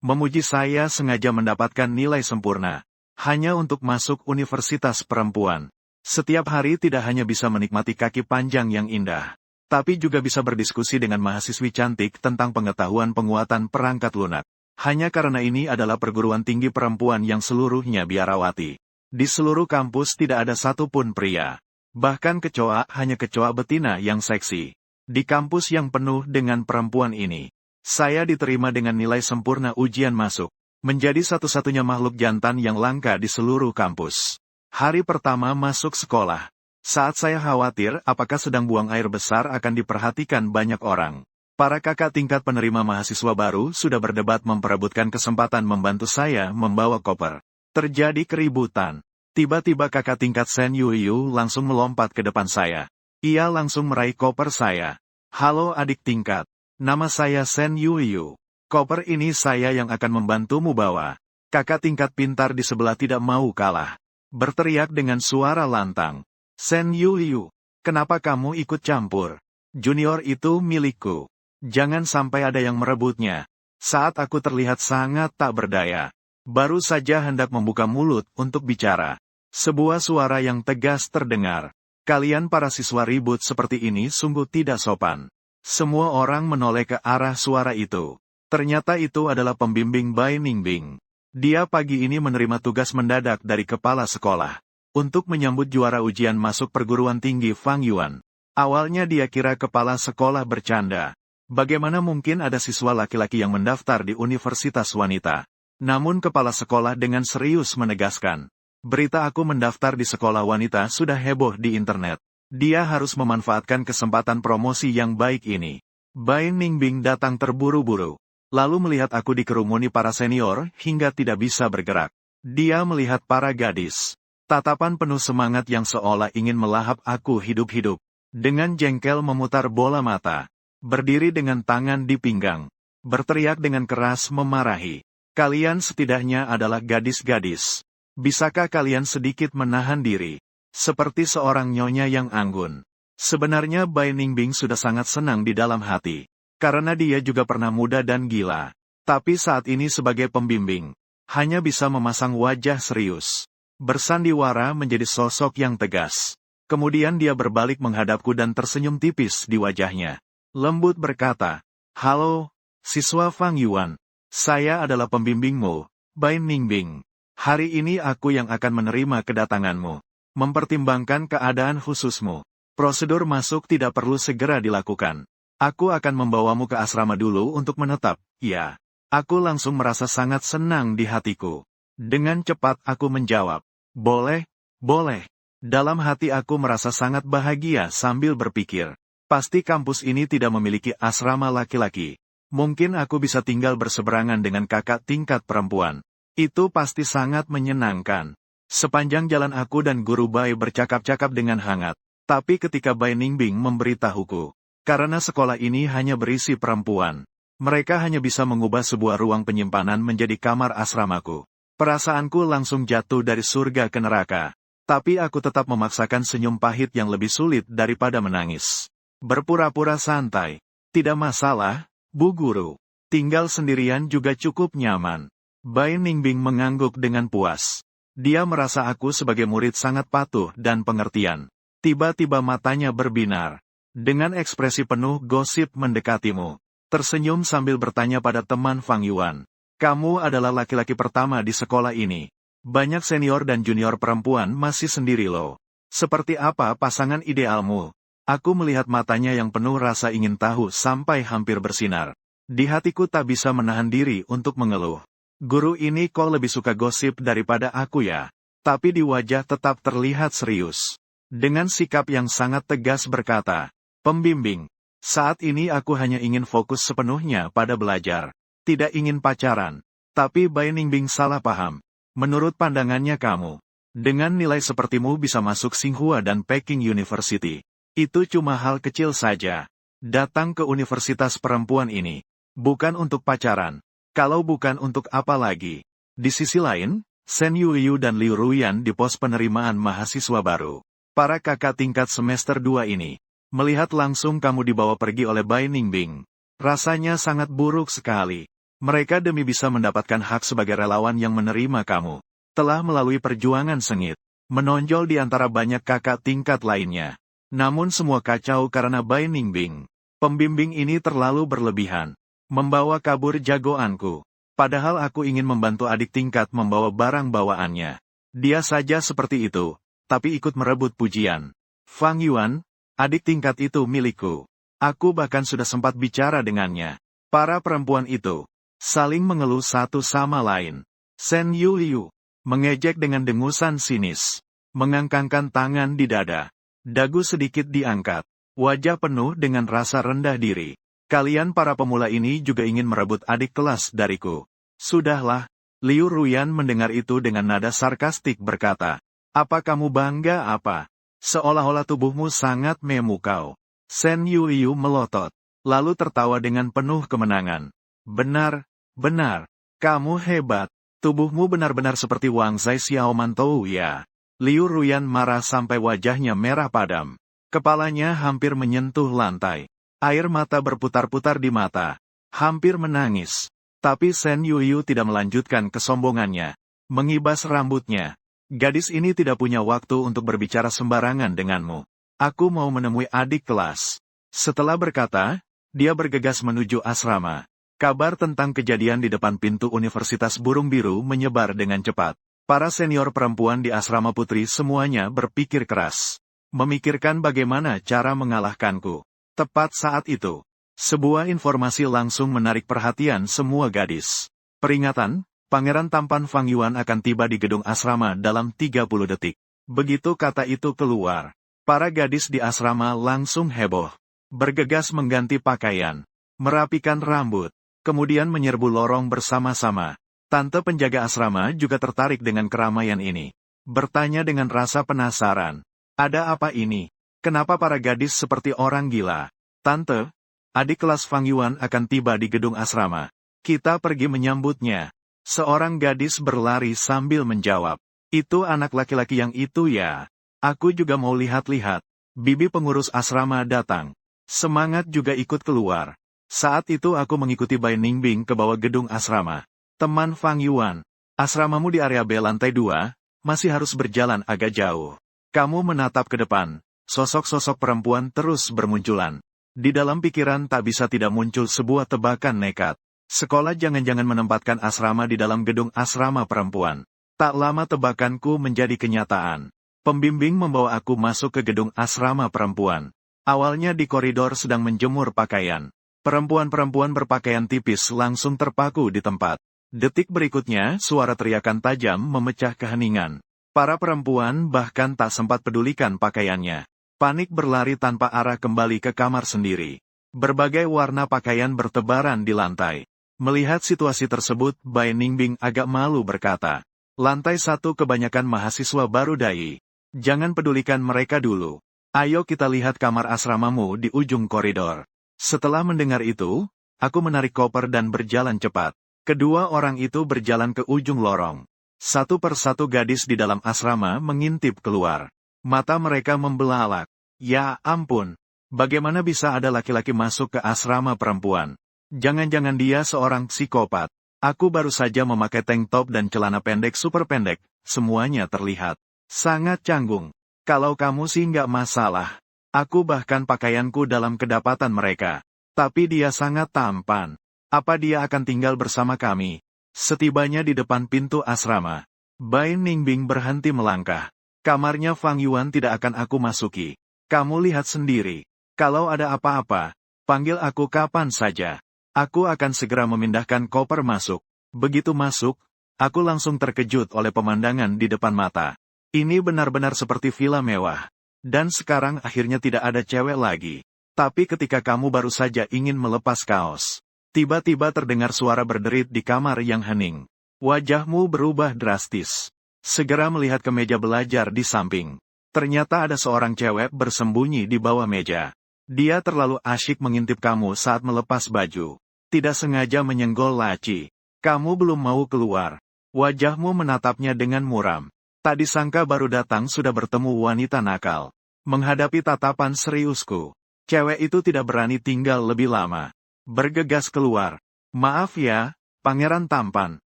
Memuji saya sengaja mendapatkan nilai sempurna. Hanya untuk masuk universitas perempuan. Setiap hari tidak hanya bisa menikmati kaki panjang yang indah, tapi juga bisa berdiskusi dengan mahasiswi cantik tentang pengetahuan penguatan perangkat lunak. Hanya karena ini adalah perguruan tinggi perempuan yang seluruhnya biarawati. Di seluruh kampus tidak ada satupun pria. Bahkan kecoa hanya kecoa betina yang seksi. Di kampus yang penuh dengan perempuan ini, saya diterima dengan nilai sempurna ujian masuk. Menjadi satu-satunya makhluk jantan yang langka di seluruh kampus. Hari pertama masuk sekolah. Saat saya khawatir apakah sedang buang air besar akan diperhatikan banyak orang. Para kakak tingkat penerima mahasiswa baru sudah berdebat memperebutkan kesempatan membantu saya membawa koper. Terjadi keributan. Tiba-tiba kakak tingkat Sen Yuyu langsung melompat ke depan saya. Ia langsung meraih koper saya. Halo adik tingkat. Nama saya Sen Yuyu. Koper ini saya yang akan membantumu bawa. Kakak tingkat pintar di sebelah tidak mau kalah. Berteriak dengan suara lantang. Sen Yuyu, kenapa kamu ikut campur? Junior itu milikku. Jangan sampai ada yang merebutnya. Saat aku terlihat sangat tak berdaya. Baru saja hendak membuka mulut untuk bicara. Sebuah suara yang tegas terdengar. Kalian para siswa ribut seperti ini sungguh tidak sopan. Semua orang menoleh ke arah suara itu. Ternyata itu adalah pembimbing Bai Ningbing. Dia pagi ini menerima tugas mendadak dari kepala sekolah untuk menyambut juara ujian masuk perguruan tinggi Fang Yuan. Awalnya dia kira kepala sekolah bercanda. Bagaimana mungkin ada siswa laki-laki yang mendaftar di universitas wanita? Namun kepala sekolah dengan serius menegaskan, berita aku mendaftar di sekolah wanita sudah heboh di internet. Dia harus memanfaatkan kesempatan promosi yang baik ini. Bai Ningbing datang terburu-buru. Lalu melihat aku dikerumuni para senior hingga tidak bisa bergerak. Dia melihat para gadis. Tatapan penuh semangat yang seolah ingin melahap aku hidup-hidup. Dengan jengkel memutar bola mata. Berdiri dengan tangan di pinggang. Berteriak dengan keras memarahi. Kalian setidaknya adalah gadis-gadis. Bisakah kalian sedikit menahan diri? Seperti seorang nyonya yang anggun. Sebenarnya Bai Ningbing sudah sangat senang di dalam hati. Karena dia juga pernah muda dan gila. Tapi saat ini sebagai pembimbing, hanya bisa memasang wajah serius. Bersandiwara menjadi sosok yang tegas. Kemudian dia berbalik menghadapku dan tersenyum tipis di wajahnya. Lembut berkata, "Halo, siswa Fang Yuan. Saya adalah pembimbingmu, Bai Ningbing. Hari ini aku yang akan menerima kedatanganmu. Mempertimbangkan keadaan khususmu. Prosedur masuk tidak perlu segera dilakukan. Aku akan membawamu ke asrama dulu untuk menetap." Ya, aku langsung merasa sangat senang di hatiku. Dengan cepat aku menjawab, "Boleh, boleh." Dalam hati aku merasa sangat bahagia sambil berpikir, pasti kampus ini tidak memiliki asrama laki-laki. Mungkin aku bisa tinggal berseberangan dengan kakak tingkat perempuan. Itu pasti sangat menyenangkan. Sepanjang jalan aku dan guru Bai bercakap-cakap dengan hangat. Tapi ketika Bai Ningbing memberitahuku, karena sekolah ini hanya berisi perempuan, mereka hanya bisa mengubah sebuah ruang penyimpanan menjadi kamar asramaku. Perasaanku langsung jatuh dari surga ke neraka. Tapi aku tetap memaksakan senyum pahit yang lebih sulit daripada menangis. Berpura-pura santai. Tidak masalah, Bu Guru. Tinggal sendirian juga cukup nyaman. Bai Ningbing mengangguk dengan puas. Dia merasa aku sebagai murid sangat patuh dan pengertian. Tiba-tiba matanya berbinar. Dengan ekspresi penuh gosip mendekatimu. Tersenyum sambil bertanya pada teman Fang Yuan. "Kamu adalah laki-laki pertama di sekolah ini. Banyak senior dan junior perempuan masih sendiri loh. Seperti apa pasangan idealmu?" Aku melihat matanya yang penuh rasa ingin tahu sampai hampir bersinar. Di hatiku tak bisa menahan diri untuk mengeluh. Guru ini kok lebih suka gosip daripada aku ya? Tapi di wajah tetap terlihat serius. Dengan sikap yang sangat tegas berkata, "Pembimbing, saat ini aku hanya ingin fokus sepenuhnya pada belajar. Tidak ingin pacaran." Tapi Bai Ningbing salah paham. Menurut pandangannya kamu, dengan nilai sepertimu bisa masuk Tsinghua dan Peking University. Itu cuma hal kecil saja. Datang ke universitas perempuan ini, bukan untuk pacaran. Kalau bukan untuk apa lagi? Di sisi lain, Sen Yuyu dan Liu Ruyan di pos penerimaan mahasiswa baru. Para kakak tingkat semester 2 ini. Melihat langsung kamu dibawa pergi oleh Bai Ningbing. Rasanya sangat buruk sekali. Mereka demi bisa mendapatkan hak sebagai relawan yang menerima kamu, telah melalui perjuangan sengit, menonjol di antara banyak kakak tingkat lainnya. Namun semua kacau karena Bai Ningbing. Pembimbing ini terlalu berlebihan, membawa kabur jagoanku. Padahal aku ingin membantu adik tingkat membawa barang bawaannya. Dia saja seperti itu, tapi ikut merebut pujian. Fang Yuan, adik tingkat itu milikku. Aku bahkan sudah sempat bicara dengannya. Para perempuan itu saling mengeluh satu sama lain. Shen Yuliu mengejek dengan dengusan sinis, mengangkangkan tangan di dada. Dagu sedikit diangkat, wajah penuh dengan rasa rendah diri. Kalian para pemula ini juga ingin merebut adik kelas dariku. Sudahlah. Liu Ruyan mendengar itu dengan nada sarkastik berkata, apa kamu bangga apa? Seolah-olah tubuhmu sangat memukau. Shen Yuliu melotot, lalu tertawa dengan penuh kemenangan. Benar, benar, kamu hebat. Tubuhmu benar-benar seperti Wang Zai Xiao Mantou ya. Liu Ruyan marah sampai wajahnya merah padam. Kepalanya hampir menyentuh lantai. Air mata berputar-putar di mata. Hampir menangis. Tapi Shen Yuliu tidak melanjutkan kesombongannya. Mengibas rambutnya. Gadis ini tidak punya waktu untuk berbicara sembarangan denganmu. Aku mau menemui adik kelas. Setelah berkata, dia bergegas menuju asrama. Kabar tentang kejadian di depan pintu Universitas Burung Biru menyebar dengan cepat. Para senior perempuan di asrama putri semuanya berpikir keras. Memikirkan bagaimana cara mengalahkanku. Tepat saat itu, sebuah informasi langsung menarik perhatian semua gadis. Peringatan, Pangeran Tampan Fang Yuan akan tiba di gedung asrama dalam 30 detik. Begitu kata itu keluar, para gadis di asrama langsung heboh. Bergegas mengganti pakaian, merapikan rambut, kemudian menyerbu lorong bersama-sama. Tante penjaga asrama juga tertarik dengan keramaian ini. Bertanya dengan rasa penasaran. Ada apa ini? Kenapa para gadis seperti orang gila? Tante, adik kelas Fang Yuan akan tiba di gedung asrama. Kita pergi menyambutnya. Seorang gadis berlari sambil menjawab. Itu anak laki-laki yang itu ya. Aku juga mau lihat-lihat. Bibi pengurus asrama datang. Semangat juga ikut keluar. Saat itu aku mengikuti Bai Ningbing ke bawah gedung asrama. Teman Fang Yuan, asramamu di area B lantai 2, masih harus berjalan agak jauh. Kamu menatap ke depan. Sosok-sosok perempuan terus bermunculan. Di dalam pikiran tak bisa tidak muncul sebuah tebakan nekat. Sekolah jangan-jangan menempatkan asrama di dalam gedung asrama perempuan. Tak lama tebakanku menjadi kenyataan. Pembimbing membawa aku masuk ke gedung asrama perempuan. Awalnya di koridor sedang menjemur pakaian. Perempuan-perempuan berpakaian tipis langsung terpaku di tempat. Detik berikutnya, suara teriakan tajam memecah keheningan. Para perempuan bahkan tak sempat pedulikan pakaiannya. Panik berlari tanpa arah kembali ke kamar sendiri. Berbagai warna pakaian bertebaran di lantai. Melihat situasi tersebut, Bai Ningbing agak malu berkata, lantai 1 kebanyakan mahasiswa baru dai. Jangan pedulikan mereka dulu. Ayo kita lihat kamar asramamu di ujung koridor. Setelah mendengar itu, aku menarik koper dan berjalan cepat. Kedua orang itu berjalan ke ujung lorong. Satu persatu gadis di dalam asrama mengintip keluar. Mata mereka membelalak. Ya ampun, bagaimana bisa ada laki-laki masuk ke asrama perempuan? Jangan-jangan dia seorang psikopat. Aku baru saja memakai tank top dan celana pendek super pendek, semuanya terlihat sangat canggung. Kalau kamu sih nggak masalah. Aku bahkan pakaianku dalam kedapatan mereka. Tapi dia sangat tampan. Apa dia akan tinggal bersama kami? Setibanya di depan pintu asrama, Bai Ningbing berhenti melangkah. Kamarnya Fang Yuan tidak akan aku masuki. Kamu lihat sendiri. Kalau ada apa-apa, panggil aku kapan saja. Aku akan segera memindahkan koper masuk. Begitu masuk, aku langsung terkejut oleh pemandangan di depan mata. Ini benar-benar seperti villa mewah. Dan sekarang akhirnya tidak ada cewek lagi. Tapi ketika kamu baru saja ingin melepas kaos, tiba-tiba terdengar suara berderit di kamar yang hening. Wajahmu berubah drastis. Segera melihat ke meja belajar di samping. Ternyata ada seorang cewek bersembunyi di bawah meja. Dia terlalu asyik mengintip kamu saat melepas baju. Tidak sengaja menyenggol laci. Kamu belum mau keluar. Wajahmu menatapnya dengan muram. Tak disangka baru datang sudah bertemu wanita nakal. Menghadapi tatapan seriusku, cewek itu tidak berani tinggal lebih lama. Bergegas keluar. Maaf ya, Pangeran tampan.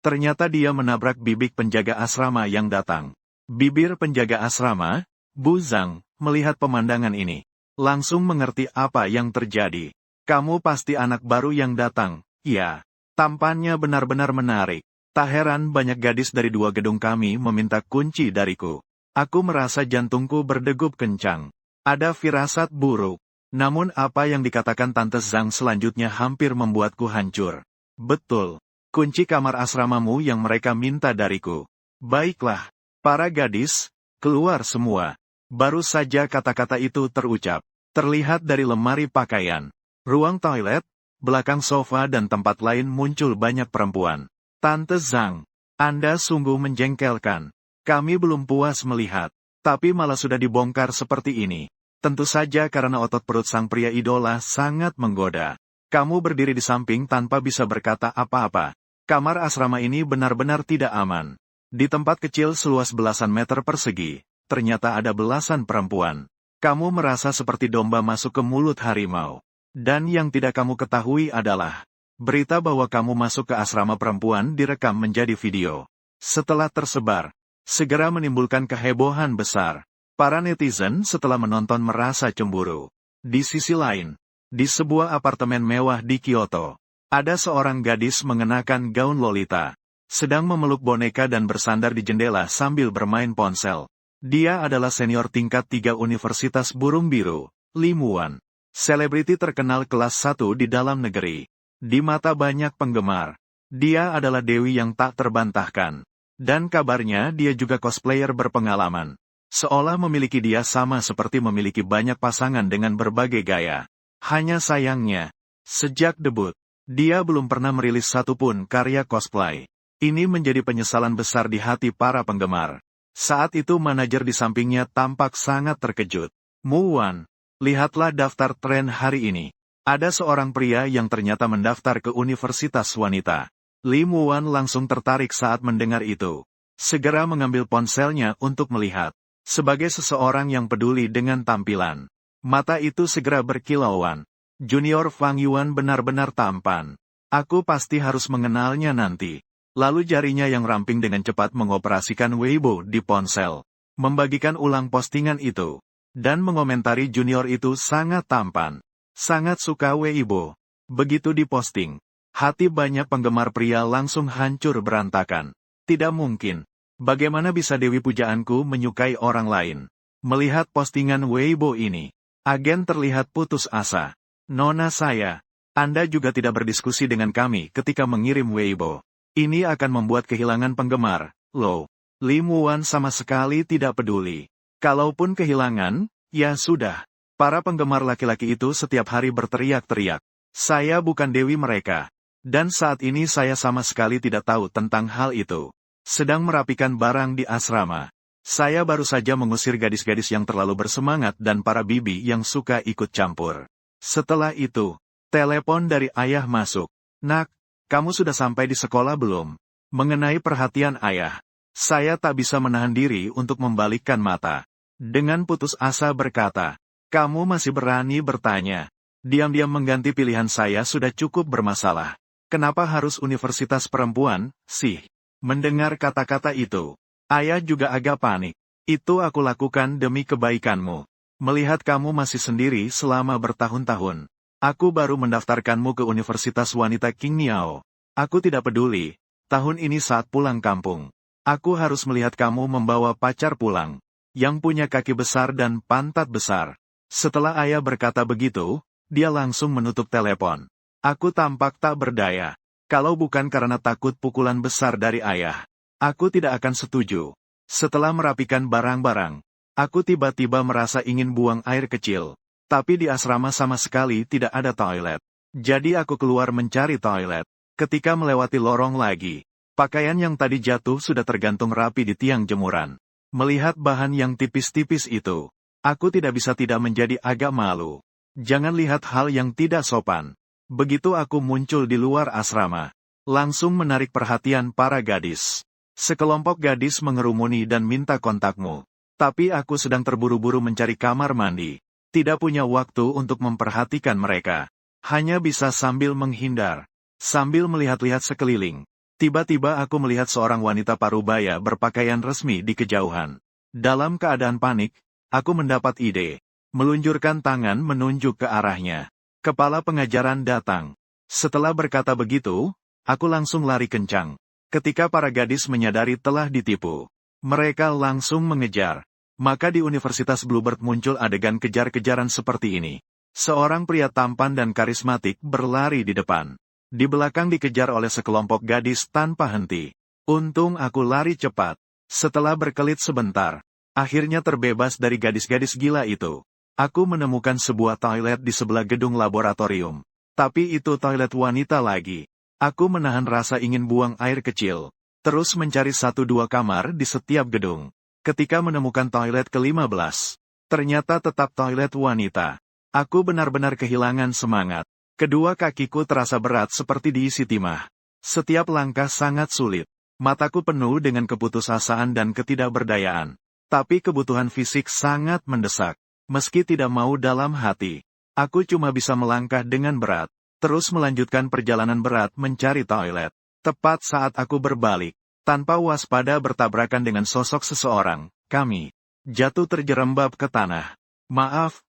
Ternyata dia menabrak bibik penjaga asrama yang datang. Bibir penjaga asrama, Bu Zhang, melihat pemandangan ini, langsung mengerti apa yang terjadi. Kamu pasti anak baru yang datang, ya. Tampannya benar-benar menarik. Tak heran banyak gadis dari 2 gedung kami meminta kunci dariku. Aku merasa jantungku berdegup kencang. Ada firasat buruk. Namun apa yang dikatakan Tante Zhang selanjutnya hampir membuatku hancur. Betul. Kunci kamar asramamu yang mereka minta dariku. Baiklah. Para gadis, keluar semua. Baru saja kata-kata itu terucap. Terlihat dari lemari pakaian, ruang toilet, belakang sofa dan tempat lain muncul banyak perempuan. Tante Zhang, Anda sungguh menjengkelkan. Kami belum puas melihat, tapi malah sudah dibongkar seperti ini. Tentu saja karena otot perut sang pria idola sangat menggoda. Kamu berdiri di samping tanpa bisa berkata apa-apa. Kamar asrama ini benar-benar tidak aman. Di tempat kecil seluas belasan meter persegi, ternyata ada belasan perempuan. Kamu merasa seperti domba masuk ke mulut harimau. Dan yang tidak kamu ketahui adalah, berita bahwa kamu masuk ke asrama perempuan direkam menjadi video. Setelah tersebar, segera menimbulkan kehebohan besar. Para netizen setelah menonton merasa cemburu. Di sisi lain, di sebuah apartemen mewah di Kyoto, ada seorang gadis mengenakan gaun Lolita, sedang memeluk boneka dan bersandar di jendela sambil bermain ponsel. Dia adalah senior tingkat 3 Universitas Burung Biru, Li Muan. Selebriti terkenal kelas 1 di dalam negeri. Di mata banyak penggemar, dia adalah dewi yang tak terbantahkan. Dan kabarnya dia juga cosplayer berpengalaman. Seolah memiliki dia sama seperti memiliki banyak pasangan dengan berbagai gaya. Hanya sayangnya, sejak debut, dia belum pernah merilis satupun karya cosplay. Ini menjadi penyesalan besar di hati para penggemar. Saat itu manajer di sampingnya tampak sangat terkejut. Muan, lihatlah daftar tren hari ini. Ada seorang pria yang ternyata mendaftar ke universitas wanita. Li Muan langsung tertarik saat mendengar itu. Segera mengambil ponselnya untuk melihat. Sebagai seseorang yang peduli dengan tampilan, mata itu segera berkilauan. Junior Fang Yuan benar-benar tampan. Aku pasti harus mengenalnya nanti. Lalu jarinya yang ramping dengan cepat mengoperasikan Weibo di ponsel. Membagikan ulang postingan itu. Dan mengomentari junior itu sangat tampan. Sangat suka Weibo. Begitu diposting, hati banyak penggemar pria langsung hancur berantakan. Tidak mungkin. Bagaimana bisa Dewi Pujaanku menyukai orang lain? Melihat postingan Weibo ini, agen terlihat putus asa. Nona saya, Anda juga tidak berdiskusi dengan kami ketika mengirim Weibo. Ini akan membuat kehilangan penggemar, loh. Li Muan sama sekali tidak peduli. Kalaupun kehilangan, ya sudah. Para penggemar laki-laki itu setiap hari berteriak-teriak. Saya bukan dewi mereka. Dan saat ini saya sama sekali tidak tahu tentang hal itu. Sedang merapikan barang di asrama. Saya baru saja mengusir gadis-gadis yang terlalu bersemangat dan para bibi yang suka ikut campur. Setelah itu, telepon dari ayah masuk. Nak, kamu sudah sampai di sekolah belum? Mengenai perhatian ayah, saya tak bisa menahan diri untuk membalikkan mata. Dengan putus asa berkata, kamu masih berani bertanya. Diam-diam mengganti pilihan saya sudah cukup bermasalah. Kenapa harus universitas perempuan, sih? Mendengar kata-kata itu, ayah juga agak panik. Itu aku lakukan demi kebaikanmu. Melihat kamu masih sendiri selama bertahun-tahun. Aku baru mendaftarkanmu ke Universitas Wanita King Miao. Aku tidak peduli. Tahun ini saat pulang kampung, aku harus melihat kamu membawa pacar pulang. Yang punya kaki besar dan pantat besar. Setelah ayah berkata begitu, dia langsung menutup telepon. Aku tampak tak berdaya. Kalau bukan karena takut pukulan besar dari ayah, aku tidak akan setuju. Setelah merapikan barang-barang, aku tiba-tiba merasa ingin buang air kecil. Tapi di asrama sama sekali tidak ada toilet. Jadi aku keluar mencari toilet. Ketika melewati lorong lagi, pakaian yang tadi jatuh sudah tergantung rapi di tiang jemuran. Melihat bahan yang tipis-tipis itu, aku tidak bisa tidak menjadi agak malu. Jangan lihat hal yang tidak sopan. Begitu aku muncul di luar asrama, langsung menarik perhatian para gadis. Sekelompok gadis mengerumuni dan minta kontakmu. Tapi aku sedang terburu-buru mencari kamar mandi. Tidak punya waktu untuk memperhatikan mereka. Hanya bisa sambil menghindar. Sambil melihat-lihat sekeliling, tiba-tiba aku melihat seorang wanita parubaya berpakaian resmi di kejauhan. Dalam keadaan panik, aku mendapat ide. Meluncurkan tangan menunjuk ke arahnya. Kepala pengajaran datang. Setelah berkata begitu, aku langsung lari kencang. Ketika para gadis menyadari telah ditipu, mereka langsung mengejar. Maka di Universitas Bluebird muncul adegan kejar-kejaran seperti ini. Seorang pria tampan dan karismatik berlari di depan. Di belakang dikejar oleh sekelompok gadis tanpa henti. Untung aku lari cepat. Setelah berkelit sebentar, akhirnya terbebas dari gadis-gadis gila itu. Aku menemukan sebuah toilet di sebelah gedung laboratorium. Tapi itu toilet wanita lagi. Aku menahan rasa ingin buang air kecil. Terus mencari 1-2 kamar di setiap gedung. Ketika menemukan toilet ke-15, ternyata tetap toilet wanita. Aku benar-benar kehilangan semangat. Kedua kakiku terasa berat seperti diisi timah. Setiap langkah sangat sulit. Mataku penuh dengan keputusasaan dan ketidakberdayaan. Tapi kebutuhan fisik sangat mendesak. Meski tidak mau dalam hati, aku cuma bisa melangkah dengan berat. Terus melanjutkan perjalanan berat mencari toilet. Tepat saat aku berbalik, tanpa waspada bertabrakan dengan sosok seseorang, kami jatuh terjerembab ke tanah. Maaf,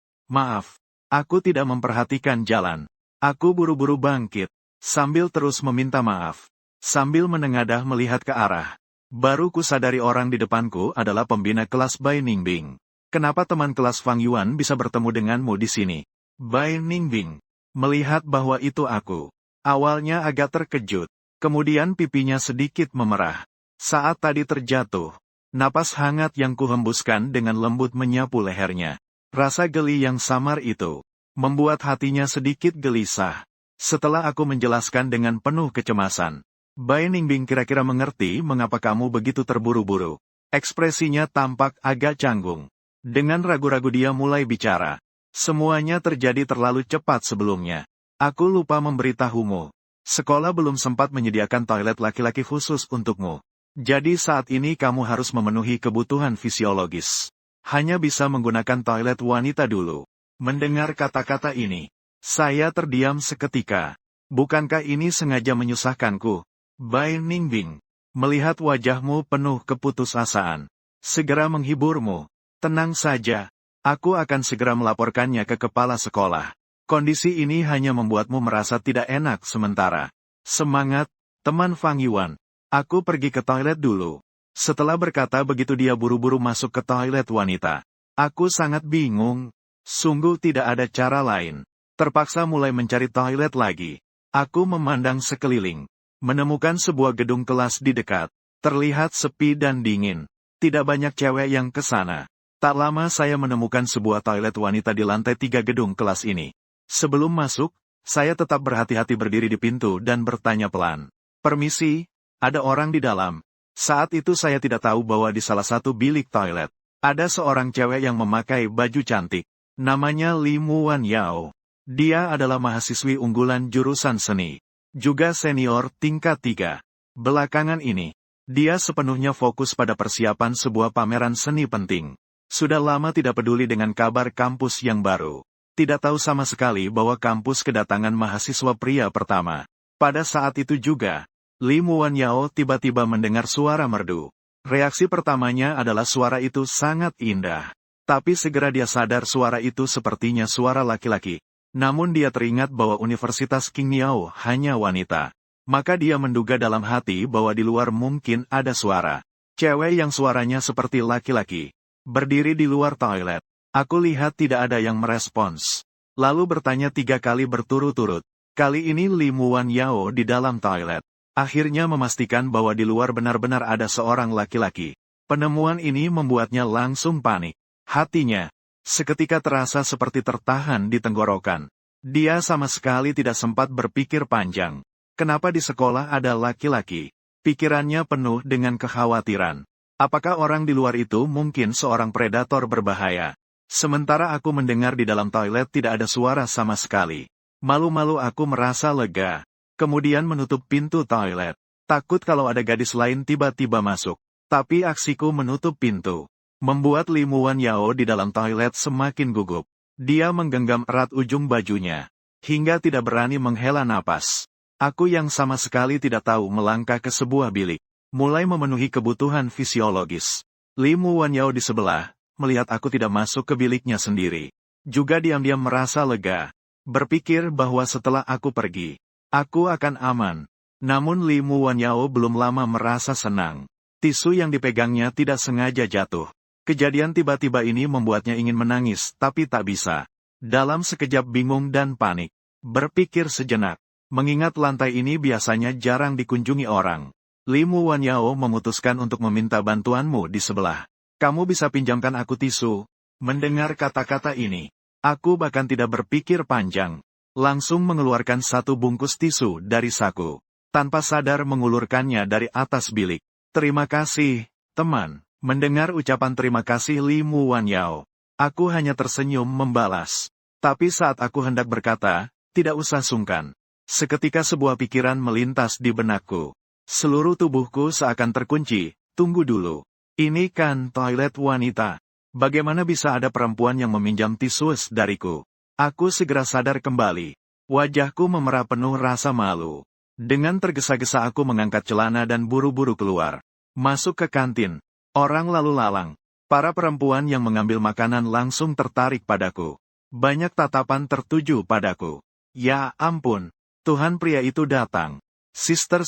aku tidak memperhatikan jalan. Aku buru-buru bangkit, sambil terus meminta maaf. Sambil menengadah melihat ke arah. Baru ku sadari orang di depanku adalah pembina kelas Bai Ningbing. Kenapa teman kelas Fang Yuan bisa bertemu denganmu di sini? Bai Ningbing melihat bahwa itu aku. Awalnya agak terkejut. Kemudian pipinya sedikit memerah. Saat tadi terjatuh, napas hangat yang kuhembuskan dengan lembut menyapu lehernya. Rasa geli yang samar itu membuat hatinya sedikit gelisah. Setelah aku menjelaskan dengan penuh kecemasan, Bai Ningbing kira-kira mengerti mengapa kamu begitu terburu-buru. Ekspresinya tampak agak canggung. Dengan ragu-ragu dia mulai bicara. Semuanya terjadi terlalu cepat sebelumnya. Aku lupa memberitahumu. Sekolah belum sempat menyediakan toilet laki-laki khusus untukmu. Jadi saat ini kamu harus memenuhi kebutuhan fisiologis. Hanya bisa menggunakan toilet wanita dulu. Mendengar kata-kata ini, saya terdiam seketika. Bukankah ini sengaja menyusahkanku? Bai Ningbing, melihat wajahmu penuh keputusasaan. Segera menghiburmu. Tenang saja, aku akan segera melaporkannya ke kepala sekolah. Kondisi ini hanya membuatmu merasa tidak enak sementara. Semangat, teman Fang Yuan. Aku pergi ke toilet dulu. Setelah berkata begitu dia buru-buru masuk ke toilet wanita. Aku sangat bingung. Sungguh tidak ada cara lain. Terpaksa mulai mencari toilet lagi. Aku memandang sekeliling. Menemukan sebuah gedung kelas di dekat. Terlihat sepi dan dingin. Tidak banyak cewek yang ke sana. Tak lama saya menemukan sebuah toilet wanita di lantai 3 gedung kelas ini. Sebelum masuk, saya tetap berhati-hati berdiri di pintu dan bertanya pelan. Permisi, ada orang di dalam. Saat itu saya tidak tahu bahwa di salah satu bilik toilet, ada seorang cewek yang memakai baju cantik. Namanya Li Muan Yao. Dia adalah mahasiswi unggulan jurusan seni. Juga senior tingkat 3. Belakangan ini, dia sepenuhnya fokus pada persiapan sebuah pameran seni penting. Sudah lama tidak peduli dengan kabar kampus yang baru. Tidak tahu sama sekali bahwa kampus kedatangan mahasiswa pria pertama. Pada saat itu juga, Li Muan Yao tiba-tiba mendengar suara merdu. Reaksi pertamanya adalah suara itu sangat indah. Tapi segera dia sadar suara itu sepertinya suara laki-laki. Namun dia teringat bahwa Universitas Qingmiao hanya wanita. Maka dia menduga dalam hati bahwa di luar mungkin ada suara. Cewek yang suaranya seperti laki-laki. Berdiri di luar toilet. Aku lihat tidak ada yang merespons. Lalu bertanya 3 kali berturut-turut. Kali ini Li Muan Yao di dalam toilet. Akhirnya memastikan bahwa di luar benar-benar ada seorang laki-laki. Penemuan ini membuatnya langsung panik. Hatinya seketika terasa seperti tertahan di tenggorokan. Dia sama sekali tidak sempat berpikir panjang. Kenapa di sekolah ada laki-laki? Pikirannya penuh dengan kekhawatiran. Apakah orang di luar itu mungkin seorang predator berbahaya? Sementara aku mendengar di dalam toilet tidak ada suara sama sekali. Malu-malu aku merasa lega. Kemudian menutup pintu toilet. Takut kalau ada gadis lain tiba-tiba masuk. Tapi aksiku menutup pintu membuat Li Muan Yao di dalam toilet semakin gugup. Dia menggenggam erat ujung bajunya, hingga tidak berani menghela napas. Aku yang sama sekali tidak tahu melangkah ke sebuah bilik, mulai memenuhi kebutuhan fisiologis. Li Muanyao di sebelah, melihat aku tidak masuk ke biliknya sendiri, juga diam-diam merasa lega. Berpikir bahwa setelah aku pergi, aku akan aman. Namun Li Muanyao belum lama merasa senang. Tisu yang dipegangnya tidak sengaja jatuh. Kejadian tiba-tiba ini membuatnya ingin menangis, tapi tak bisa. Dalam sekejap bingung dan panik, berpikir sejenak. Mengingat lantai ini biasanya jarang dikunjungi orang, Li Muanyao memutuskan untuk meminta bantuanmu di sebelah. Kamu bisa pinjamkan aku tisu? Mendengar kata-kata ini, aku bahkan tidak berpikir panjang. Langsung mengeluarkan satu bungkus tisu dari saku. Tanpa sadar mengulurkannya dari atas bilik. Terima kasih, teman. Mendengar ucapan terima kasih Li Muanyao, aku hanya tersenyum membalas. Tapi saat aku hendak berkata, tidak usah sungkan. Seketika sebuah pikiran melintas di benakku. Seluruh tubuhku seakan terkunci. Tunggu dulu. Ini kan toilet wanita. Bagaimana bisa ada perempuan yang meminjam tisu dariku? Aku segera sadar kembali. Wajahku memerah penuh rasa malu. Dengan tergesa-gesa aku mengangkat celana dan buru-buru keluar. Masuk ke kantin. Orang lalu lalang. Para perempuan yang mengambil makanan langsung tertarik padaku. Banyak tatapan tertuju padaku. Ya ampun. Tuhan, pria itu datang. Sister,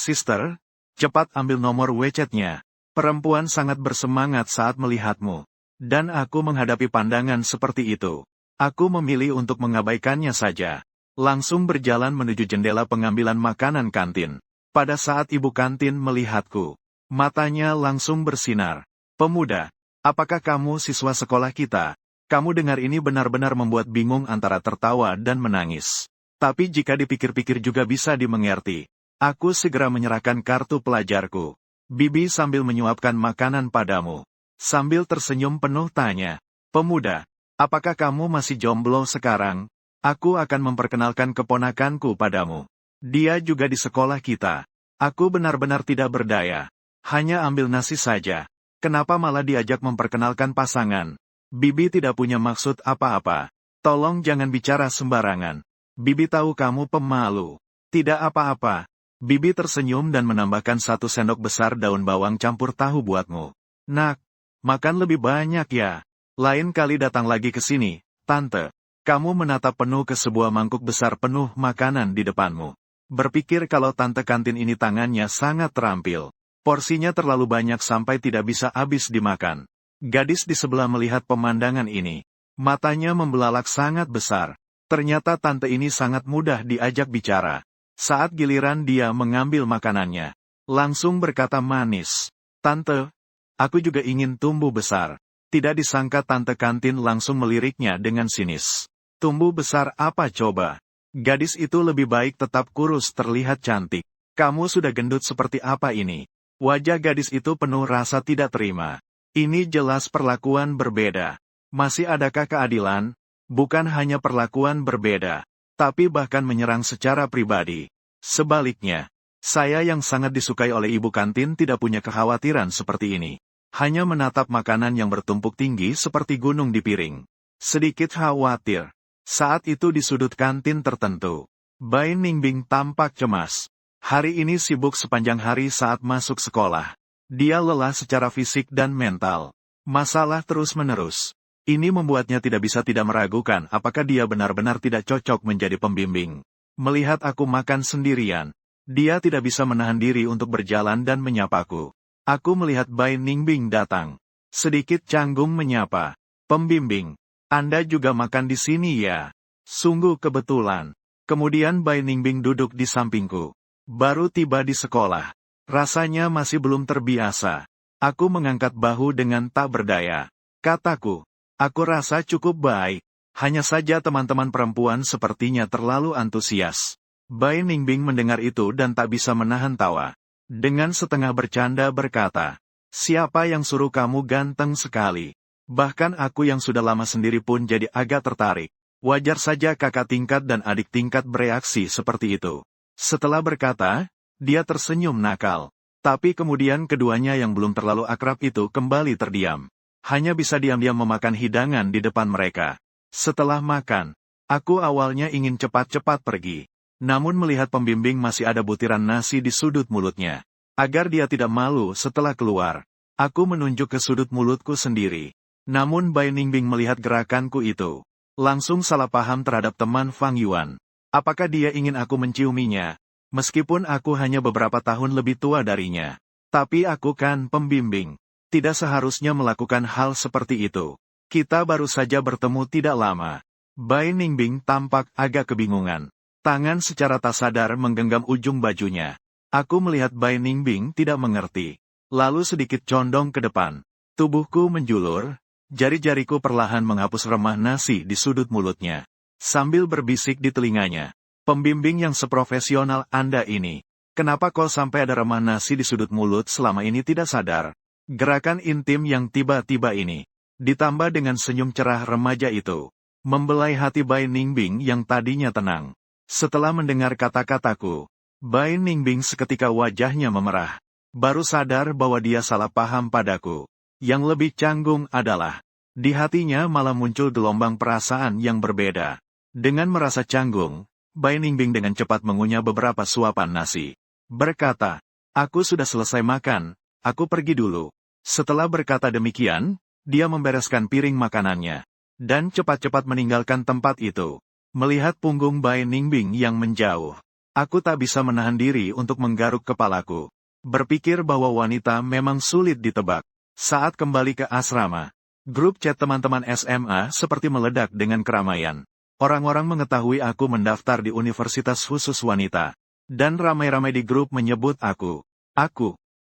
cepat ambil nomor WeChat-nya. Perempuan sangat bersemangat saat melihatmu. Dan aku menghadapi pandangan seperti itu. Aku memilih untuk mengabaikannya saja. Langsung berjalan menuju jendela pengambilan makanan kantin. Pada saat ibu kantin melihatku, matanya langsung bersinar. Pemuda, apakah kamu siswa sekolah kita? Kamu dengar ini benar-benar membuat bingung antara tertawa dan menangis. Tapi jika dipikir-pikir juga bisa dimengerti. Aku segera menyerahkan kartu pelajarku. Bibi sambil menyuapkan makanan padamu. Sambil tersenyum penuh tanya. Pemuda, apakah kamu masih jomblo sekarang? Aku akan memperkenalkan keponakanku padamu. Dia juga di sekolah kita. Aku benar-benar tidak berdaya. Hanya ambil nasi saja. Kenapa malah diajak memperkenalkan pasangan? Bibi tidak punya maksud apa-apa. Tolong jangan bicara sembarangan. Bibi tahu kamu pemalu. Tidak apa-apa. Bibi tersenyum dan menambahkan 1 sendok besar daun bawang campur tahu buatmu. Nak, makan lebih banyak ya. Lain kali datang lagi ke sini, Tante. Kamu menatap penuh ke sebuah mangkuk besar penuh makanan di depanmu. Berpikir kalau tante kantin ini tangannya sangat terampil. Porsinya terlalu banyak sampai tidak bisa habis dimakan. Gadis di sebelah melihat pemandangan ini. Matanya membelalak sangat besar. Ternyata tante ini sangat mudah diajak bicara. Saat giliran dia mengambil makanannya, langsung berkata manis. Tante, aku juga ingin tumbuh besar. Tidak disangka tante kantin langsung meliriknya dengan sinis. Tumbuh besar apa coba? Gadis itu lebih baik tetap kurus terlihat cantik. Kamu sudah gendut seperti apa ini? Wajah gadis itu penuh rasa tidak terima. Ini jelas perlakuan berbeda. Masih adakah keadilan? Bukan hanya perlakuan berbeda, tapi bahkan menyerang secara pribadi. Sebaliknya, saya yang sangat disukai oleh ibu kantin tidak punya kekhawatiran seperti ini. Hanya menatap makanan yang bertumpuk tinggi seperti gunung di piring. Sedikit khawatir. Saat itu di sudut kantin tertentu, Bai Ningbing tampak cemas. Hari ini sibuk sepanjang hari saat masuk sekolah. Dia lelah secara fisik dan mental. Masalah terus-menerus. Ini membuatnya tidak bisa tidak meragukan apakah dia benar-benar tidak cocok menjadi pembimbing. Melihat aku makan sendirian, dia tidak bisa menahan diri untuk berjalan dan menyapaku. Aku melihat Bai Ningbing datang. Sedikit canggung menyapa. Pembimbing. Anda juga makan di sini ya? Sungguh kebetulan. Kemudian Bai Ningbing duduk di sampingku. Baru tiba di sekolah. Rasanya masih belum terbiasa. Aku mengangkat bahu dengan tak berdaya. Kataku, aku rasa cukup baik. Hanya saja teman-teman perempuan sepertinya terlalu antusias. Bai Ningbing mendengar itu dan tak bisa menahan tawa. Dengan setengah bercanda berkata, siapa yang suruh kamu ganteng sekali? Bahkan aku yang sudah lama sendiri pun jadi agak tertarik. Wajar saja kakak tingkat dan adik tingkat bereaksi seperti itu. Setelah berkata, dia tersenyum nakal. Tapi kemudian keduanya yang belum terlalu akrab itu kembali terdiam. Hanya bisa diam-diam memakan hidangan di depan mereka. Setelah makan, aku awalnya ingin cepat-cepat pergi. Namun melihat pembimbing masih ada butiran nasi di sudut mulutnya. Agar dia tidak malu setelah keluar, aku menunjuk ke sudut mulutku sendiri. Namun Bai Ningbing melihat gerakanku itu. Langsung salah paham terhadap teman Fang Yuan. Apakah dia ingin aku menciuminya? Meskipun aku hanya beberapa tahun lebih tua darinya. Tapi aku kan pembimbing. Tidak seharusnya melakukan hal seperti itu. Kita baru saja bertemu tidak lama. Bai Ningbing tampak agak kebingungan. Tangan secara tak sadar menggenggam ujung bajunya. Aku melihat Bai Ningbing tidak mengerti. Lalu sedikit condong ke depan. Tubuhku menjulur. Jari-jariku perlahan menghapus remah nasi di sudut mulutnya. Sambil berbisik di telinganya. Pembimbing yang seprofesional Anda ini. Kenapa kau sampai ada remah nasi di sudut mulut selama ini tidak sadar? Gerakan intim yang tiba-tiba ini. Ditambah dengan senyum cerah remaja itu. Membelai hati Bai Ningbing yang tadinya tenang. Setelah mendengar kata-kataku, Bai Ningbing seketika wajahnya memerah. Baru sadar bahwa dia salah paham padaku. Yang lebih canggung adalah, di hatinya malah muncul gelombang perasaan yang berbeda. Dengan merasa canggung, Bai Ningbing dengan cepat mengunyah beberapa suapan nasi. Berkata, aku sudah selesai makan, aku pergi dulu. Setelah berkata demikian, dia membereskan piring makanannya. Dan cepat-cepat meninggalkan tempat itu. Melihat punggung Bai Ningbing yang menjauh, aku tak bisa menahan diri untuk menggaruk kepalaku. Berpikir bahwa wanita memang sulit ditebak. Saat kembali ke asrama, grup chat teman-teman SMA seperti meledak dengan keramaian. Orang-orang mengetahui aku mendaftar di universitas khusus wanita. Dan ramai-ramai di grup menyebut aku.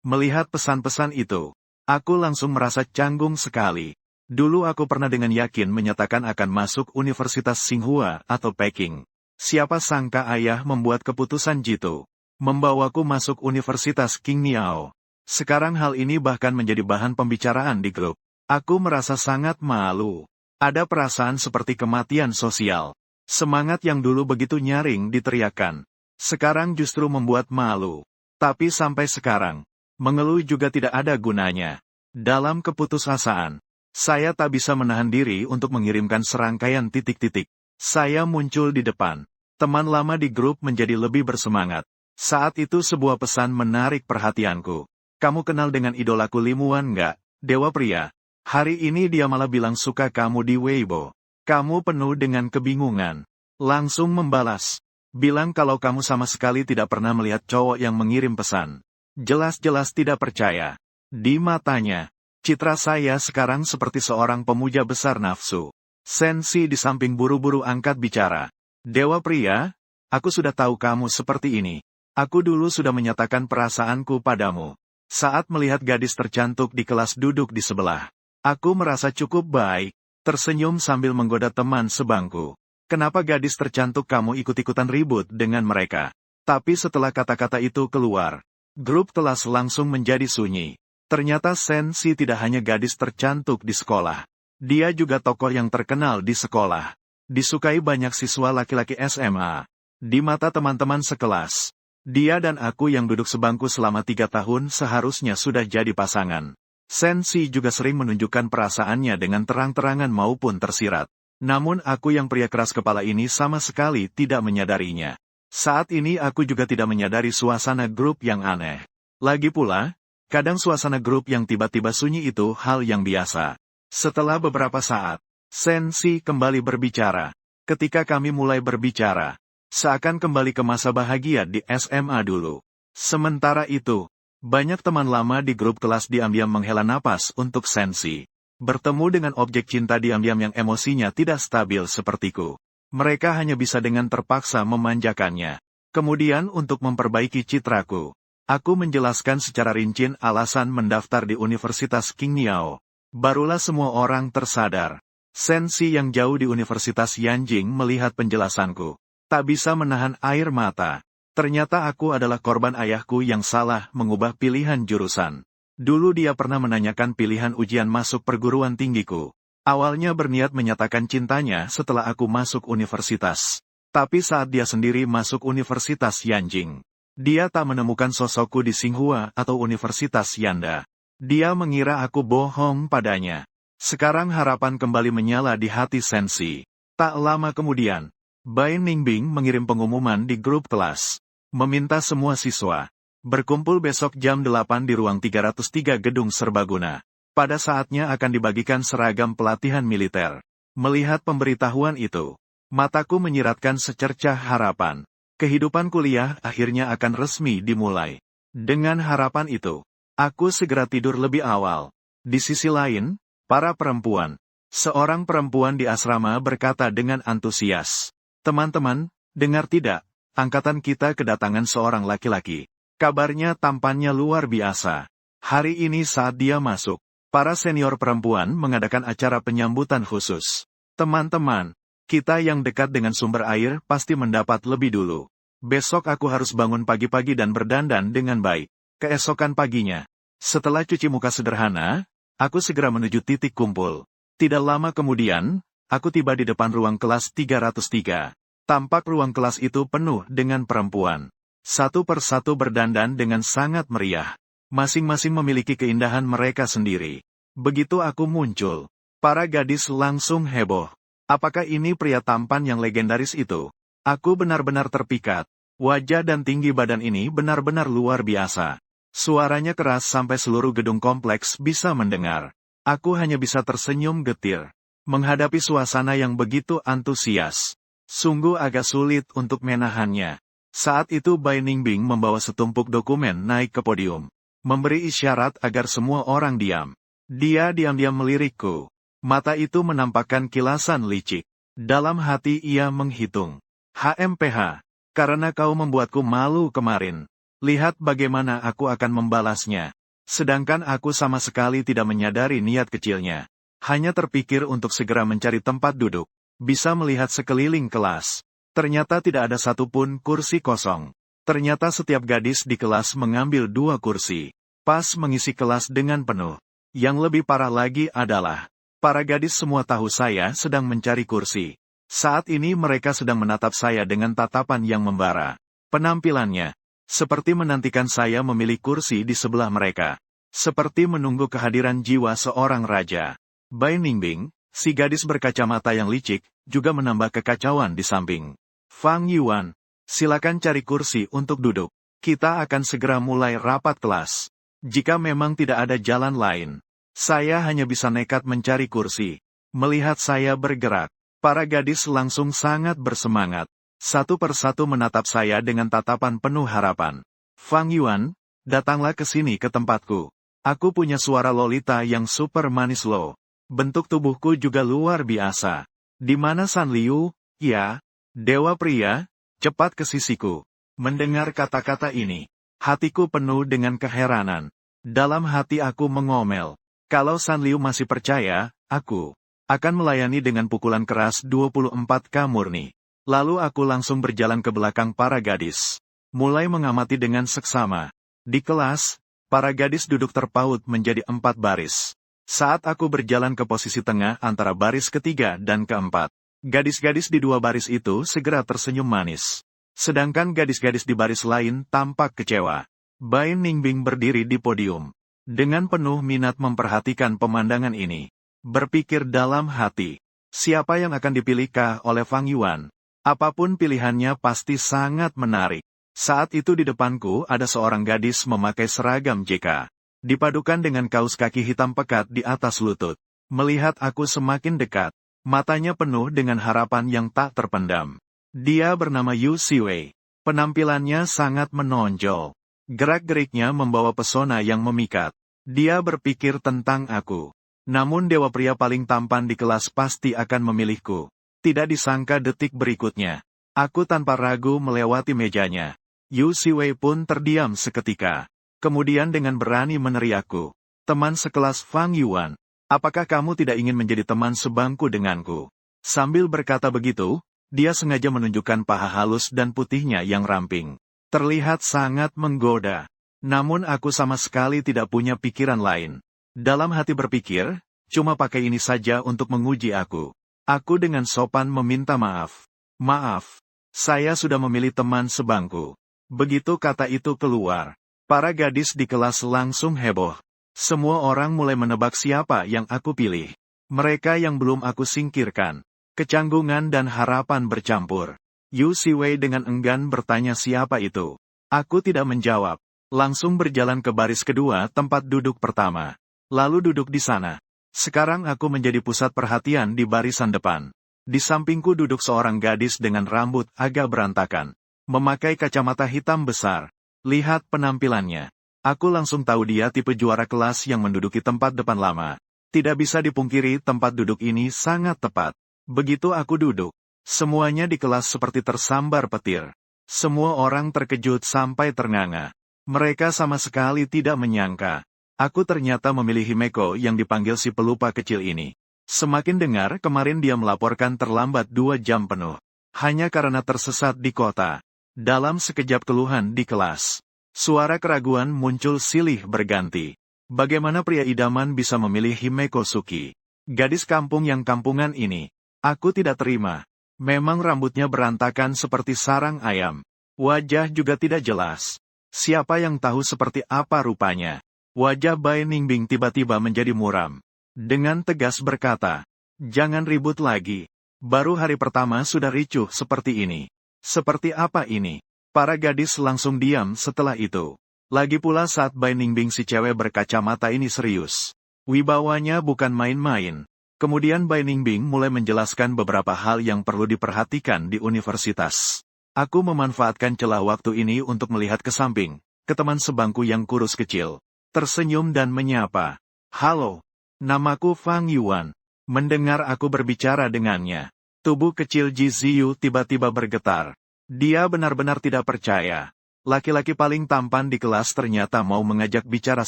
Melihat pesan-pesan itu, aku langsung merasa canggung sekali. Dulu aku pernah dengan yakin menyatakan akan masuk Universitas Tsinghua atau Peking. Siapa sangka ayah membuat keputusan jitu. Membawaku masuk Universitas Qingniao. Sekarang hal ini bahkan menjadi bahan pembicaraan di grup. Aku merasa sangat malu. Ada perasaan seperti kematian sosial. Semangat yang dulu begitu nyaring diteriakkan. Sekarang justru membuat malu. Tapi sampai sekarang, mengeluh juga tidak ada gunanya. Dalam keputusasaan, saya tak bisa menahan diri untuk mengirimkan serangkaian titik-titik. Saya muncul di depan. Teman lama di grup menjadi lebih bersemangat. Saat itu sebuah pesan menarik perhatianku. Kamu kenal dengan idolaku Limuan nggak, Dewa Pria? Hari ini dia malah bilang suka kamu di Weibo. Kamu penuh dengan kebingungan. Langsung membalas. Bilang kalau kamu sama sekali tidak pernah melihat cowok yang mengirim pesan. Jelas-jelas tidak percaya. Di matanya, citra saya sekarang seperti seorang pemuja besar nafsu. Sensi di samping buru-buru angkat bicara. Dewa Pria, aku sudah tahu kamu seperti ini. Aku dulu sudah menyatakan perasaanku padamu. Saat melihat gadis tercantik di kelas duduk di sebelah. Aku merasa cukup baik, tersenyum sambil menggoda teman sebangku. Kenapa gadis tercantik kamu ikut-ikutan ribut dengan mereka? Tapi setelah kata-kata itu keluar, grup kelas langsung menjadi sunyi. Ternyata Sensi tidak hanya gadis tercantik di sekolah. Dia juga tokoh yang terkenal di sekolah. Disukai banyak siswa laki-laki SMA. Di mata teman-teman sekelas, dia dan aku yang duduk sebangku selama 3 tahun seharusnya sudah jadi pasangan. Sensi juga sering menunjukkan perasaannya dengan terang-terangan maupun tersirat. Namun aku yang pria keras kepala ini sama sekali tidak menyadarinya. Saat ini aku juga tidak menyadari suasana grup yang aneh. Lagi pula, kadang suasana grup yang tiba-tiba sunyi itu hal yang biasa. Setelah beberapa saat, Sensi kembali berbicara. Ketika kami mulai berbicara, seakan kembali ke masa bahagia di SMA dulu. Sementara itu, banyak teman lama di grup kelas diam-diam menghela napas untuk Sensi. Bertemu dengan objek cinta diam-diam yang emosinya tidak stabil sepertiku. Mereka hanya bisa dengan terpaksa memanjakannya. Kemudian untuk memperbaiki citraku, aku menjelaskan secara rinci alasan mendaftar di Universitas Qingniao. Barulah semua orang tersadar. Sensi yang jauh di Universitas Yanjing melihat penjelasanku. Tak bisa menahan air mata. Ternyata aku adalah korban ayahku yang salah mengubah pilihan jurusan. Dulu dia pernah menanyakan pilihan ujian masuk perguruan tinggiku. Awalnya berniat menyatakan cintanya setelah aku masuk universitas. Tapi saat dia sendiri masuk Universitas Yanjing, dia tak menemukan sosokku di Tsinghua atau Universitas Yanda. Dia mengira aku bohong padanya. Sekarang harapan kembali menyala di hati Sensi. Tak lama kemudian, Bai Ningbing mengirim pengumuman di grup kelas. Meminta semua siswa berkumpul besok jam 8 di ruang 303 Gedung Serbaguna. Pada saatnya akan dibagikan seragam pelatihan militer. Melihat pemberitahuan itu, mataku menyiratkan secercah harapan. Kehidupan kuliah akhirnya akan resmi dimulai. Dengan harapan itu, aku segera tidur lebih awal. Di sisi lain, para perempuan. Seorang perempuan di asrama berkata dengan antusias. Teman-teman, dengar tidak, angkatan kita kedatangan seorang laki-laki. Kabarnya tampannya luar biasa. Hari ini saat dia masuk, para senior perempuan mengadakan acara penyambutan khusus. Teman-teman, kita yang dekat dengan sumber air pasti mendapat lebih dulu. Besok aku harus bangun pagi-pagi dan berdandan dengan baik. Keesokan paginya, setelah cuci muka sederhana, aku segera menuju titik kumpul. Tidak lama kemudian, aku tiba di depan ruang kelas 303. Tampak ruang kelas itu penuh dengan perempuan. Satu persatu berdandan dengan sangat meriah. Masing-masing memiliki keindahan mereka sendiri. Begitu aku muncul, para gadis langsung heboh. Apakah ini pria tampan yang legendaris itu? Aku benar-benar terpikat. Wajah dan tinggi badan ini benar-benar luar biasa. Suaranya keras sampai seluruh gedung kompleks bisa mendengar. Aku hanya bisa tersenyum getir. Menghadapi suasana yang begitu antusias. Sungguh agak sulit untuk menahannya. Saat itu Bai Ningbing membawa setumpuk dokumen naik ke podium. Memberi isyarat agar semua orang diam. Dia diam-diam melirikku. Mata itu menampakkan kilasan licik. Dalam hati ia menghitung. HMPH, karena kau membuatku malu kemarin. Lihat bagaimana aku akan membalasnya. Sedangkan aku sama sekali tidak menyadari niat kecilnya. Hanya terpikir untuk segera mencari tempat duduk. Bisa melihat sekeliling kelas. Ternyata tidak ada satupun kursi kosong. Ternyata setiap gadis di kelas mengambil 2 kursi. Pas mengisi kelas dengan penuh. Yang lebih parah lagi adalah, para gadis semua tahu saya sedang mencari kursi. Saat ini mereka sedang menatap saya dengan tatapan yang membara. Penampilannya, seperti menantikan saya memilih kursi di sebelah mereka. Seperti menunggu kehadiran jiwa seorang raja. Bai Ningbing, si gadis berkacamata yang licik, juga menambah kekacauan di samping. Fang Yuan, silakan cari kursi untuk duduk. Kita akan segera mulai rapat kelas. Jika memang tidak ada jalan lain, saya hanya bisa nekat mencari kursi. Melihat saya bergerak, para gadis langsung sangat bersemangat. Satu persatu menatap saya dengan tatapan penuh harapan. Fang Yuan, datanglah ke sini ke tempatku. Aku punya suara lolita yang super manis loh. Bentuk tubuhku juga luar biasa. Di mana San Liu? Ya, dewa pria, cepat ke sisiku. Mendengar kata-kata ini, hatiku penuh dengan keheranan. Dalam hati aku mengomel. Kalau San Liu masih percaya, aku akan melayani dengan pukulan keras 24K murni. Lalu aku langsung berjalan ke belakang para gadis. Mulai mengamati dengan seksama. Di kelas, para gadis duduk terpaut menjadi 4 baris. Saat aku berjalan ke posisi tengah antara baris ketiga dan keempat, gadis-gadis di 2 baris itu segera tersenyum manis. Sedangkan gadis-gadis di baris lain tampak kecewa. Bai Ningbing berdiri di podium. Dengan penuh minat memperhatikan pemandangan ini. Berpikir dalam hati, siapa yang akan dipilihkah oleh Fang Yuan? Apapun pilihannya pasti sangat menarik. Saat itu di depanku ada seorang gadis memakai seragam JK. Dipadukan dengan kaos kaki hitam pekat di atas lutut. Melihat aku semakin dekat, matanya penuh dengan harapan yang tak terpendam. Dia bernama Yu Siwei. Penampilannya sangat menonjol. Gerak-geriknya membawa pesona yang memikat. Dia berpikir tentang aku. Namun dewa pria paling tampan di kelas pasti akan memilihku. Tidak disangka detik berikutnya, aku tanpa ragu melewati mejanya. Yu Siwei pun terdiam seketika. Kemudian dengan berani meneriakku. Teman sekelas Fang Yuan, apakah kamu tidak ingin menjadi teman sebangku denganku? Sambil berkata begitu, dia sengaja menunjukkan paha halus dan putihnya yang ramping. Terlihat sangat menggoda. Namun aku sama sekali tidak punya pikiran lain. Dalam hati berpikir, cuma pakai ini saja untuk menguji aku. Aku dengan sopan meminta maaf. Maaf, saya sudah memilih teman sebangku. Begitu kata itu keluar, para gadis di kelas langsung heboh. Semua orang mulai menebak siapa yang aku pilih. Mereka yang belum aku singkirkan. Kecanggungan dan harapan bercampur. Yu Siwei dengan enggan bertanya siapa itu. Aku tidak menjawab. Langsung berjalan ke baris kedua tempat duduk pertama. Lalu duduk di sana. Sekarang aku menjadi pusat perhatian di barisan depan. Di sampingku duduk seorang gadis dengan rambut agak berantakan. Memakai kacamata hitam besar. Lihat penampilannya. Aku langsung tahu dia tipe juara kelas yang menduduki tempat depan lama. Tidak bisa dipungkiri tempat duduk ini sangat tepat. Begitu aku duduk, semuanya di kelas seperti tersambar petir. Semua orang terkejut sampai ternganga. Mereka sama sekali tidak menyangka. Aku ternyata memilih Himeko yang dipanggil si pelupa kecil ini. Semakin dengar kemarin dia melaporkan terlambat 2 jam penuh. Hanya karena tersesat di kota. Dalam sekejap keluhan di kelas. Suara keraguan muncul silih berganti. Bagaimana pria idaman bisa memilih Himeko Suki? Gadis kampung yang kampungan ini. Aku tidak terima. Memang rambutnya berantakan seperti sarang ayam. Wajah juga tidak jelas. Siapa yang tahu seperti apa rupanya? Wajah Bai Ningbing tiba-tiba menjadi muram. Dengan tegas berkata, "Jangan ribut lagi. Baru hari pertama sudah ricuh seperti ini. Seperti apa ini?" Para gadis langsung diam setelah itu. Lagi pula saat Bai Ningbing si cewek berkacamata ini serius. Wibawanya bukan main-main. Kemudian Bai Ningbing mulai menjelaskan beberapa hal yang perlu diperhatikan di universitas. Aku memanfaatkan celah waktu ini untuk melihat ke samping, ke teman sebangku yang kurus kecil. Tersenyum dan menyapa. "Halo, namaku Fang Yuan." Mendengar aku berbicara dengannya, tubuh kecil Ji Ziyu tiba-tiba bergetar. Dia benar-benar tidak percaya. Laki-laki paling tampan di kelas ternyata mau mengajak bicara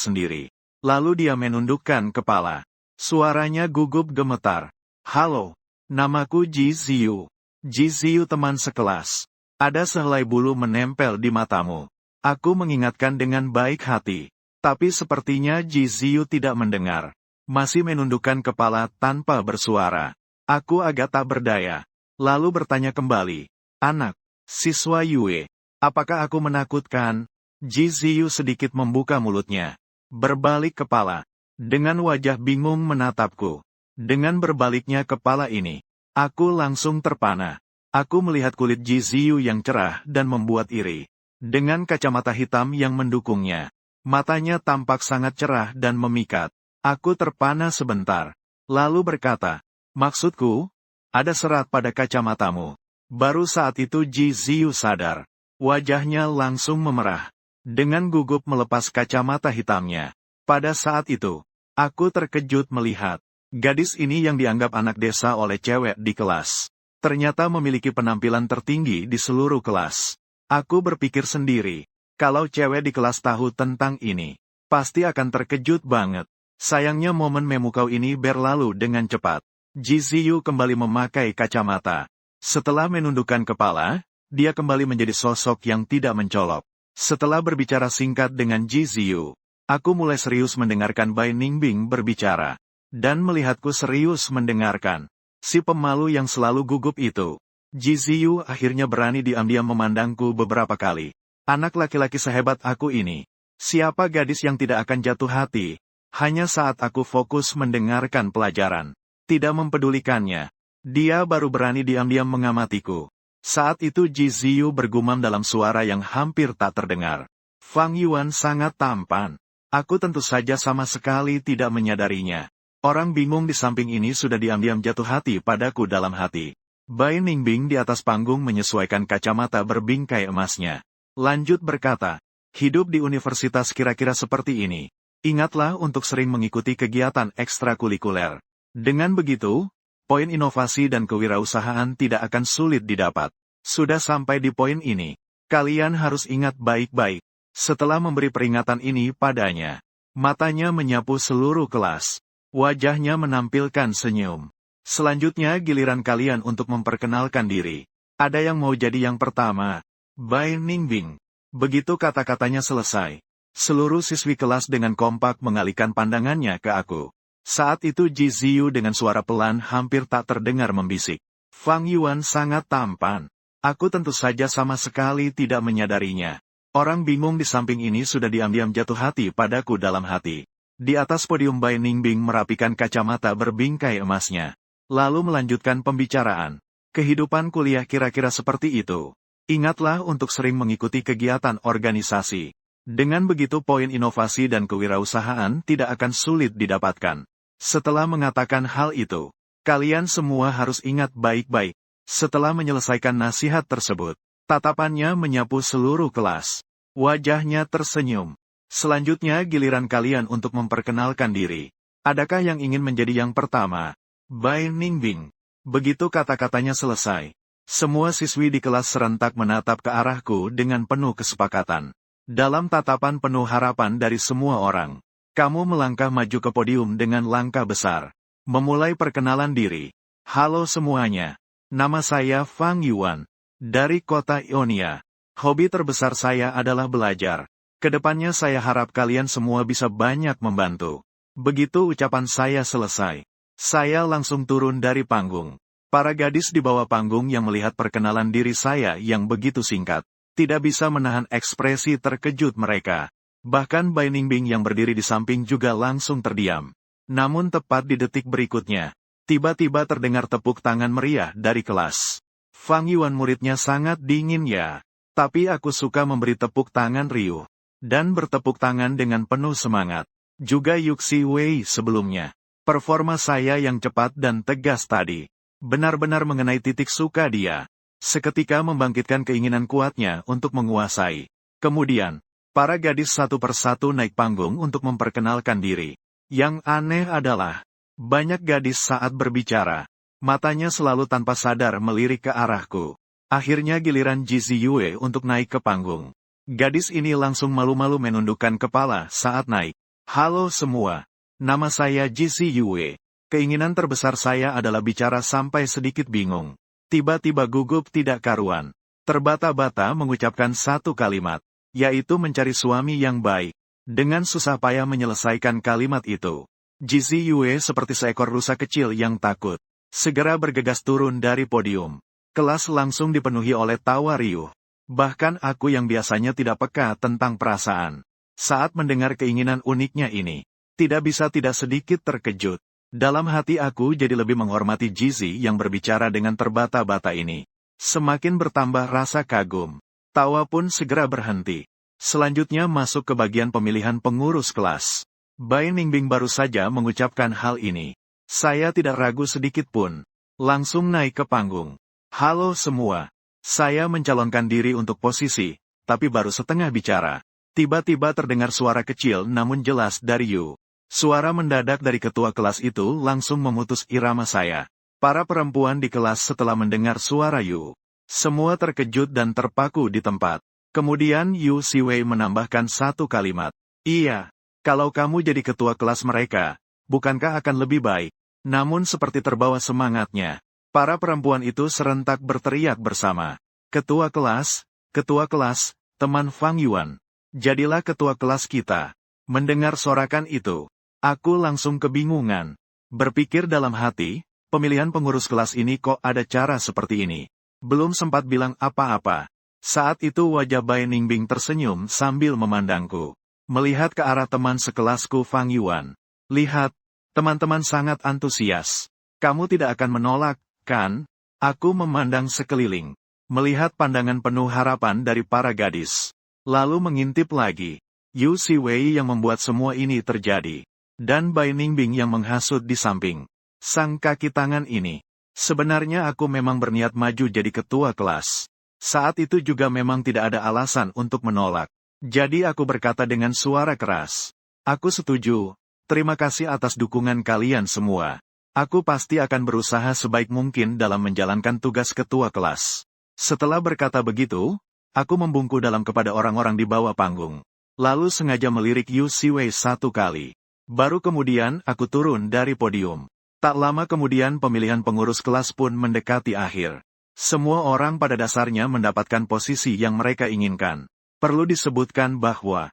sendiri. Lalu dia menundukkan kepala. Suaranya gugup gemetar. "Halo, namaku Ji Ziyu." Ji Ziyu teman sekelas. Ada sehelai bulu menempel di matamu. Aku mengingatkan dengan baik hati. Tapi sepertinya Ji Ziyu tidak mendengar. Masih menundukkan kepala tanpa bersuara. Aku agak tak berdaya. Lalu bertanya kembali. "Anak, siswa Yue, apakah aku menakutkan?" Ji Ziyu sedikit membuka mulutnya. Berbalik kepala. Dengan wajah bingung menatapku. Dengan berbaliknya kepala ini, aku langsung terpana. Aku melihat kulit Ji Ziyu yang cerah dan membuat iri. Dengan kacamata hitam yang mendukungnya. Matanya tampak sangat cerah dan memikat. Aku terpana sebentar. Lalu berkata, "Maksudku, ada serat pada kacamatamu." Baru saat itu Ji Ziyu sadar. Wajahnya langsung memerah. Dengan gugup melepas kacamata hitamnya. Pada saat itu, aku terkejut melihat gadis ini yang dianggap anak desa oleh cewek di kelas. Ternyata memiliki penampilan tertinggi di seluruh kelas. Aku berpikir sendiri, kalau cewek di kelas tahu tentang ini, pasti akan terkejut banget. Sayangnya momen memukau ini berlalu dengan cepat. Ji Ziyu kembali memakai kacamata. Setelah menundukkan kepala, dia kembali menjadi sosok yang tidak mencolok. Setelah berbicara singkat dengan Ji Ziyu, aku mulai serius mendengarkan Bai Ningbing berbicara. Dan melihatku serius mendengarkan. Si pemalu yang selalu gugup itu. Ji Ziyu akhirnya berani diam-diam memandangku beberapa kali. Anak laki-laki sehebat aku ini. Siapa gadis yang tidak akan jatuh hati? Hanya saat aku fokus mendengarkan pelajaran. Tidak mempedulikannya. Dia baru berani diam-diam mengamatiku. Saat itu Ji Ziyu bergumam dalam suara yang hampir tak terdengar. "Fang Yuan sangat tampan. Aku tentu saja sama sekali tidak menyadarinya." Orang bingung di samping ini sudah diam-diam jatuh hati padaku dalam hati. Bai Ningbing di atas panggung menyesuaikan kacamata berbingkai emasnya. Lanjut berkata, "Hidup di universitas kira-kira seperti ini. Ingatlah untuk sering mengikuti kegiatan ekstrakurikuler. Dengan begitu, poin inovasi dan kewirausahaan tidak akan sulit didapat. Sudah sampai di poin ini, kalian harus ingat baik-baik." Setelah memberi peringatan ini padanya, matanya menyapu seluruh kelas. Wajahnya menampilkan senyum. "Selanjutnya giliran kalian untuk memperkenalkan diri. Ada yang mau jadi yang pertama?" Bai Ningbing. Begitu kata-katanya selesai, seluruh siswi kelas dengan kompak mengalihkan pandangannya ke aku. Saat itu Ji Ziyu dengan suara pelan hampir tak terdengar membisik. "Fang Yuan sangat tampan. Aku tentu saja sama sekali tidak menyadarinya." Orang bingung di samping ini sudah diam-diam jatuh hati padaku dalam hati. Di atas podium Bai Ningbing merapikan kacamata berbingkai emasnya. lalu melanjutkan pembicaraan. Kehidupan kuliah kira-kira seperti itu. Ingatlah untuk sering mengikuti kegiatan organisasi. Dengan begitu poin inovasi dan kewirausahaan tidak akan sulit didapatkan. Setelah mengatakan hal itu, kalian semua harus ingat baik-baik. Setelah menyelesaikan nasihat tersebut, tatapannya menyapu seluruh kelas. Wajahnya tersenyum. Selanjutnya giliran kalian untuk memperkenalkan diri. Adakah yang ingin menjadi yang pertama? Bai Ningbing. Begitu kata-katanya selesai, semua siswi di kelas serentak menatap ke arahku dengan penuh kesepakatan. Dalam tatapan penuh harapan dari semua orang, kamu melangkah maju ke podium dengan langkah besar. Memulai perkenalan diri. Halo semuanya. Nama saya Fang Yuan. Dari kota Ionia. Hobi terbesar saya adalah belajar. Kedepannya saya harap kalian semua bisa banyak membantu. Begitu ucapan saya selesai, saya langsung turun dari panggung. Para gadis di bawah panggung yang melihat perkenalan diri saya yang begitu singkat, tidak bisa menahan ekspresi terkejut mereka. Bahkan Bai Ningbing yang berdiri di samping juga langsung terdiam. Namun tepat di detik berikutnya, tiba-tiba terdengar tepuk tangan meriah dari kelas. Fang Yuan muridnya sangat dingin ya. Tapi aku suka memberi tepuk tangan riuh. Dan bertepuk tangan dengan penuh semangat. Juga Yuxi Wei sebelumnya. Performa saya yang cepat dan tegas tadi. Benar-benar mengenai titik suka dia. Seketika membangkitkan keinginan kuatnya untuk menguasai. Kemudian, para gadis satu persatu naik panggung untuk memperkenalkan diri. Yang aneh adalah, banyak gadis saat berbicara, matanya selalu tanpa sadar melirik ke arahku. Akhirnya giliran Ji Ziyue untuk naik ke panggung. Gadis ini langsung malu-malu menundukkan kepala saat naik. Halo semua, nama saya Ji Ziyue. Keinginan terbesar saya adalah bicara sampai sedikit bingung. Tiba-tiba gugup tidak karuan. Terbata-bata mengucapkan satu kalimat, yaitu mencari suami yang baik. Dengan susah payah menyelesaikan kalimat itu, Ji Ziyue seperti seekor rusa kecil yang takut. Segera bergegas turun dari podium. Kelas langsung dipenuhi oleh tawa riuh. Bahkan aku yang biasanya tidak peka tentang perasaan, saat mendengar keinginan uniknya ini, tidak bisa tidak sedikit terkejut. Dalam hati aku jadi lebih menghormati Jizi yang berbicara dengan terbata-bata ini. Semakin bertambah rasa kagum. Tawa pun segera berhenti. Selanjutnya masuk ke bagian pemilihan pengurus kelas. Bai Ningbing baru saja mengucapkan hal ini. Saya tidak ragu sedikit pun. Langsung naik ke panggung. Halo semua. Saya mencalonkan diri untuk posisi, tapi baru setengah bicara. Tiba-tiba terdengar suara kecil namun jelas dari Yu. Suara mendadak dari ketua kelas itu langsung memutus irama saya. Para perempuan di kelas setelah mendengar suara Yu, semua terkejut dan terpaku di tempat. Kemudian Yu Siwei menambahkan satu kalimat. Iya, kalau kamu jadi ketua kelas mereka, bukankah akan lebih baik? Namun seperti terbawa semangatnya, para perempuan itu serentak berteriak bersama. Ketua kelas, teman Fang Yuan. Jadilah ketua kelas kita. Mendengar sorakan itu, aku langsung kebingungan. Berpikir dalam hati, pemilihan pengurus kelas ini kok ada cara seperti ini. Belum sempat bilang apa-apa. Saat itu wajah Bai Ningbing tersenyum sambil memandangku. Melihat ke arah teman sekelasku Fang Yuan. Lihat, teman-teman sangat antusias. Kamu tidak akan menolak, kan? Aku memandang sekeliling. Melihat pandangan penuh harapan dari para gadis. Lalu mengintip lagi. Yu Siwei yang membuat semua ini terjadi. Dan Bai Ningbing yang menghasut di samping. Sang kaki tangan ini. Sebenarnya aku memang berniat maju jadi ketua kelas. Saat itu juga memang tidak ada alasan untuk menolak. Jadi aku berkata dengan suara keras. Aku setuju. Terima kasih atas dukungan kalian semua. Aku pasti akan berusaha sebaik mungkin dalam menjalankan tugas ketua kelas. Setelah berkata begitu, aku membungkuk dalam kepada orang-orang di bawah panggung. Lalu sengaja melirik Yu Siwei satu kali. Baru kemudian aku turun dari podium. Tak lama kemudian pemilihan pengurus kelas pun mendekati akhir. Semua orang pada dasarnya mendapatkan posisi yang mereka inginkan. Perlu disebutkan bahwa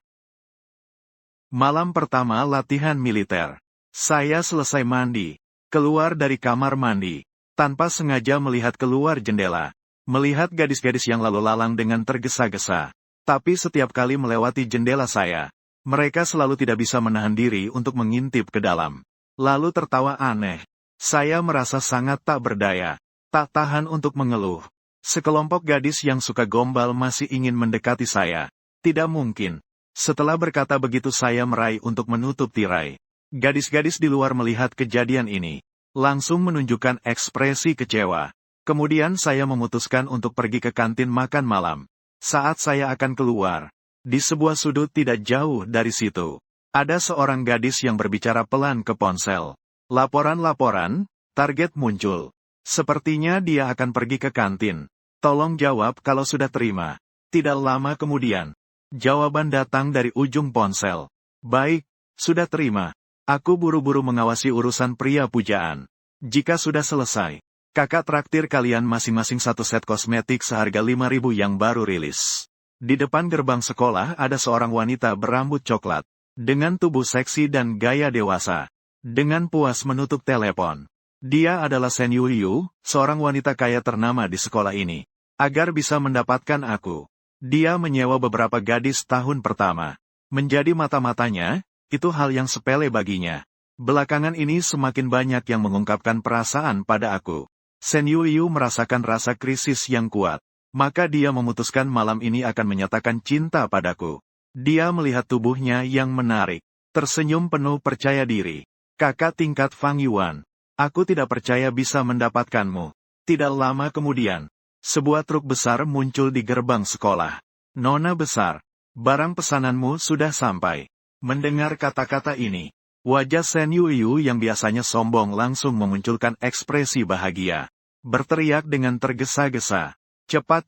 malam pertama latihan militer, saya selesai mandi, keluar dari kamar mandi, tanpa sengaja melihat keluar jendela, melihat gadis-gadis yang lalu lalang dengan tergesa-gesa. Tapi setiap kali melewati jendela saya, mereka selalu tidak bisa menahan diri untuk mengintip ke dalam. Lalu tertawa aneh. Saya merasa sangat tak berdaya. Tak tahan untuk mengeluh. Sekelompok gadis yang suka gombal masih ingin mendekati saya. Tidak mungkin. Setelah berkata begitu saya meraih untuk menutup tirai. Gadis-gadis di luar melihat kejadian ini. Langsung menunjukkan ekspresi kecewa. Kemudian saya memutuskan untuk pergi ke kantin makan malam. Saat saya akan keluar, di sebuah sudut tidak jauh dari situ, ada seorang gadis yang berbicara pelan ke ponsel. Laporan, target muncul. Sepertinya dia akan pergi ke kantin. Tolong jawab kalau sudah terima. Tidak lama kemudian, jawaban datang dari ujung ponsel. Baik, sudah terima. Aku buru-buru mengawasi urusan pria pujaan. Jika sudah selesai, kakak traktir kalian masing-masing satu set kosmetik seharga 5.000 yang baru rilis. Di depan gerbang sekolah ada seorang wanita berambut coklat, dengan tubuh seksi dan gaya dewasa. Dengan puas menutup telepon. Dia adalah Sen Yuyu, seorang wanita kaya ternama di sekolah ini. Agar bisa mendapatkan aku, dia menyewa beberapa gadis tahun pertama. Menjadi mata-matanya, itu hal yang sepele baginya. Belakangan ini semakin banyak yang mengungkapkan perasaan pada aku. Sen Yuyu merasakan rasa krisis yang kuat. Maka dia memutuskan malam ini akan menyatakan cinta padaku. Dia melihat tubuhnya yang menarik. Tersenyum penuh percaya diri. Kakak tingkat Fang Yuan. Aku tidak percaya bisa mendapatkanmu. Tidak lama kemudian, sebuah truk besar muncul di gerbang sekolah. Nona besar, barang pesananmu sudah sampai. Mendengar kata-kata ini, wajah Sen Yuyu yang biasanya sombong langsung memunculkan ekspresi bahagia. Berteriak dengan tergesa-gesa. Cepat.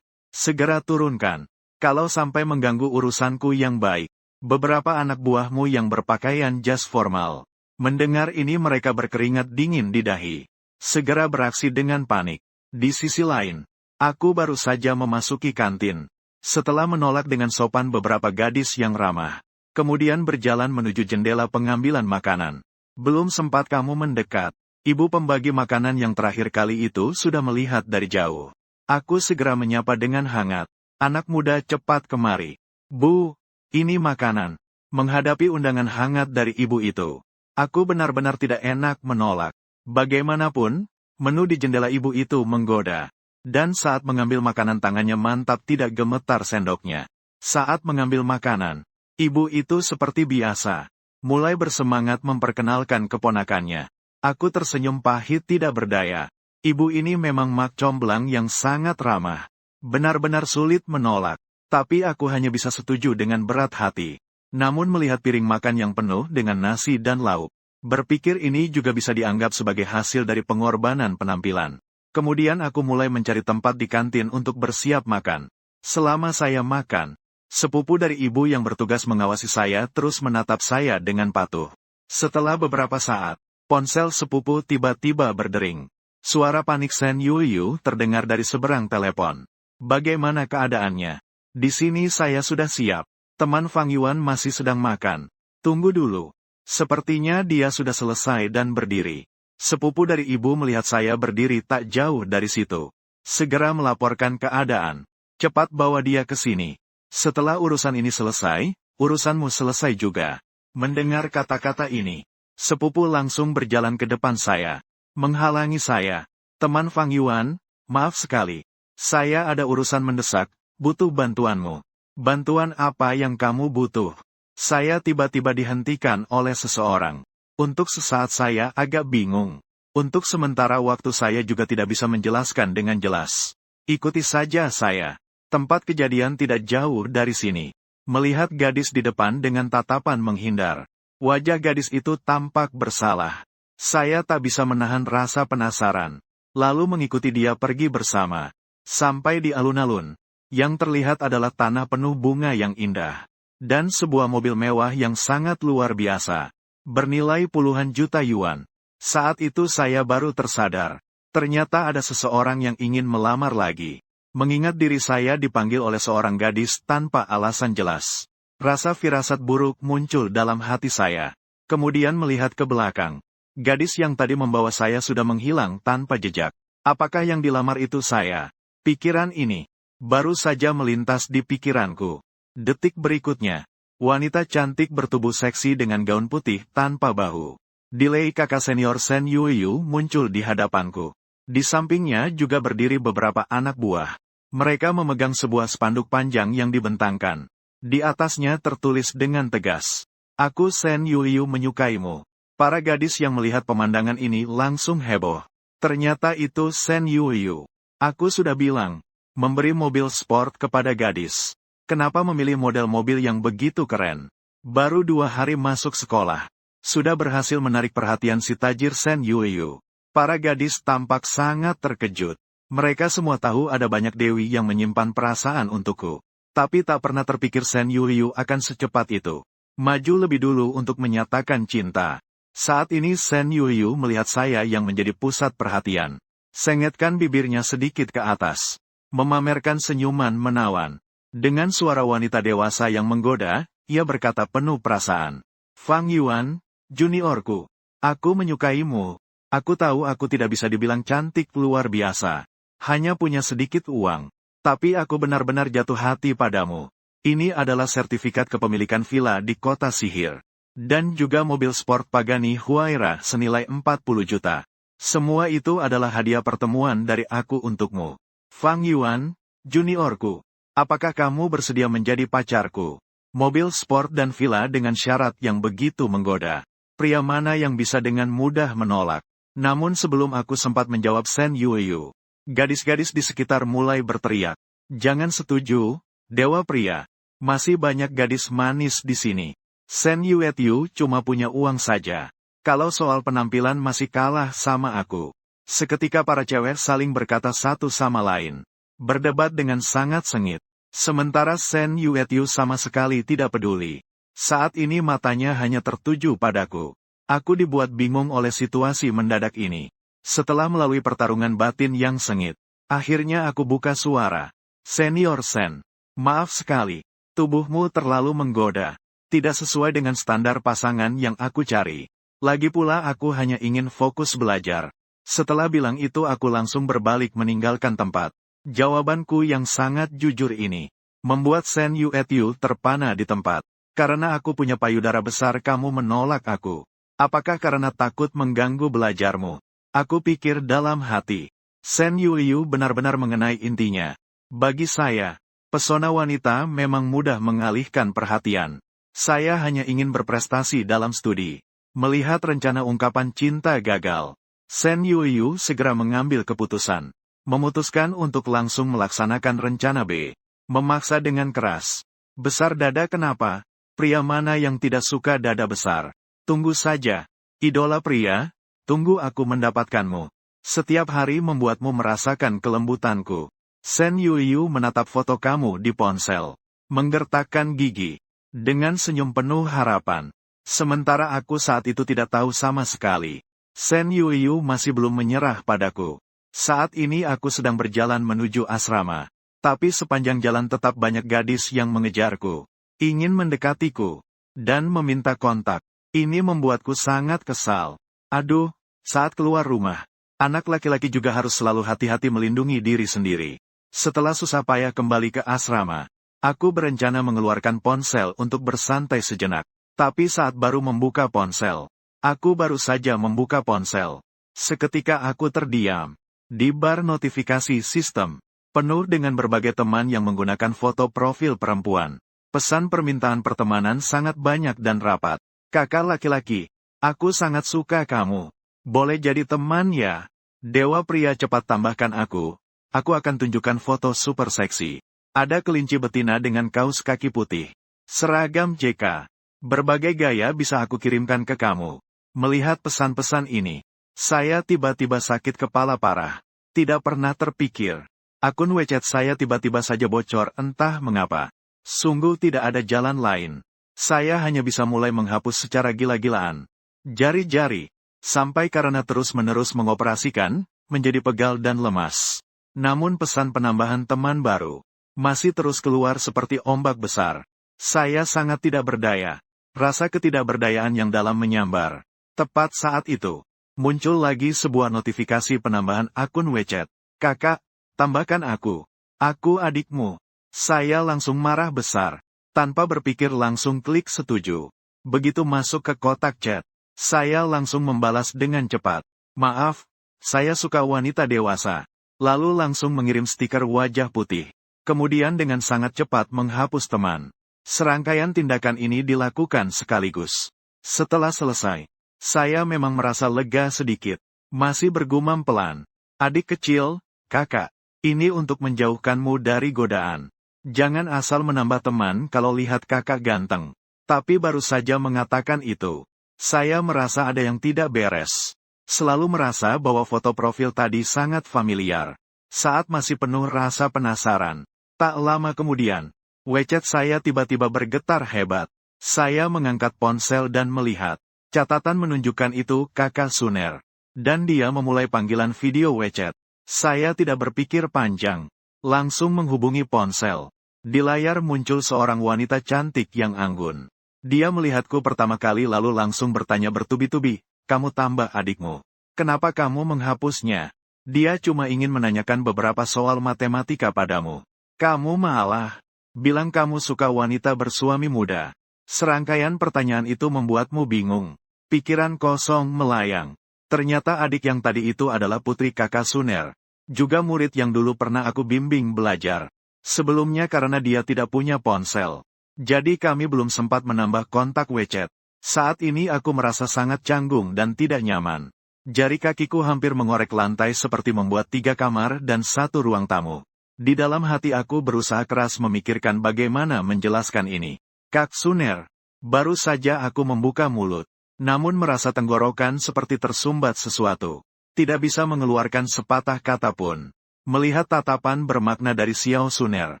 Segera turunkan. Kalau sampai mengganggu urusanku yang baik. Beberapa anak buahmu yang berpakaian jas formal. Mendengar ini mereka berkeringat dingin di dahi. Segera beraksi dengan panik. Di sisi lain, aku baru saja memasuki kantin. Setelah menolak dengan sopan beberapa gadis yang ramah. Kemudian berjalan menuju jendela pengambilan makanan. Belum sempat kamu mendekat. Ibu pembagi makanan yang terakhir kali itu sudah melihat dari jauh. Aku segera menyapa dengan hangat. Anak muda cepat kemari. Bu, ini makanan. Menghadapi undangan hangat dari ibu itu, aku benar-benar tidak enak menolak. Bagaimanapun, menu di jendela ibu itu menggoda. Dan saat mengambil makanan tangannya mantap tidak gemetar sendoknya. Saat mengambil makanan, ibu itu seperti biasa. Mulai bersemangat memperkenalkan keponakannya. Aku tersenyum pahit tidak berdaya. Ibu ini memang mak comblang yang sangat ramah. Benar-benar sulit menolak. Tapi aku hanya bisa setuju dengan berat hati. Namun melihat piring makan yang penuh dengan nasi dan lauk, berpikir ini juga bisa dianggap sebagai hasil dari pengorbanan penampilan. Kemudian aku mulai mencari tempat di kantin untuk bersiap makan. Selama saya makan, sepupu dari ibu yang bertugas mengawasi saya terus menatap saya dengan patuh. Setelah beberapa saat, ponsel sepupu tiba-tiba berdering. Suara panik Sen Yuyu terdengar dari seberang telepon. Bagaimana keadaannya? Di sini saya sudah siap. Teman Fang Yuan masih sedang makan. Tunggu dulu. Sepertinya dia sudah selesai dan berdiri. Sepupu dari ibu melihat saya berdiri tak jauh dari situ. Segera melaporkan keadaan. Cepat bawa dia ke sini. Setelah urusan ini selesai, urusanmu selesai juga. Mendengar kata-kata ini, sepupu langsung berjalan ke depan saya. Menghalangi saya. Teman Fang Yuan, maaf sekali. Saya ada urusan mendesak. Butuh bantuanmu. Bantuan apa yang kamu butuh? Saya tiba-tiba dihentikan oleh seseorang. Untuk sesaat saya agak bingung. Untuk sementara waktu saya juga tidak bisa menjelaskan dengan jelas. Ikuti saja saya. Tempat kejadian tidak jauh dari sini. Melihat gadis di depan dengan tatapan menghindar. Wajah gadis itu tampak bersalah. Saya tak bisa menahan rasa penasaran. Lalu mengikuti dia pergi bersama. Sampai di alun-alun. Yang terlihat adalah tanah penuh bunga yang indah. Dan sebuah mobil mewah yang sangat luar biasa. Bernilai puluhan juta yuan. Saat itu saya baru tersadar. Ternyata ada seseorang yang ingin melamar lagi. Mengingat diri saya dipanggil oleh seorang gadis tanpa alasan jelas. Rasa firasat buruk muncul dalam hati saya. Kemudian melihat ke belakang. Gadis yang tadi membawa saya sudah menghilang tanpa jejak. Apakah yang dilamar itu saya? Pikiran ini baru saja melintas di pikiranku. Detik berikutnya, wanita cantik bertubuh seksi dengan gaun putih tanpa bahu. Delay kakak senior Sen Yuyu muncul di hadapanku. Di sampingnya juga berdiri beberapa anak buah. Mereka memegang sebuah spanduk panjang yang dibentangkan. Di atasnya tertulis dengan tegas, "Aku Sen Yuyu menyukaimu." Para gadis yang melihat pemandangan ini langsung heboh. Ternyata itu Sen Yuyu. Aku sudah bilang, memberi mobil sport kepada gadis. Kenapa memilih model mobil yang begitu keren? Baru 2 hari masuk sekolah. Sudah berhasil menarik perhatian si tajir Sen Yuyu. Para gadis tampak sangat terkejut. Mereka semua tahu ada banyak dewi yang menyimpan perasaan untukku. Tapi tak pernah terpikir Sen Yuyu akan secepat itu. Maju lebih dulu untuk menyatakan cinta. Saat ini Sen Yuyu melihat saya yang menjadi pusat perhatian. Sengetkan bibirnya sedikit ke atas. Memamerkan senyuman menawan. Dengan suara wanita dewasa yang menggoda, ia berkata penuh perasaan. "Fang Yuan, juniorku. Aku menyukaimu. Aku tahu aku tidak bisa dibilang cantik luar biasa. Hanya punya sedikit uang. Tapi aku benar-benar jatuh hati padamu. Ini adalah sertifikat kepemilikan villa di kota sihir. Dan juga mobil sport Pagani Huayra senilai 40 juta. Semua itu adalah hadiah pertemuan dari aku untukmu. Fang Yuan, juniorku. Apakah kamu bersedia menjadi pacarku?" Mobil sport dan villa dengan syarat yang begitu menggoda. Pria mana yang bisa dengan mudah menolak? Namun sebelum aku sempat menjawab Sen Yuyu, gadis-gadis di sekitar mulai berteriak. "Jangan setuju, dewa pria. Masih banyak gadis manis di sini. Sen Yuyu cuma punya uang saja. Kalau soal penampilan masih kalah sama aku." Seketika para cewek saling berkata satu sama lain. Berdebat dengan sangat sengit. Sementara Sen Yuyu sama sekali tidak peduli. Saat ini matanya hanya tertuju padaku. Aku dibuat bingung oleh situasi mendadak ini. Setelah melalui pertarungan batin yang sengit, akhirnya aku buka suara. "Senior Sen, maaf sekali. Tubuhmu terlalu menggoda. Tidak sesuai dengan standar pasangan yang aku cari. Lagi pula aku hanya ingin fokus belajar." Setelah bilang itu aku langsung berbalik meninggalkan tempat. Jawabanku yang sangat jujur ini membuat Sen Yuyu terpana di tempat. "Karena aku punya payudara besar kamu menolak aku. Apakah karena takut mengganggu belajarmu?" Aku pikir dalam hati. Sen Yuyu benar-benar mengenai intinya. Bagi saya, pesona wanita memang mudah mengalihkan perhatian. Saya hanya ingin berprestasi dalam studi. Melihat rencana ungkapan cinta gagal, Sen Yuyu segera mengambil keputusan. Memutuskan untuk langsung melaksanakan rencana B. Memaksa dengan keras. "Besar dada kenapa? Pria mana yang tidak suka dada besar? Tunggu saja. Idola pria, tunggu aku mendapatkanmu. Setiap hari membuatmu merasakan kelembutanku." Sen Yuyu menatap foto kamu di ponsel. Menggertakkan gigi. Dengan senyum penuh harapan. Sementara aku saat itu tidak tahu sama sekali. Sen Yuyu masih belum menyerah padaku. Saat ini aku sedang berjalan menuju asrama. Tapi sepanjang jalan tetap banyak gadis yang mengejarku. Ingin mendekatiku. Dan meminta kontak. Ini membuatku sangat kesal. Aduh, saat keluar rumah. Anak laki-laki juga harus selalu hati-hati melindungi diri sendiri. Setelah susah payah kembali ke asrama, aku berencana mengeluarkan ponsel untuk bersantai sejenak. Tapi saat baru membuka ponsel, aku baru saja membuka ponsel. Seketika aku terdiam. Di bar notifikasi sistem, penuh dengan berbagai teman yang menggunakan foto profil perempuan. Pesan permintaan pertemanan sangat banyak dan rapat. "Kakak laki-laki, aku sangat suka kamu. Boleh jadi teman ya?" Dewa pria cepat tambahkan aku. Aku akan tunjukkan foto super seksi. Ada kelinci betina dengan kaos kaki putih. Seragam JK. Berbagai gaya bisa aku kirimkan ke kamu. Melihat pesan-pesan ini, saya tiba-tiba sakit kepala parah. Tidak pernah terpikir. Akun WeChat saya tiba-tiba saja bocor entah mengapa. Sungguh tidak ada jalan lain. Saya hanya bisa mulai menghapus secara gila-gilaan. Jari-jari. Sampai karena terus-menerus mengoperasikan, menjadi pegal dan lemas. Namun pesan penambahan teman baru masih terus keluar seperti ombak besar. Saya sangat tidak berdaya. Rasa ketidakberdayaan yang dalam menyambar. Tepat saat itu, muncul lagi sebuah notifikasi penambahan akun WeChat. "Kakak, tambahkan aku. Aku adikmu." Saya langsung marah besar. Tanpa berpikir langsung klik setuju. Begitu masuk ke kotak chat, Saya langsung membalas dengan cepat. Maaf, saya suka wanita dewasa. Lalu langsung mengirim stiker wajah putih. Kemudian dengan sangat cepat menghapus teman. Serangkaian tindakan ini dilakukan sekaligus. Setelah selesai, saya memang merasa lega sedikit. Masih bergumam pelan. Adik kecil, kakak, ini untuk menjauhkanmu dari godaan. Jangan asal menambah teman kalau lihat kakak ganteng. Tapi baru saja mengatakan itu, saya merasa ada yang tidak beres. Selalu merasa bahwa foto profil tadi sangat familiar. Saat masih penuh rasa penasaran. Tak lama kemudian, WeChat saya tiba-tiba bergetar hebat. Saya mengangkat ponsel dan melihat. Catatan menunjukkan itu kakak Suner. Dan dia memulai panggilan video WeChat. Saya tidak berpikir panjang. Langsung menghubungi ponsel. Di layar muncul seorang wanita cantik yang anggun. Dia melihatku pertama kali lalu langsung bertanya bertubi-tubi, kamu tambah adikmu. Kenapa kamu menghapusnya? Dia cuma ingin menanyakan beberapa soal matematika padamu. Kamu malah bilang kamu suka wanita bersuami muda. Serangkaian pertanyaan itu membuatmu bingung. Pikiran kosong melayang. Ternyata adik yang tadi itu adalah putri kakak Suner. Juga murid yang dulu pernah aku bimbing belajar. Sebelumnya karena dia tidak punya ponsel. Jadi kami belum sempat menambah kontak WeChat. Saat ini aku merasa sangat canggung dan tidak nyaman. Jari kakiku hampir mengorek lantai seperti membuat 3 kamar dan 1 ruang tamu. Di dalam hati aku berusaha keras memikirkan bagaimana menjelaskan ini. Kak Suner, baru saja aku membuka mulut. Namun merasa tenggorokan seperti tersumbat sesuatu. Tidak bisa mengeluarkan sepatah kata pun. Melihat tatapan bermakna dari Xiao Suner,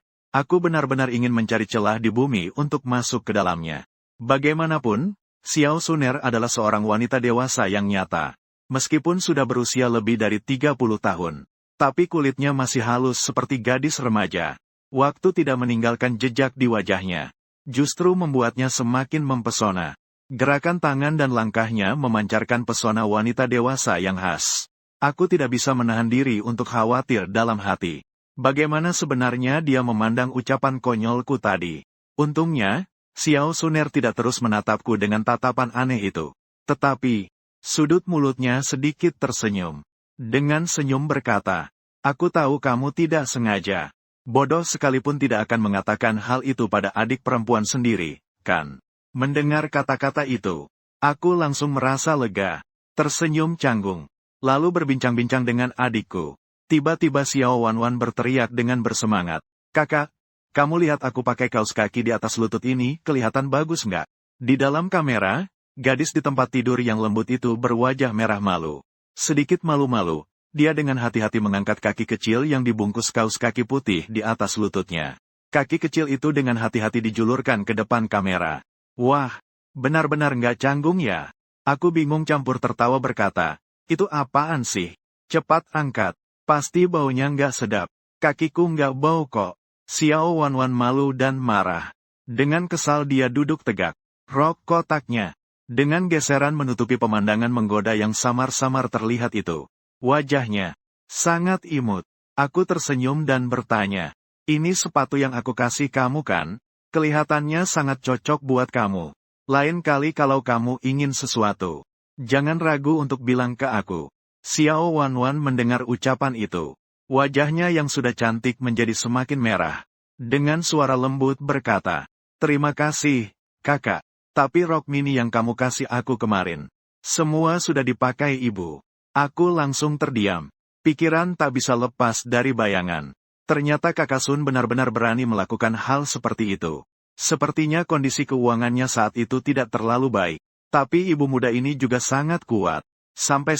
aku benar-benar ingin mencari celah di bumi untuk masuk ke dalamnya. Bagaimanapun, Xiao Suner adalah seorang wanita dewasa yang nyata. Meskipun sudah berusia lebih dari 30 tahun. Tapi kulitnya masih halus seperti gadis remaja. Waktu tidak meninggalkan jejak di wajahnya. Justru membuatnya semakin mempesona. Gerakan tangan dan langkahnya memancarkan pesona wanita dewasa yang khas. Aku tidak bisa menahan diri untuk khawatir dalam hati. Bagaimana sebenarnya dia memandang ucapan konyolku tadi? Untungnya, Xiao Suner tidak terus menatapku dengan tatapan aneh itu. Tetapi, sudut mulutnya sedikit tersenyum. Dengan senyum berkata, aku tahu kamu tidak sengaja. Bodoh sekalipun tidak akan mengatakan hal itu pada adik perempuan sendiri, kan? Mendengar kata-kata itu, aku langsung merasa lega. Tersenyum canggung. Lalu berbincang-bincang dengan adikku. Tiba-tiba Xiao Wanwan berteriak dengan bersemangat. Kakak, kamu lihat aku pakai kaos kaki di atas lutut ini, kelihatan bagus nggak? Di dalam kamera, gadis di tempat tidur yang lembut itu berwajah merah malu. Sedikit malu-malu, dia dengan hati-hati mengangkat kaki kecil yang dibungkus kaos kaki putih di atas lututnya. Kaki kecil itu dengan hati-hati dijulurkan ke depan kamera. Wah, benar-benar nggak canggung ya? Aku bingung campur tertawa berkata, itu apaan sih? Cepat angkat, pasti baunya nggak sedap. Kakiku nggak bau kok. Xiao Wanwan malu dan marah. Dengan kesal dia duduk tegak. Rok kotaknya. Dengan geseran menutupi pemandangan menggoda yang samar-samar terlihat itu. Wajahnya sangat imut. Aku tersenyum dan bertanya, ini sepatu yang aku kasih kamu kan? Kelihatannya sangat cocok buat kamu. Lain kali kalau kamu ingin sesuatu, jangan ragu untuk bilang ke aku. Xiao Wanwan mendengar ucapan itu. Wajahnya yang sudah cantik menjadi semakin merah. Dengan suara lembut berkata, terima kasih, kakak. Tapi rok mini yang kamu kasih aku kemarin, semua sudah dipakai ibu. Aku langsung terdiam. Pikiran tak bisa lepas dari bayangan. Ternyata kakak Sun benar-benar berani melakukan hal seperti itu. Sepertinya kondisi keuangannya saat itu tidak terlalu baik. Tapi ibu muda ini juga sangat kuat. Sampai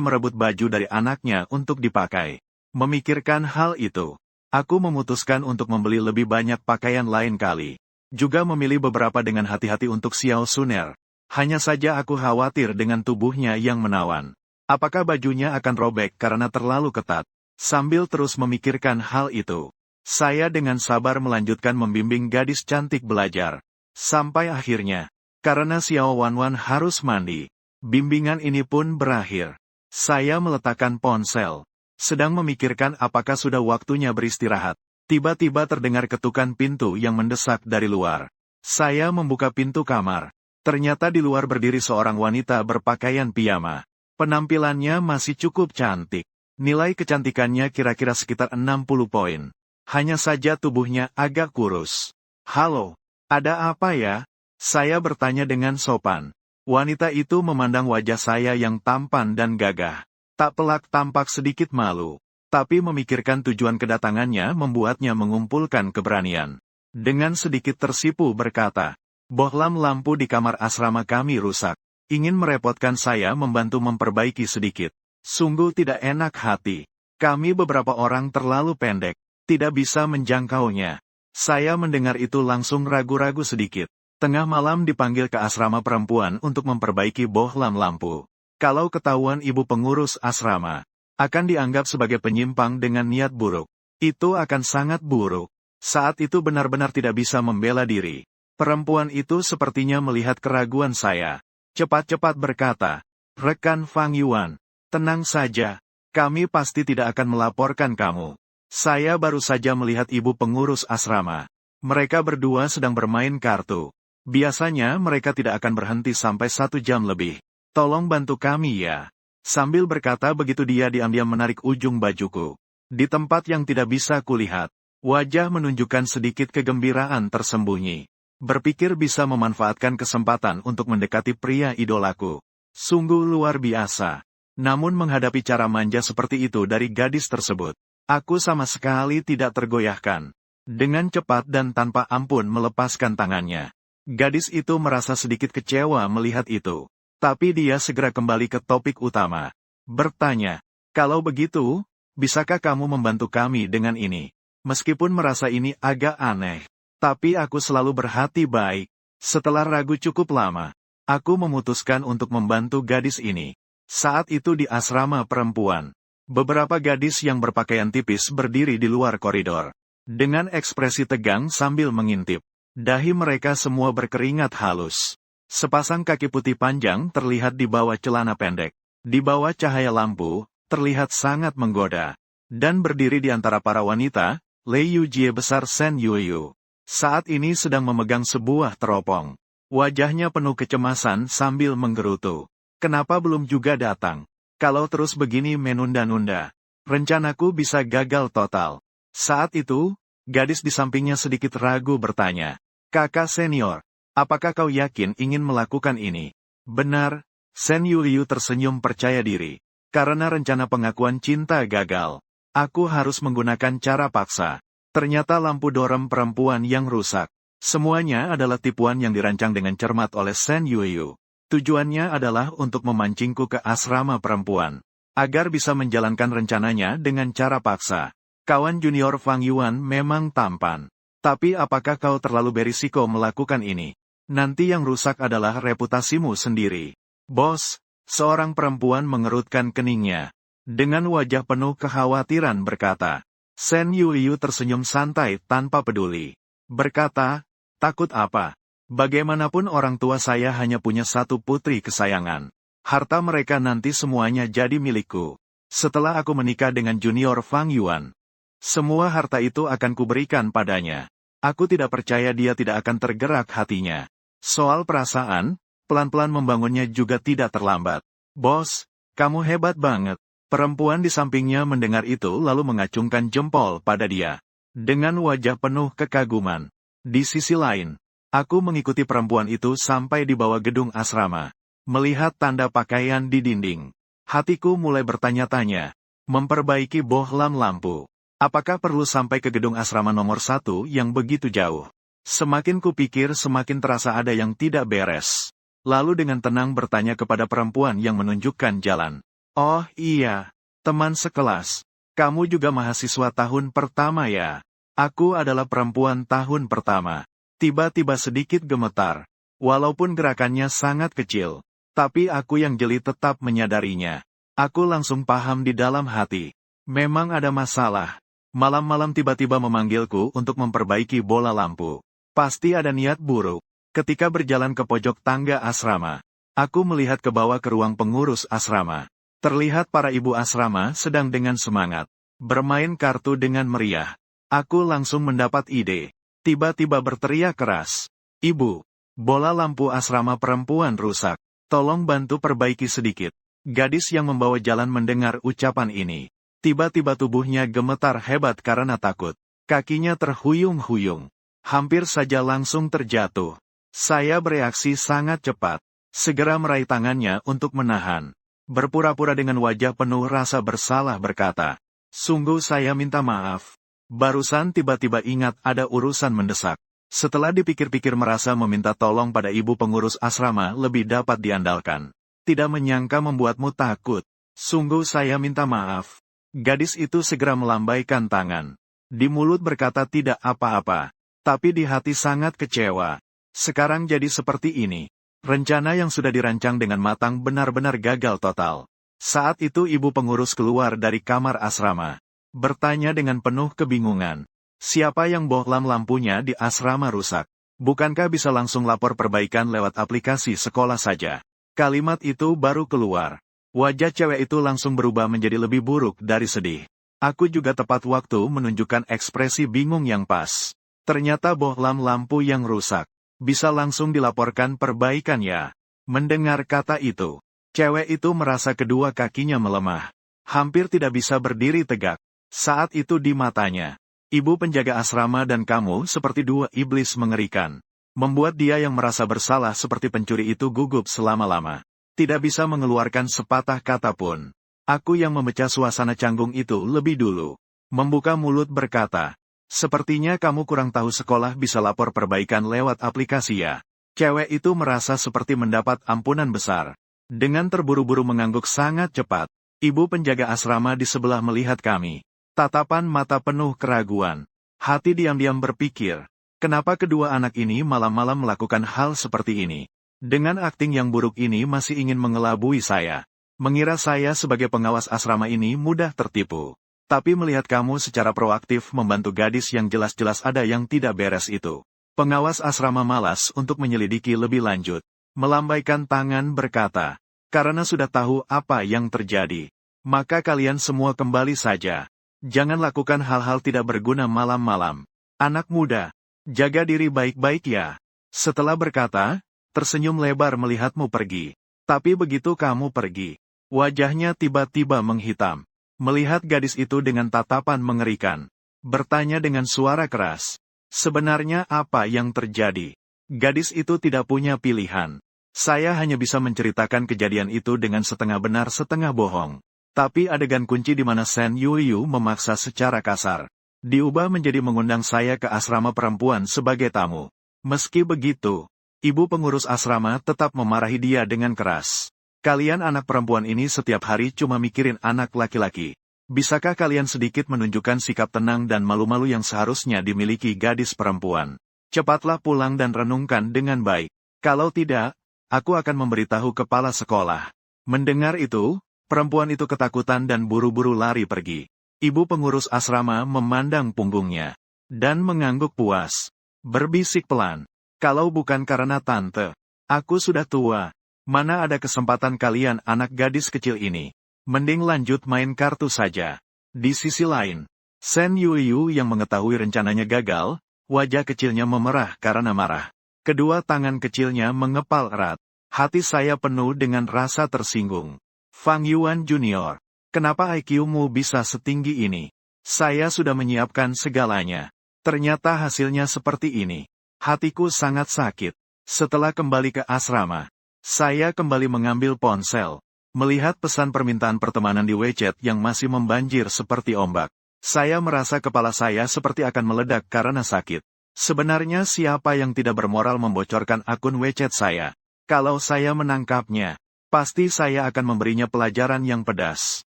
merebut baju dari anaknya untuk dipakai. Memikirkan hal itu, aku memutuskan untuk membeli lebih banyak pakaian lain kali. Juga memilih beberapa dengan hati-hati untuk Xiao Suner. Hanya saja aku khawatir dengan tubuhnya yang menawan. Apakah bajunya akan robek karena terlalu ketat? Sambil terus memikirkan hal itu, saya dengan sabar melanjutkan membimbing gadis cantik belajar. Sampai akhirnya, karena Xiao Wanwan harus mandi, bimbingan ini pun berakhir. Saya meletakkan ponsel, sedang memikirkan apakah sudah waktunya beristirahat. Tiba-tiba terdengar ketukan pintu yang mendesak dari luar. Saya membuka pintu kamar. Ternyata di luar berdiri seorang wanita berpakaian piyama. Penampilannya masih cukup cantik. Nilai kecantikannya kira-kira sekitar 60 poin. Hanya saja tubuhnya agak kurus. "Halo, ada apa ya?" Saya bertanya dengan sopan. Wanita itu memandang wajah saya yang tampan dan gagah. Tak pelak tampak sedikit malu. Tapi memikirkan tujuan kedatangannya membuatnya mengumpulkan keberanian. Dengan sedikit tersipu berkata, "Bohlam lampu di kamar asrama kami rusak. Ingin merepotkan saya membantu memperbaiki sedikit. Sungguh tidak enak hati. Kami beberapa orang terlalu pendek. Tidak bisa menjangkaunya." Saya mendengar itu langsung ragu-ragu sedikit. Tengah malam dipanggil ke asrama perempuan untuk memperbaiki bohlam lampu. Kalau ketahuan ibu pengurus asrama, akan dianggap sebagai penyimpang dengan niat buruk. Itu akan sangat buruk. Saat itu benar-benar tidak bisa membela diri. Perempuan itu sepertinya melihat keraguan saya. Cepat-cepat berkata, "Rekan Fang Yuan, tenang saja. Kami pasti tidak akan melaporkan kamu. Saya baru saja melihat ibu pengurus asrama. Mereka berdua sedang bermain kartu. Biasanya mereka tidak akan berhenti sampai 1 jam lebih. Tolong bantu kami ya." Sambil berkata begitu dia diam-diam menarik ujung bajuku. Di tempat yang tidak bisa kulihat, wajah menunjukkan sedikit kegembiraan tersembunyi. Berpikir bisa memanfaatkan kesempatan untuk mendekati pria idolaku. Sungguh luar biasa. Namun menghadapi cara manja seperti itu dari gadis tersebut, aku sama sekali tidak tergoyahkan. Dengan cepat dan tanpa ampun melepaskan tangannya. Gadis itu merasa sedikit kecewa melihat itu. Tapi dia segera kembali ke topik utama. Bertanya, "Kalau begitu, bisakah kamu membantu kami dengan ini?" Meskipun merasa ini agak aneh, tapi aku selalu berhati baik. Setelah ragu cukup lama, aku memutuskan untuk membantu gadis ini. Saat itu di asrama perempuan, beberapa gadis yang berpakaian tipis berdiri di luar koridor. Dengan ekspresi tegang sambil mengintip. Dahi mereka semua berkeringat halus. Sepasang kaki putih panjang terlihat di bawah celana pendek. Di bawah cahaya lampu, terlihat sangat menggoda. Dan berdiri di antara para wanita, Lei Yujie besar Sen Yuyu. Saat ini sedang memegang sebuah teropong. Wajahnya penuh kecemasan sambil menggerutu. Kenapa belum juga datang? Kalau terus begini menunda-nunda, rencanaku bisa gagal total. Saat itu, gadis di sampingnya sedikit ragu bertanya, "Kakak senior, apakah kau yakin ingin melakukan ini?" "Benar." Sen Yuyu tersenyum percaya diri. "Karena rencana pengakuan cinta gagal, aku harus menggunakan cara paksa." Ternyata lampu dorem perempuan yang rusak. Semuanya adalah tipuan yang dirancang dengan cermat oleh Sen Yuyu. Tujuannya adalah untuk memancingku ke asrama perempuan, agar bisa menjalankan rencananya dengan cara paksa. Kawan junior Fang Yuan memang tampan. Tapi apakah kau terlalu berisiko melakukan ini? Nanti yang rusak adalah reputasimu sendiri. "Bos," seorang perempuan mengerutkan keningnya. Dengan wajah penuh kekhawatiran berkata. Sen Yuyu tersenyum santai tanpa peduli. Berkata, "Takut apa? Bagaimanapun orang tua saya hanya punya satu putri kesayangan. Harta mereka nanti semuanya jadi milikku. Setelah aku menikah dengan junior Fang Yuan, semua harta itu akan kuberikan padanya. Aku tidak percaya dia tidak akan tergerak hatinya. Soal perasaan, pelan-pelan membangunnya juga tidak terlambat." "Bos, kamu hebat banget." Perempuan di sampingnya mendengar itu lalu mengacungkan jempol pada dia. Dengan wajah penuh kekaguman. Di sisi lain, aku mengikuti perempuan itu sampai di bawah gedung asrama. Melihat tanda pakaian di dinding, hatiku mulai bertanya-tanya. Memperbaiki bohlam lampu. Apakah perlu sampai ke gedung asrama nomor 1 yang begitu jauh? Semakin kupikir semakin terasa ada yang tidak beres. Lalu dengan tenang bertanya kepada perempuan yang menunjukkan jalan. "Oh iya, teman sekelas. Kamu juga mahasiswa tahun pertama ya?" "Aku adalah perempuan tahun pertama." Tiba-tiba sedikit gemetar. Walaupun gerakannya sangat kecil, tapi aku yang jeli tetap menyadarinya. Aku langsung paham di dalam hati. Memang ada masalah. Malam-malam tiba-tiba memanggilku untuk memperbaiki bola lampu. Pasti ada niat buruk. Ketika berjalan ke pojok tangga asrama, aku melihat ke bawah ke ruang pengurus asrama. Terlihat para ibu asrama sedang dengan semangat bermain kartu dengan meriah. Aku langsung mendapat ide. Tiba-tiba berteriak keras, "Ibu, Bola lampu asrama perempuan rusak. Tolong bantu perbaiki sedikit. Gadis yang membawa jalan mendengar ucapan ini. Tiba-tiba tubuhnya gemetar hebat karena takut. Kakinya terhuyung-huyung. Hampir saja langsung terjatuh. Saya bereaksi sangat cepat. Segera meraih tangannya untuk menahan. Berpura-pura dengan wajah penuh rasa bersalah berkata, "Sungguh saya minta maaf. Barusan tiba-tiba ingat ada urusan mendesak." Setelah dipikir-pikir merasa meminta tolong pada ibu pengurus asrama lebih dapat diandalkan. Tidak menyangka membuatmu takut. Sungguh saya minta maaf. Gadis itu segera melambaikan tangan. Di mulut berkata tidak apa-apa. Tapi di hati sangat kecewa. Sekarang jadi seperti ini. Rencana yang sudah dirancang dengan matang benar-benar gagal total. Saat itu ibu pengurus keluar dari kamar asrama. Bertanya dengan penuh kebingungan. Siapa yang bohlam lampunya di asrama rusak? Bukankah bisa langsung lapor perbaikan lewat aplikasi sekolah saja? Kalimat itu baru keluar. Wajah cewek itu langsung berubah menjadi lebih buruk dari sedih. Aku juga tepat waktu menunjukkan ekspresi bingung yang pas. Ternyata bohlam lampu yang rusak. Bisa langsung dilaporkan perbaikan ya. Mendengar kata itu, cewek itu merasa kedua kakinya melemah. Hampir tidak bisa berdiri tegak. Saat itu di matanya, ibu penjaga asrama dan kamu seperti dua iblis mengerikan. Membuat dia yang merasa bersalah seperti pencuri itu gugup selama-lama. Tidak bisa mengeluarkan sepatah kata pun. Aku yang memecah suasana canggung itu lebih dulu. Membuka mulut berkata, "Sepertinya kamu kurang tahu sekolah bisa lapor perbaikan lewat aplikasi ya." Cewek itu merasa seperti mendapat ampunan besar. Dengan terburu-buru mengangguk sangat cepat. Ibu penjaga asrama di sebelah melihat kami. Tatapan mata penuh keraguan. Hati diam-diam berpikir, kenapa kedua anak ini malam-malam melakukan hal seperti ini? Dengan akting yang buruk ini masih ingin mengelabui saya. Mengira saya sebagai pengawas asrama ini mudah tertipu. Tapi melihat kamu secara proaktif membantu gadis yang jelas-jelas ada yang tidak beres itu. Pengawas asrama malas untuk menyelidiki lebih lanjut. Melambaikan tangan berkata, karena sudah tahu apa yang terjadi. Maka kalian semua kembali saja. Jangan lakukan hal-hal tidak berguna malam-malam. Anak muda, jaga diri baik-baik ya. Setelah berkata, tersenyum lebar melihatmu pergi. Tapi begitu kamu pergi, wajahnya tiba-tiba menghitam. Melihat gadis itu dengan tatapan mengerikan. Bertanya dengan suara keras. Sebenarnya apa yang terjadi? Gadis itu tidak punya pilihan. Saya hanya bisa menceritakan kejadian itu dengan setengah benar setengah bohong. Tapi adegan kunci di mana Sen Yuyu memaksa secara kasar. Diubah menjadi mengundang saya ke asrama perempuan sebagai tamu. Meski begitu, ibu pengurus asrama tetap memarahi dia dengan keras. Kalian anak perempuan ini setiap hari cuma mikirin anak laki-laki. Bisakah kalian sedikit menunjukkan sikap tenang dan malu-malu yang seharusnya dimiliki gadis perempuan? Cepatlah pulang dan renungkan dengan baik. Kalau tidak, aku akan memberitahu kepala sekolah. Mendengar itu, perempuan itu ketakutan dan buru-buru lari pergi. Ibu pengurus asrama memandang punggungnya. Dan mengangguk puas. Berbisik pelan. Kalau bukan karena tante, aku sudah tua. Mana ada kesempatan kalian anak gadis kecil ini. Mending lanjut main kartu saja. Di sisi lain, Sen Yuyu yang mengetahui rencananya gagal, wajah kecilnya memerah karena marah. Kedua tangan kecilnya mengepal erat. Hati saya penuh dengan rasa tersinggung. Fang Yuan Junior, kenapa IQ-mu bisa setinggi ini? Saya sudah menyiapkan segalanya. Ternyata hasilnya seperti ini. Hatiku sangat sakit. Setelah kembali ke asrama, saya kembali mengambil ponsel. Melihat pesan permintaan pertemanan di WeChat yang masih membanjir seperti ombak. Saya merasa kepala saya seperti akan meledak karena sakit. Sebenarnya siapa yang tidak bermoral membocorkan akun WeChat saya? Kalau saya menangkapnya, pasti saya akan memberinya pelajaran yang pedas.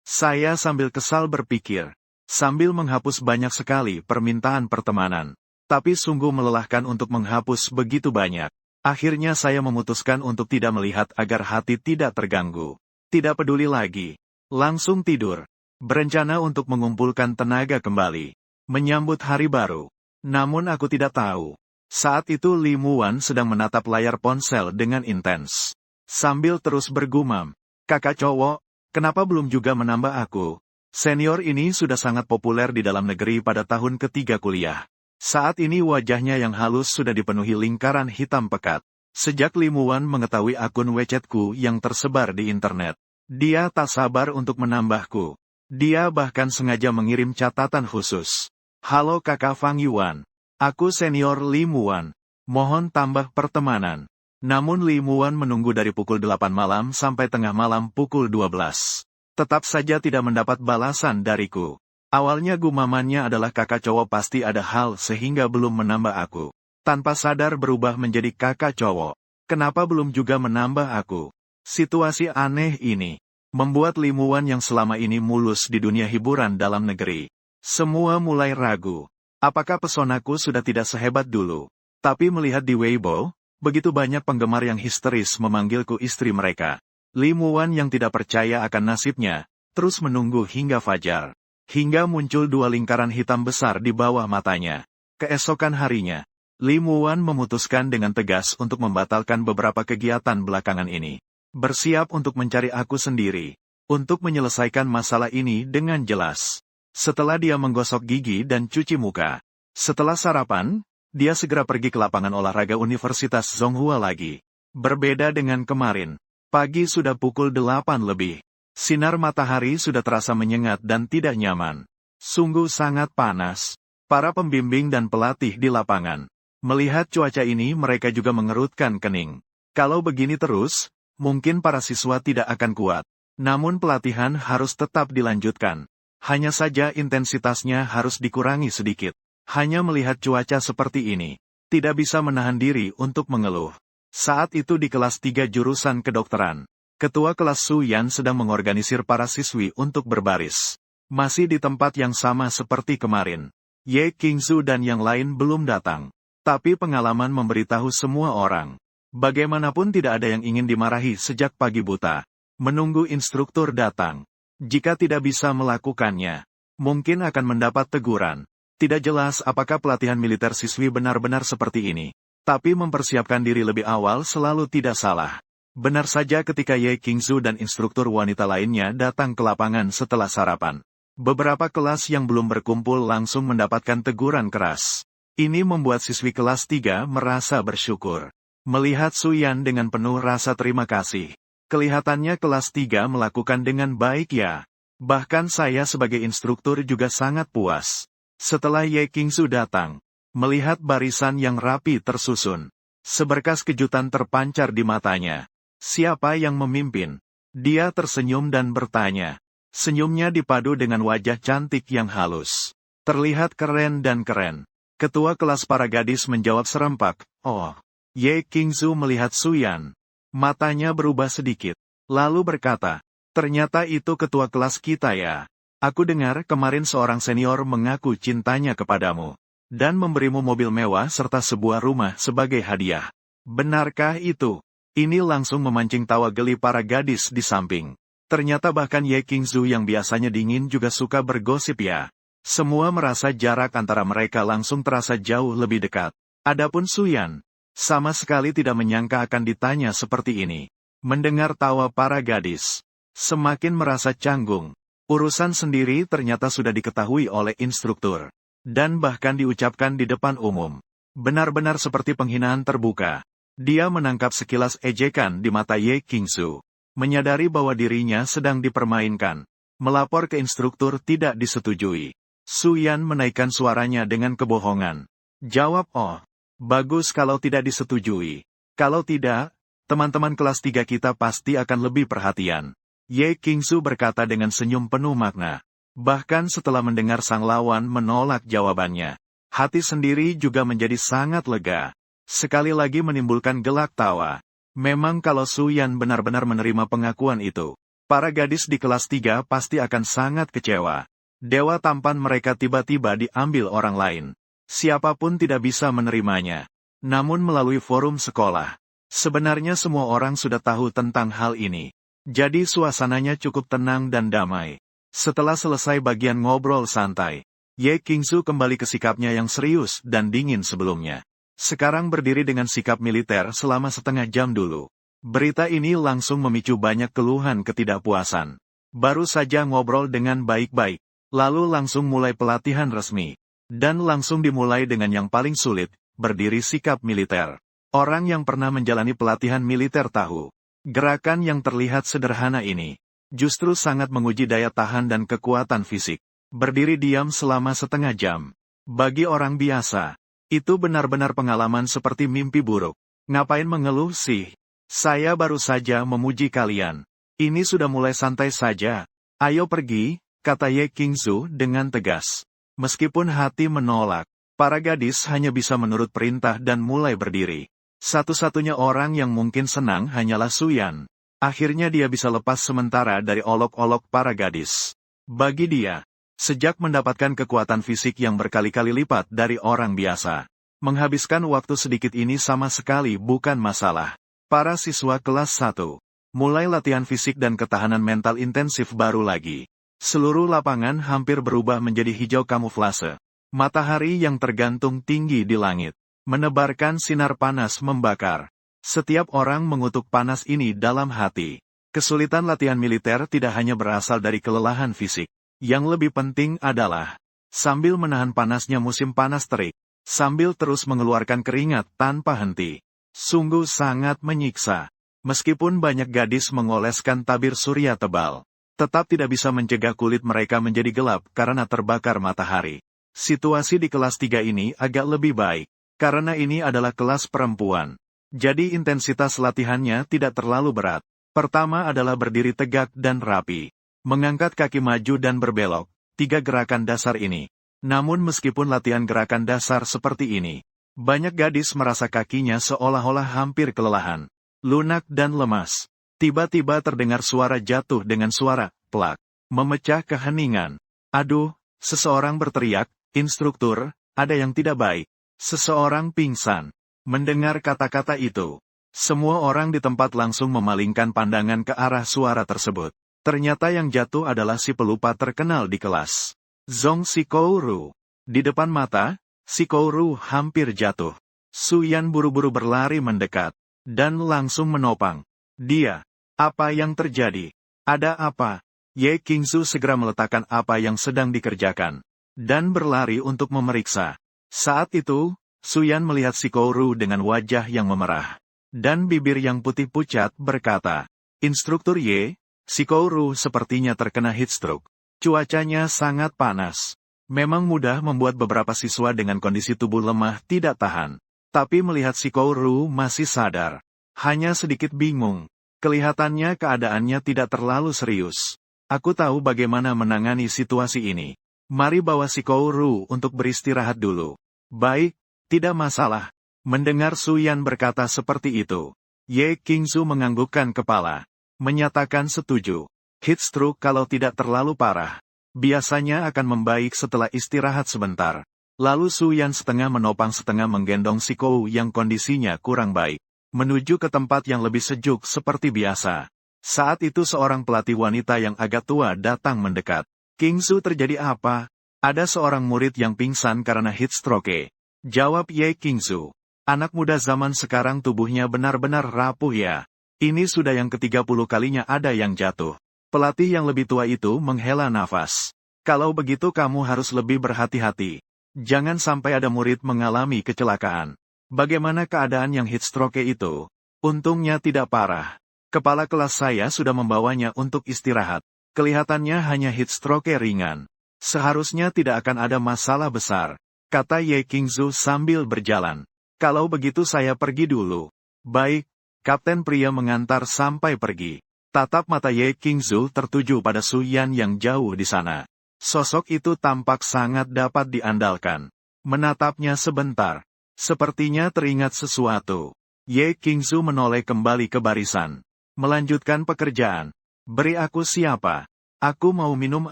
Saya sambil kesal berpikir, sambil menghapus banyak sekali permintaan pertemanan. Tapi sungguh melelahkan untuk menghapus begitu banyak. Akhirnya saya memutuskan untuk tidak melihat agar hati tidak terganggu. Tidak peduli lagi. Langsung tidur. Berencana untuk mengumpulkan tenaga kembali. Menyambut hari baru. Namun aku tidak tahu. Saat itu Li Muan sedang menatap layar ponsel dengan intens. Sambil terus bergumam, kakak cowok, kenapa belum juga menambah aku? Senior ini sudah sangat populer di dalam negeri pada tahun ketiga kuliah. Saat ini wajahnya yang halus sudah dipenuhi lingkaran hitam pekat. Sejak Limuan mengetahui akun WeChatku yang tersebar di internet, dia tak sabar untuk menambahku. Dia bahkan sengaja mengirim catatan khusus. Halo kakak Fang Yuan. Aku senior Limuan. Mohon tambah pertemanan. Namun Limuan menunggu dari pukul 8 malam sampai tengah malam pukul 12. Tetap saja tidak mendapat balasan dariku. Awalnya gumamannya adalah kakak cowok pasti ada hal sehingga belum menambah aku. Tanpa sadar berubah menjadi kakak cowok. Kenapa belum juga menambah aku? Situasi aneh ini membuat Limuan yang selama ini mulus di dunia hiburan dalam negeri. Semua mulai ragu. Apakah pesonaku sudah tidak sehebat dulu? Tapi melihat di Weibo, begitu banyak penggemar yang histeris memanggilku istri mereka. Limuan yang tidak percaya akan nasibnya, terus menunggu hingga fajar. Hingga muncul 2 lingkaran hitam besar di bawah matanya. Keesokan harinya, Limuan memutuskan dengan tegas untuk membatalkan beberapa kegiatan belakangan ini. Bersiap untuk mencari aku sendiri. Untuk menyelesaikan masalah ini dengan jelas. Setelah dia menggosok gigi dan cuci muka. Setelah sarapan, dia segera pergi ke lapangan olahraga Universitas Zonghua lagi. Berbeda dengan kemarin. Pagi sudah pukul 8 lebih. Sinar matahari sudah terasa menyengat dan tidak nyaman. Sungguh sangat panas. Para pembimbing dan pelatih di lapangan. Melihat cuaca ini mereka juga mengerutkan kening. Kalau begini terus, mungkin para siswa tidak akan kuat. Namun pelatihan harus tetap dilanjutkan. Hanya saja intensitasnya harus dikurangi sedikit. Hanya melihat cuaca seperti ini, tidak bisa menahan diri untuk mengeluh. Saat itu di kelas 3 jurusan kedokteran. Ketua kelas Su Yan sedang mengorganisir para siswi untuk berbaris. Masih di tempat yang sama seperti kemarin. Ye Qingzu dan yang lain belum datang. Tapi pengalaman memberitahu semua orang. Bagaimanapun tidak ada yang ingin dimarahi sejak pagi buta. Menunggu instruktur datang. Jika tidak bisa melakukannya, mungkin akan mendapat teguran. Tidak jelas apakah pelatihan militer siswi benar-benar seperti ini. Tapi mempersiapkan diri lebih awal selalu tidak salah. Benar saja ketika Ye Qingzu dan instruktur wanita lainnya datang ke lapangan setelah sarapan. Beberapa kelas yang belum berkumpul langsung mendapatkan teguran keras. Ini membuat siswi kelas 3 merasa bersyukur. Melihat Su Yan dengan penuh rasa terima kasih. Kelihatannya kelas 3 melakukan dengan baik ya. Bahkan saya sebagai instruktur juga sangat puas. Setelah Ye Qingzu datang, melihat barisan yang rapi tersusun. Seberkas kejutan terpancar di matanya. Siapa yang memimpin? Dia tersenyum dan bertanya. Senyumnya dipadu dengan wajah cantik yang halus. Terlihat keren dan keren. Ketua kelas para gadis menjawab serempak, "Oh." Ye Qingzu melihat Su Yan. Matanya berubah sedikit. Lalu berkata, "Ternyata itu ketua kelas kita ya. Aku dengar kemarin seorang senior mengaku cintanya kepadamu. Dan memberimu mobil mewah serta sebuah rumah sebagai hadiah. Benarkah itu?" Ini langsung memancing tawa geli para gadis di samping. Ternyata bahkan Ye Qingzu yang biasanya dingin juga suka bergosip ya. Semua merasa jarak antara mereka langsung terasa jauh lebih dekat. Adapun Su Yan, sama sekali tidak menyangka akan ditanya seperti ini. Mendengar tawa para gadis, semakin merasa canggung. Urusan sendiri ternyata sudah diketahui oleh instruktur. Dan bahkan diucapkan di depan umum. Benar-benar seperti penghinaan terbuka. Dia menangkap sekilas ejekan di mata Ye Qingzu. Menyadari bahwa dirinya sedang dipermainkan. Melapor ke instruktur tidak disetujui. Su Yan menaikkan suaranya dengan kebohongan. Jawab, "Oh, bagus kalau tidak disetujui. Kalau tidak, teman-teman kelas 3 kita pasti akan lebih perhatian." Ye Qingzu berkata dengan senyum penuh makna. Bahkan setelah mendengar sang lawan menolak jawabannya. Hati sendiri juga menjadi sangat lega. Sekali lagi menimbulkan gelak tawa. Memang kalau Su Yan benar-benar menerima pengakuan itu, para gadis di kelas 3 pasti akan sangat kecewa. Dewa tampan mereka tiba-tiba diambil orang lain. Siapapun tidak bisa menerimanya. Namun melalui forum sekolah, sebenarnya semua orang sudah tahu tentang hal ini. Jadi suasananya cukup tenang dan damai. Setelah selesai bagian ngobrol santai, Ye Qingzu kembali ke sikapnya yang serius dan dingin sebelumnya. Sekarang berdiri dengan sikap militer selama setengah jam dulu. Berita ini langsung memicu banyak keluhan ketidakpuasan. Baru saja ngobrol dengan baik-baik, lalu langsung mulai pelatihan resmi. Dan langsung dimulai dengan yang paling sulit, berdiri sikap militer. Orang yang pernah menjalani pelatihan militer tahu. Gerakan yang terlihat sederhana ini justru sangat menguji daya tahan dan kekuatan fisik. Berdiri diam selama setengah jam. Bagi orang biasa, itu benar-benar pengalaman seperti mimpi buruk. Ngapain mengeluh sih? Saya baru saja memuji kalian. Ini sudah mulai santai saja. Ayo pergi, kata Ye Qingzu dengan tegas. Meskipun hati menolak, para gadis hanya bisa menurut perintah dan mulai berdiri. Satu-satunya orang yang mungkin senang hanyalah Suyan. Akhirnya dia bisa lepas sementara dari olok-olok para gadis. Bagi dia, sejak mendapatkan kekuatan fisik yang berkali-kali lipat dari orang biasa, menghabiskan waktu sedikit ini sama sekali bukan masalah. Para siswa kelas 1 mulai latihan fisik dan ketahanan mental intensif baru lagi. Seluruh lapangan hampir berubah menjadi hijau kamuflase. Matahari yang tergantung tinggi di langit menebarkan sinar panas membakar. Setiap orang mengutuk panas ini dalam hati. Kesulitan latihan militer tidak hanya berasal dari kelelahan fisik. Yang lebih penting adalah sambil menahan panasnya musim panas terik, sambil terus mengeluarkan keringat tanpa henti. Sungguh sangat menyiksa. Meskipun banyak gadis mengoleskan tabir surya tebal, tetap tidak bisa mencegah kulit mereka menjadi gelap karena terbakar matahari. Situasi di kelas 3 ini agak lebih baik, karena ini adalah kelas perempuan. Jadi intensitas latihannya tidak terlalu berat. Pertama adalah berdiri tegak dan rapi. Mengangkat kaki maju dan berbelok, 3 gerakan dasar ini. Namun meskipun latihan gerakan dasar seperti ini, banyak gadis merasa kakinya seolah-olah hampir kelelahan, lunak dan lemas. Tiba-tiba terdengar suara jatuh dengan suara plak, memecah keheningan. Aduh, seseorang berteriak, instruktur, ada yang tidak baik. Seseorang pingsan. Mendengar kata-kata itu, semua orang di tempat langsung memalingkan pandangan ke arah suara tersebut. Ternyata yang jatuh adalah si pelupa terkenal di kelas, Zhong Shikouru. Di depan mata, Shikouru hampir jatuh. Suyan buru-buru berlari mendekat, dan langsung menopang. Dia, apa yang terjadi? Ada apa? Ye Qingzu segera meletakkan apa yang sedang dikerjakan, dan berlari untuk memeriksa. Saat itu, Suyan melihat Shikouru dengan wajah yang memerah, dan bibir yang putih pucat berkata, Instruktur Ye, Shikouru sepertinya terkena heat stroke. Cuacanya sangat panas. Memang mudah membuat beberapa siswa dengan kondisi tubuh lemah tidak tahan. Tapi melihat Shikouru masih sadar. Hanya sedikit bingung. Kelihatannya keadaannya tidak terlalu serius. Aku tahu bagaimana menangani situasi ini. Mari bawa Shikouru untuk beristirahat dulu. Baik, tidak masalah. Mendengar Suyan berkata seperti itu, Ye Qingzu menganggukkan kepala. Menyatakan setuju. Heat stroke kalau tidak terlalu parah, biasanya akan membaik setelah istirahat sebentar. Lalu Suyan setengah menopang setengah menggendong Shikouru yang kondisinya kurang baik, menuju ke tempat yang lebih sejuk seperti biasa. Saat itu seorang pelatih wanita yang agak tua datang mendekat. Qingzu, terjadi apa? Ada seorang murid yang pingsan karena heat stroke. Jawab Ye Qingzu. Anak muda zaman sekarang tubuhnya benar-benar rapuh ya. Ini sudah yang ke-30 kalinya ada yang jatuh. Pelatih yang lebih tua itu menghela nafas. Kalau begitu kamu harus lebih berhati-hati. Jangan sampai ada murid mengalami kecelakaan. Bagaimana keadaan yang heat stroke itu? Untungnya tidak parah. Kepala kelas saya sudah membawanya untuk istirahat. Kelihatannya hanya heat stroke ringan. Seharusnya tidak akan ada masalah besar, kata Ye Qingzu sambil berjalan. Kalau begitu saya pergi dulu. Baik, Kapten pria mengantar sampai pergi. Tatap mata Ye Qingzu tertuju pada Suyan yang jauh di sana. Sosok itu tampak sangat dapat diandalkan. Menatapnya sebentar. Sepertinya teringat sesuatu. Ye Qingzu menoleh kembali ke barisan. Melanjutkan pekerjaan. Beri aku siapa? Aku mau minum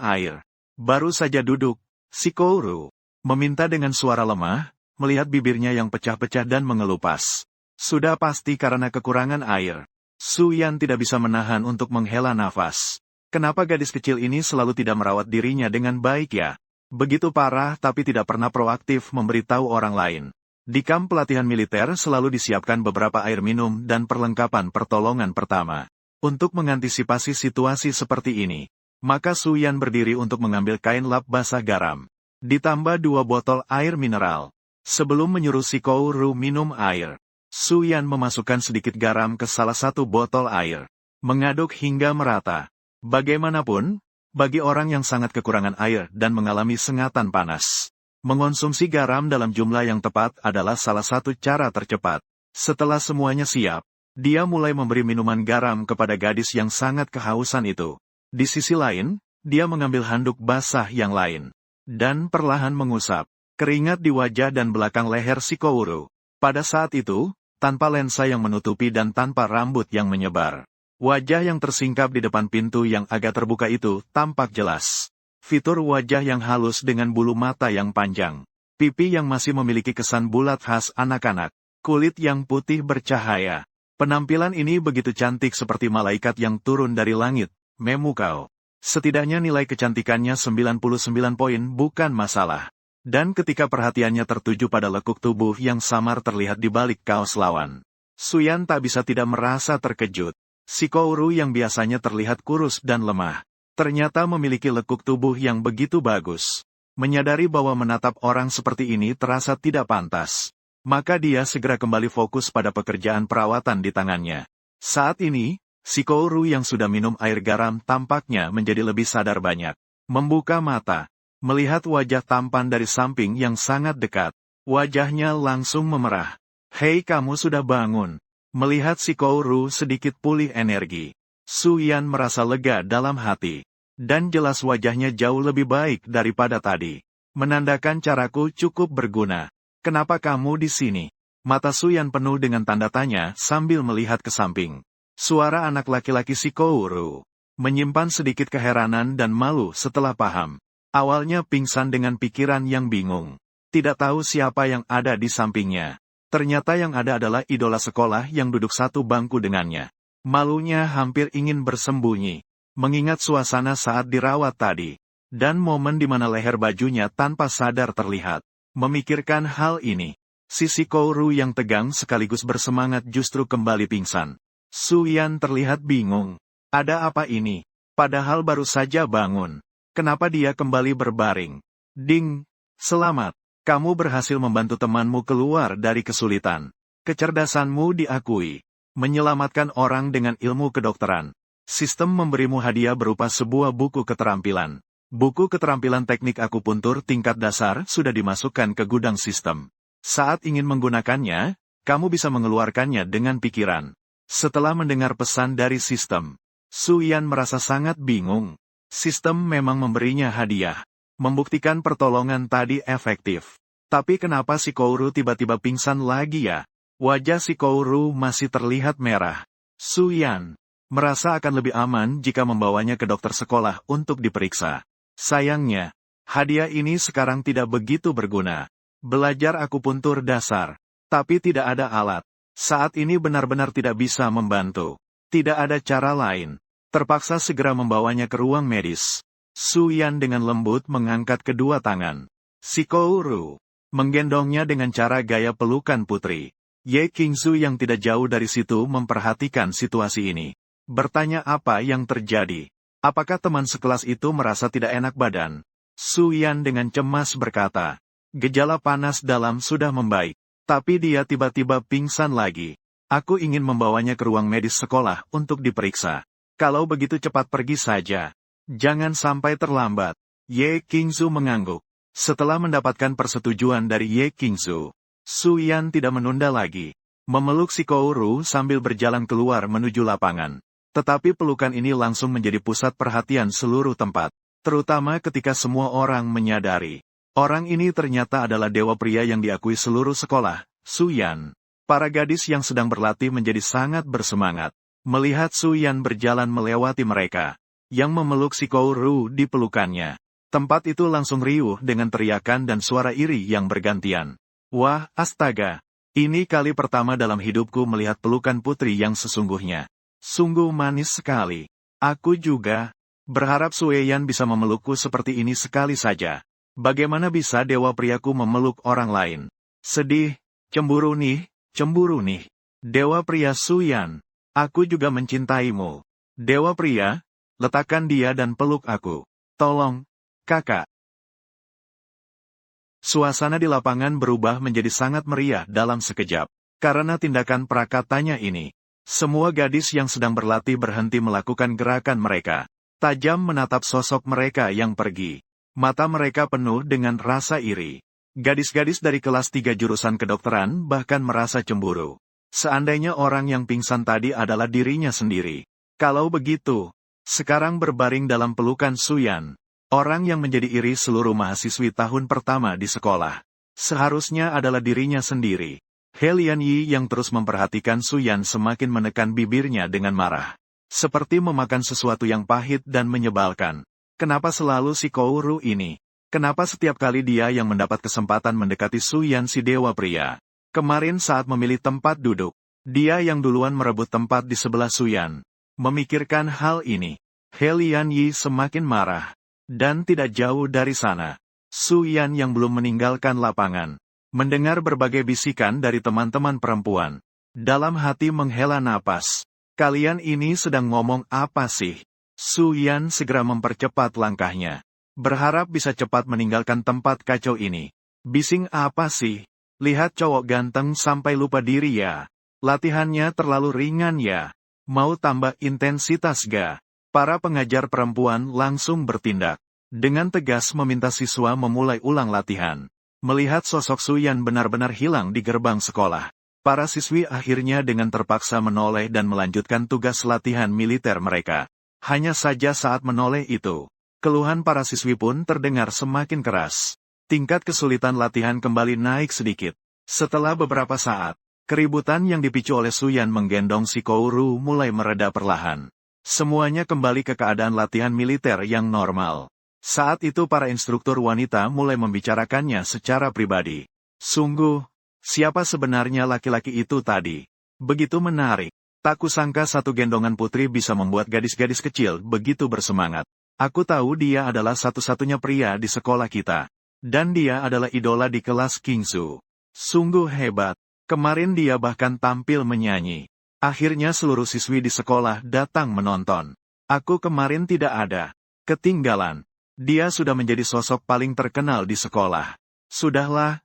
air. Baru saja duduk, Shikouru meminta dengan suara lemah, melihat bibirnya yang pecah-pecah dan mengelupas. Sudah pasti karena kekurangan air. Suyan tidak bisa menahan untuk menghela nafas. Kenapa gadis kecil ini selalu tidak merawat dirinya dengan baik ya? Begitu parah tapi tidak pernah proaktif memberitahu orang lain. Di kamp pelatihan militer selalu disiapkan beberapa air minum dan perlengkapan pertolongan pertama. Untuk mengantisipasi situasi seperti ini, maka Suyan berdiri untuk mengambil kain lap basah garam. Ditambah 2 botol air mineral. Sebelum menyuruh Shikouru minum air, Su Yan memasukkan sedikit garam ke salah satu botol air. Mengaduk hingga merata. Bagaimanapun, bagi orang yang sangat kekurangan air dan mengalami sengatan panas, mengonsumsi garam dalam jumlah yang tepat adalah salah satu cara tercepat. Setelah semuanya siap, dia mulai memberi minuman garam kepada gadis yang sangat kehausan itu. Di sisi lain, dia mengambil handuk basah yang lain, dan perlahan mengusap keringat di wajah dan belakang leher Shikouru. Pada saat itu, tanpa lensa yang menutupi dan tanpa rambut yang menyebar, wajah yang tersingkap di depan pintu yang agak terbuka itu tampak jelas. Fitur wajah yang halus dengan bulu mata yang panjang, pipi yang masih memiliki kesan bulat khas anak-anak, kulit yang putih bercahaya. Penampilan ini begitu cantik seperti malaikat yang turun dari langit, memukau. Setidaknya nilai kecantikannya 99 poin bukan masalah. Dan ketika perhatiannya tertuju pada lekuk tubuh yang samar terlihat di balik kaos lawan, Su Yan tak bisa tidak merasa terkejut. Shikouru yang biasanya terlihat kurus dan lemah, ternyata memiliki lekuk tubuh yang begitu bagus. Menyadari bahwa menatap orang seperti ini terasa tidak pantas, maka dia segera kembali fokus pada pekerjaan perawatan di tangannya. Saat ini, Shikouru yang sudah minum air garam tampaknya menjadi lebih sadar banyak. Membuka mata, melihat wajah tampan dari samping yang sangat dekat, wajahnya langsung memerah. "Hei, kamu sudah bangun." Melihat Shikouru sedikit pulih energi, Su Yan merasa lega dalam hati. Dan jelas wajahnya jauh lebih baik daripada tadi. Menandakan caraku cukup berguna. "Kenapa kamu di sini?" Mata Su Yan penuh dengan tanda tanya sambil melihat ke samping. Suara anak laki-laki Shikouru menyimpan sedikit keheranan dan malu setelah paham. Awalnya pingsan dengan pikiran yang bingung. Tidak tahu siapa yang ada di sampingnya. Ternyata yang ada adalah idola sekolah yang duduk satu bangku dengannya. Malunya hampir ingin bersembunyi, mengingat suasana saat dirawat tadi, dan momen di mana leher bajunya tanpa sadar terlihat. Memikirkan hal ini, si Shikouru yang tegang sekaligus bersemangat justru kembali pingsan. Su Yan terlihat bingung. Ada apa ini? Padahal baru saja bangun. Kenapa dia kembali berbaring? Ding! Selamat! Kamu berhasil membantu temanmu keluar dari kesulitan. Kecerdasanmu diakui. Menyelamatkan orang dengan ilmu kedokteran. Sistem memberimu hadiah berupa sebuah buku keterampilan. Buku keterampilan teknik akupuntur tingkat dasar sudah dimasukkan ke gudang sistem. Saat ingin menggunakannya, kamu bisa mengeluarkannya dengan pikiran. Setelah mendengar pesan dari sistem, Su Yan merasa sangat bingung. Sistem memang memberinya hadiah, membuktikan pertolongan tadi efektif. Tapi kenapa Shikouru tiba-tiba pingsan lagi ya? Wajah Shikouru masih terlihat merah. Su Yan merasa akan lebih aman jika membawanya ke dokter sekolah untuk diperiksa. Sayangnya, hadiah ini sekarang tidak begitu berguna. Belajar akupuntur dasar, tapi tidak ada alat. Saat ini benar-benar tidak bisa membantu. Tidak ada cara lain. Terpaksa segera membawanya ke ruang medis. Su Yan dengan lembut mengangkat kedua tangan. Shikouru menggendongnya dengan cara gaya pelukan putri. Ye Qingzu yang tidak jauh dari situ memperhatikan situasi ini. Bertanya apa yang terjadi. Apakah teman sekelas itu merasa tidak enak badan? Su Yan dengan cemas berkata. Gejala panas dalam sudah membaik. Tapi dia tiba-tiba pingsan lagi. Aku ingin membawanya ke ruang medis sekolah untuk diperiksa. Kalau begitu cepat pergi saja. Jangan sampai terlambat. Ye Qingzu mengangguk. Setelah mendapatkan persetujuan dari Ye Qingzu, Su Yan tidak menunda lagi. Memeluk Shikouru sambil berjalan keluar menuju lapangan. Tetapi pelukan ini langsung menjadi pusat perhatian seluruh tempat. Terutama ketika semua orang menyadari. Orang ini ternyata adalah dewa pria yang diakui seluruh sekolah, Su Yan. Para gadis yang sedang berlatih menjadi sangat bersemangat. Melihat Su Yan berjalan melewati mereka, yang memeluk Shikouru di pelukannya. Tempat itu langsung riuh dengan teriakan dan suara iri yang bergantian. Wah, astaga! Ini kali pertama dalam hidupku melihat pelukan putri yang sesungguhnya. Sungguh manis sekali. Aku juga berharap Su Yan bisa memelukku seperti ini sekali saja. Bagaimana bisa dewa priaku memeluk orang lain? Sedih, cemburu nih. Dewa pria Su Yan, aku juga mencintaimu. Dewa pria, letakkan dia dan peluk aku. Tolong, kakak. Suasana di lapangan berubah menjadi sangat meriah dalam sekejap. Karena tindakan prakatanya ini, semua gadis yang sedang berlatih berhenti melakukan gerakan mereka. Tajam menatap sosok mereka yang pergi. Mata mereka penuh dengan rasa iri. Gadis-gadis dari kelas 3 jurusan kedokteran bahkan merasa cemburu. Seandainya orang yang pingsan tadi adalah dirinya sendiri. Kalau begitu, sekarang berbaring dalam pelukan Suyan. Orang yang menjadi iri seluruh mahasiswi tahun pertama di sekolah. Seharusnya adalah dirinya sendiri. He Lianyi yang terus memperhatikan Suyan semakin menekan bibirnya dengan marah. Seperti memakan sesuatu yang pahit dan menyebalkan. Kenapa selalu si Kouru ini? Kenapa setiap kali dia yang mendapat kesempatan mendekati Suyan si dewa pria? Kemarin saat memilih tempat duduk, dia yang duluan merebut tempat di sebelah Suyan. Memikirkan hal ini, He Lianyi semakin marah. Dan tidak jauh dari sana, Suyan yang belum meninggalkan lapangan. Mendengar berbagai bisikan dari teman-teman perempuan. Dalam hati menghela napas. Kalian ini sedang ngomong apa sih? Suyan segera mempercepat langkahnya. Berharap bisa cepat meninggalkan tempat kacau ini. Bising apa sih? Lihat cowok ganteng sampai lupa diri ya. Latihannya terlalu ringan ya. Mau tambah intensitas ga? Para pengajar perempuan langsung bertindak. Dengan tegas meminta siswa memulai ulang latihan. Melihat sosok Suyan benar-benar hilang di gerbang sekolah. Para siswi akhirnya dengan terpaksa menoleh dan melanjutkan tugas latihan militer mereka. Hanya saja saat menoleh itu, keluhan para siswi pun terdengar semakin keras. Tingkat kesulitan latihan kembali naik sedikit. Setelah beberapa saat, keributan yang dipicu oleh Suyan menggendong si Kouru mulai mereda perlahan. Semuanya kembali ke keadaan latihan militer yang normal. Saat itu para instruktur wanita mulai membicarakannya secara pribadi. Sungguh, siapa sebenarnya laki-laki itu tadi? Begitu menarik. Tak kusangka satu gendongan putri bisa membuat gadis-gadis kecil begitu bersemangat. Aku tahu dia adalah satu-satunya pria di sekolah kita. Dan dia adalah idola di kelas Kingsu. Sungguh hebat. Kemarin dia bahkan tampil menyanyi. Akhirnya seluruh siswi di sekolah datang menonton. Aku kemarin tidak ada. Ketinggalan. Dia sudah menjadi sosok paling terkenal di sekolah. Sudahlah.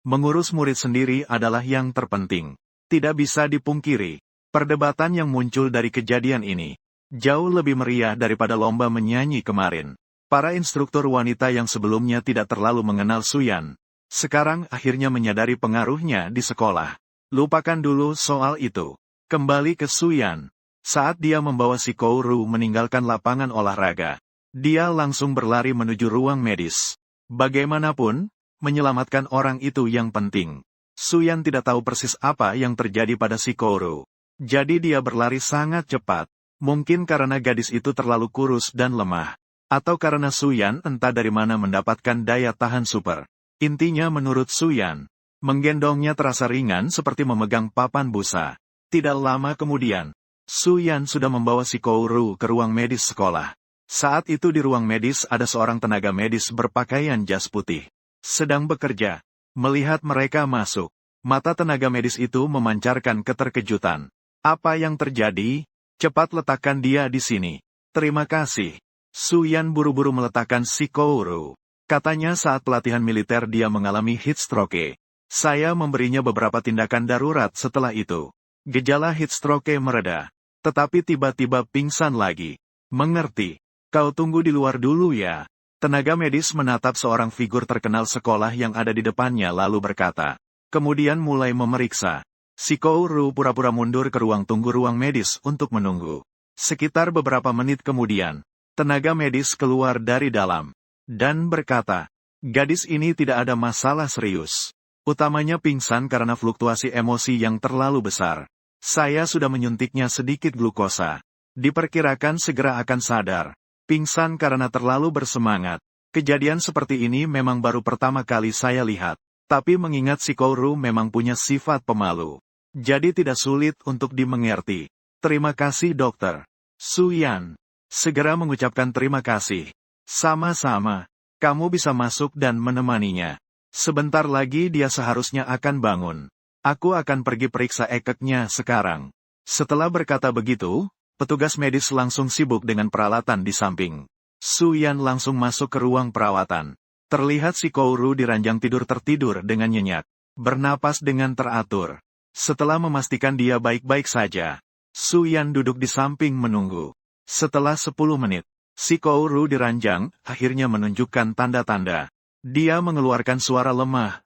Mengurus murid sendiri adalah yang terpenting. Tidak bisa dipungkiri. Perdebatan yang muncul dari kejadian ini jauh lebih meriah daripada lomba menyanyi kemarin. Para instruktur wanita yang sebelumnya tidak terlalu mengenal Suyan, sekarang akhirnya menyadari pengaruhnya di sekolah. Lupakan dulu soal itu. Kembali ke Suyan. Saat dia membawa si Kouru meninggalkan lapangan olahraga, dia langsung berlari menuju ruang medis. Bagaimanapun, menyelamatkan orang itu yang penting. Suyan tidak tahu persis apa yang terjadi pada si Kouru. Jadi dia berlari sangat cepat. Mungkin karena gadis itu terlalu kurus dan lemah. Atau karena Suyan entah dari mana mendapatkan daya tahan super. Intinya menurut Suyan, menggendongnya terasa ringan seperti memegang papan busa. Tidak lama kemudian, Suyan sudah membawa si Kouru ke ruang medis sekolah. Saat itu di ruang medis ada seorang tenaga medis berpakaian jas putih. Sedang bekerja. Melihat mereka masuk, mata tenaga medis itu memancarkan keterkejutan. Apa yang terjadi? Cepat letakkan dia di sini. Terima kasih. Suyan buru-buru meletakkan si Kouru. Katanya saat pelatihan militer dia mengalami heat stroke. Saya memberinya beberapa tindakan darurat setelah itu. Gejala heat stroke mereda. Tetapi tiba-tiba pingsan lagi. Mengerti. Kau tunggu di luar dulu ya. Tenaga medis menatap seorang figur terkenal sekolah yang ada di depannya lalu berkata. Kemudian mulai memeriksa. Si Kouru pura-pura mundur ke ruang tunggu ruang medis untuk menunggu. Sekitar beberapa menit kemudian, tenaga medis keluar dari dalam. Dan berkata, gadis ini tidak ada masalah serius. Utamanya pingsan karena fluktuasi emosi yang terlalu besar. Saya sudah menyuntiknya sedikit glukosa. Diperkirakan segera akan sadar. Pingsan karena terlalu bersemangat. Kejadian seperti ini memang baru pertama kali saya lihat. Tapi mengingat si Kouru memang punya sifat pemalu. Jadi tidak sulit untuk dimengerti. Terima kasih dokter. Suyan segera mengucapkan terima kasih. Sama-sama. Kamu bisa masuk dan menemaninya. Sebentar lagi dia seharusnya akan bangun. Aku akan pergi periksa ekeknya sekarang. Setelah berkata begitu, petugas medis langsung sibuk dengan peralatan di samping. Suyan langsung masuk ke ruang perawatan. Terlihat si Kouru di ranjang tidur tertidur dengan nyenyak. bernapas dengan teratur. Setelah memastikan dia baik-baik saja, Su Yan duduk di samping menunggu. Setelah 10 menit, si Kouru diranjang, akhirnya menunjukkan tanda-tanda. Dia mengeluarkan suara lemah,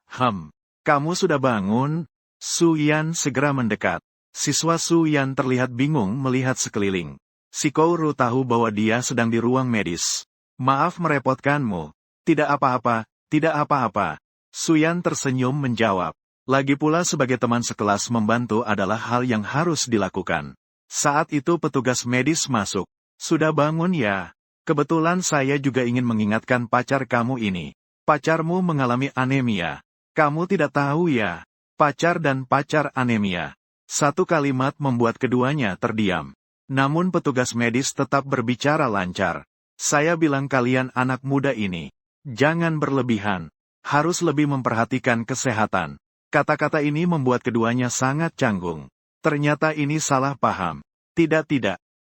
kamu sudah bangun? Su Yan segera mendekat. Siswa Su Yan terlihat bingung melihat sekeliling. Si Kouru tahu bahwa dia sedang di ruang medis. Maaf merepotkanmu. Tidak apa-apa, tidak apa-apa. Su Yan tersenyum menjawab. Lagi pula sebagai teman sekelas membantu adalah hal yang harus dilakukan. Saat itu petugas medis masuk. Sudah bangun ya? Kebetulan saya juga ingin mengingatkan pacar kamu ini. Pacarmu mengalami anemia. Kamu tidak tahu ya? Pacar dan pacar anemia. Satu kalimat membuat keduanya terdiam. Namun petugas medis tetap berbicara lancar. Saya bilang kalian anak muda ini. Jangan berlebihan. Harus lebih memperhatikan kesehatan. Kata-kata ini membuat keduanya sangat canggung. Ternyata ini salah paham. Tidak,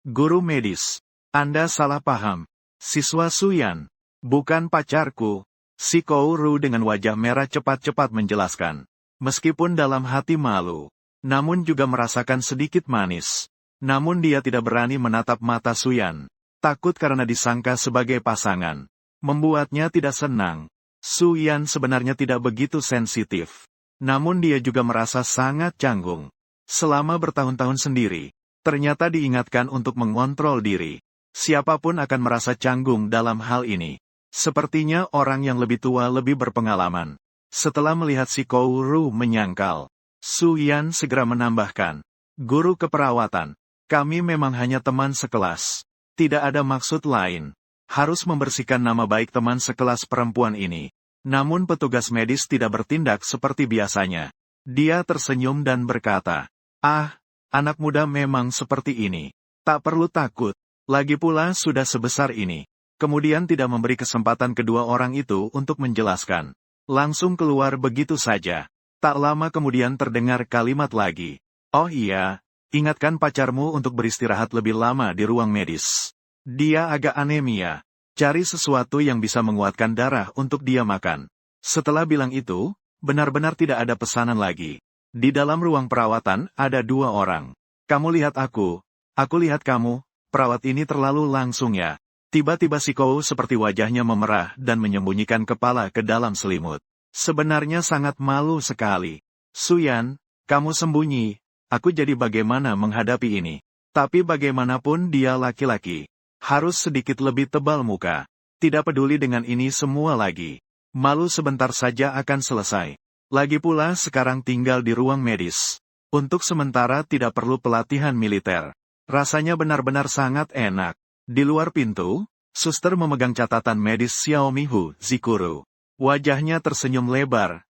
guru medis. Anda salah paham. Siswa Su Yan. Bukan pacarku. Si Kouru dengan wajah merah cepat-cepat menjelaskan. Meskipun dalam hati malu, namun juga merasakan sedikit manis. Namun dia tidak berani menatap mata Su Yan. Takut karena disangka sebagai pasangan. Membuatnya tidak senang. Su Yan sebenarnya tidak begitu sensitif. Namun dia juga merasa sangat canggung. Selama bertahun-tahun sendiri, ternyata diingatkan untuk mengontrol diri. Siapapun akan merasa canggung dalam hal ini. Sepertinya orang yang lebih tua lebih berpengalaman. Setelah melihat si Kouru menyangkal, Su Yan segera menambahkan, guru keperawatan, kami memang hanya teman sekelas. Tidak ada maksud lain. Harus membersihkan nama baik teman sekelas perempuan ini. Namun petugas medis tidak bertindak seperti biasanya. Dia tersenyum dan berkata, anak muda memang seperti ini. Tak perlu takut. Lagi pula sudah sebesar ini. Kemudian tidak memberi kesempatan kedua orang itu untuk menjelaskan. Langsung keluar begitu saja. Tak lama kemudian terdengar kalimat lagi. Oh iya, ingatkan pacarmu untuk beristirahat lebih lama di ruang medis. Dia agak anemia. Cari sesuatu yang bisa menguatkan darah untuk dia makan. Setelah bilang itu, benar-benar tidak ada pesanan lagi. Di dalam ruang perawatan ada 2 orang. Kamu lihat aku lihat kamu, perawat ini terlalu langsung ya. Tiba-tiba si Kou seperti wajahnya memerah dan menyembunyikan kepala ke dalam selimut. Sebenarnya sangat malu sekali. Su Yan, kamu sembunyi, aku jadi bagaimana menghadapi ini. Tapi bagaimanapun dia laki-laki. Harus sedikit lebih tebal muka. Tidak peduli dengan ini semua lagi. Malu sebentar saja akan selesai. Lagi pula sekarang tinggal di ruang medis. Untuk sementara tidak perlu pelatihan militer. Rasanya benar-benar sangat enak. Di luar pintu, suster memegang catatan medis Xiaomihu Zikuru. Wajahnya tersenyum lebar.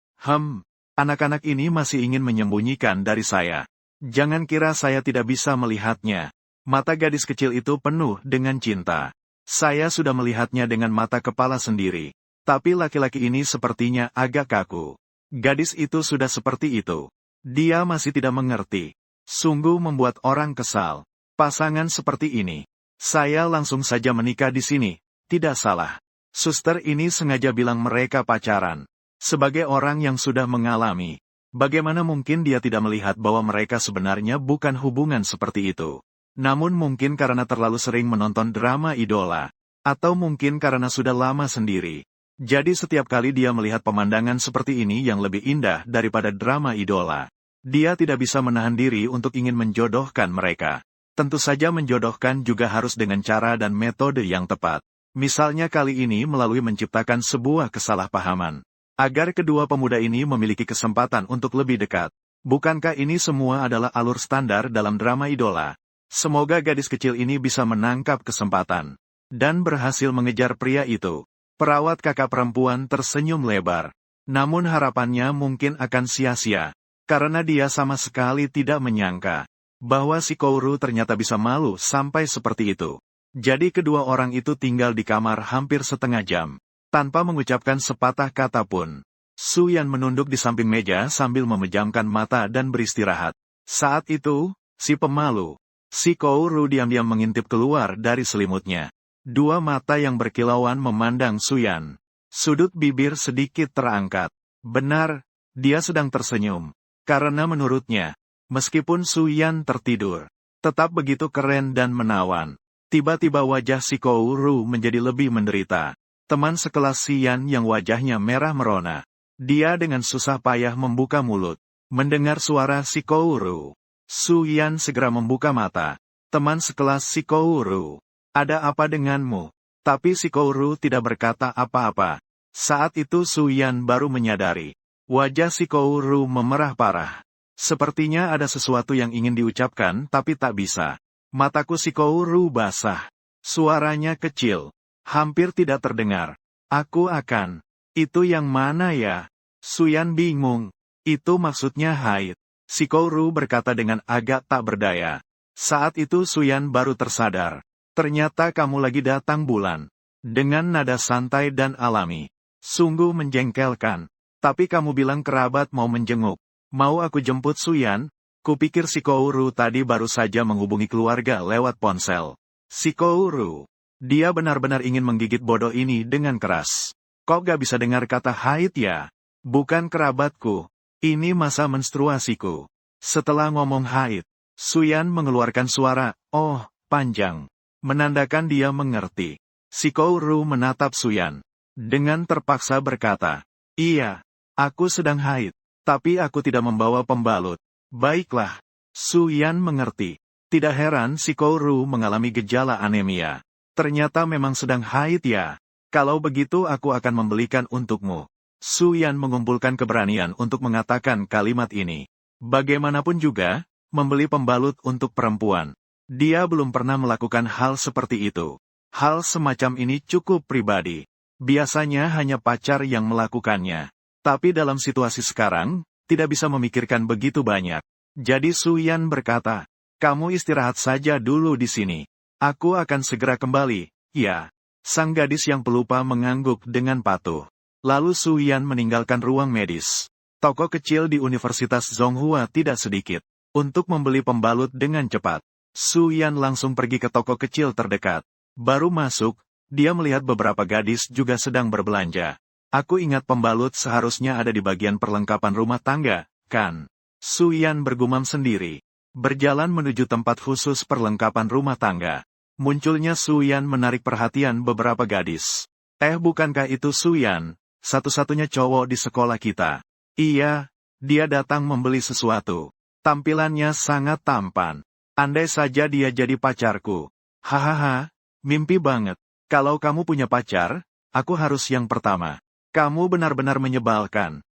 Anak-anak ini masih ingin menyembunyikan dari saya. Jangan kira saya tidak bisa melihatnya. Mata gadis kecil itu penuh dengan cinta. Saya sudah melihatnya dengan mata kepala sendiri. Tapi laki-laki ini sepertinya agak kaku. Gadis itu sudah seperti itu. Dia masih tidak mengerti. Sungguh membuat orang kesal. Pasangan seperti ini. Saya langsung saja menikah di sini. Tidak salah. Suster ini sengaja bilang mereka pacaran. Sebagai orang yang sudah mengalami, bagaimana mungkin dia tidak melihat bahwa mereka sebenarnya bukan hubungan seperti itu. Namun mungkin karena terlalu sering menonton drama idola. Atau mungkin karena sudah lama sendiri. Jadi setiap kali dia melihat pemandangan seperti ini yang lebih indah daripada drama idola, dia tidak bisa menahan diri untuk ingin menjodohkan mereka. Tentu saja menjodohkan juga harus dengan cara dan metode yang tepat. Misalnya kali ini melalui menciptakan sebuah kesalahpahaman. Agar kedua pemuda ini memiliki kesempatan untuk lebih dekat. Bukankah ini semua adalah alur standar dalam drama idola? Semoga gadis kecil ini bisa menangkap kesempatan. Dan berhasil mengejar pria itu. Perawat kakak perempuan tersenyum lebar. Namun harapannya mungkin akan sia-sia. Karena dia sama sekali tidak menyangka. Bahwa si Kouru ternyata bisa malu sampai seperti itu. Jadi kedua orang itu tinggal di kamar hampir setengah jam. Tanpa mengucapkan sepatah kata pun. Su Yan menunduk di samping meja sambil memejamkan mata dan beristirahat. Saat itu, si pemalu. Si Kouru diam-diam mengintip keluar dari selimutnya. 2 mata yang berkilauan memandang Su Yan. Sudut bibir sedikit terangkat. Benar, Dia sedang tersenyum. Karena menurutnya, meskipun Su Yan tertidur, tetap begitu keren dan menawan. Tiba-tiba wajah si Kouru menjadi lebih menderita. Teman sekelas si Yan yang wajahnya merah merona. Dia dengan susah payah membuka mulut. Mendengar suara si Kouru, Su Yan segera membuka mata. Teman sekelas si Kouru, ada apa denganmu? Tapi si Kouru tidak berkata apa-apa. Saat itu Su Yan baru menyadari. Wajah si Kouru memerah parah. Sepertinya ada sesuatu yang ingin diucapkan tapi tak bisa. Mataku si Kouru basah. Suaranya kecil. Hampir tidak terdengar. Aku akan. Itu yang mana ya? Su Yan bingung. Itu maksudnya haid. Si Kouru berkata dengan agak tak berdaya. Saat itu Su Yan baru tersadar. Ternyata kamu lagi datang bulan. Dengan nada santai dan alami. Sungguh menjengkelkan. Tapi kamu bilang kerabat mau menjenguk. Mau aku jemput Su Yan? Kupikir si Kouru tadi baru saja menghubungi keluarga lewat ponsel. Si Kouru. Dia benar-benar ingin menggigit bodoh ini dengan keras. Kok gak bisa dengar kata haid ya? Bukan kerabatku. Ini masa menstruasiku. Setelah ngomong haid, Su Yan mengeluarkan suara, oh, panjang. Menandakan dia mengerti. Si Kouru menatap Su Yan. Dengan terpaksa berkata, iya, aku sedang haid. Tapi aku tidak membawa pembalut. Baiklah. Su Yan mengerti. Tidak heran si Kouru mengalami gejala anemia. Ternyata memang sedang haid ya. Kalau begitu aku akan membelikan untukmu. Su Yan mengumpulkan keberanian untuk mengatakan kalimat ini. Bagaimanapun juga, membeli pembalut untuk perempuan. Dia belum pernah melakukan hal seperti itu. Hal semacam ini cukup pribadi. Biasanya hanya pacar yang melakukannya. Tapi dalam situasi sekarang, tidak bisa memikirkan begitu banyak. Jadi Su Yan berkata, kamu istirahat saja dulu di sini. Aku akan segera kembali, ya. Sang gadis yang pelupa mengangguk dengan patuh. Lalu Su Yan meninggalkan ruang medis. Toko kecil di Universitas Zonghua tidak sedikit. Untuk membeli pembalut dengan cepat. Su Yan langsung pergi ke toko kecil terdekat. Baru masuk, dia melihat beberapa gadis juga sedang berbelanja. Aku ingat pembalut seharusnya ada di bagian perlengkapan rumah tangga, kan? Su Yan bergumam sendiri. Berjalan menuju tempat khusus perlengkapan rumah tangga. Munculnya Su Yan menarik perhatian beberapa gadis. Bukankah itu Su Yan, satu-satunya cowok di sekolah kita? Iya, dia datang membeli sesuatu. Tampilannya sangat tampan. Andai saja dia jadi pacarku. Hahaha, mimpi banget. Kalau kamu punya pacar, aku harus yang pertama. Kamu benar-benar menyebalkan.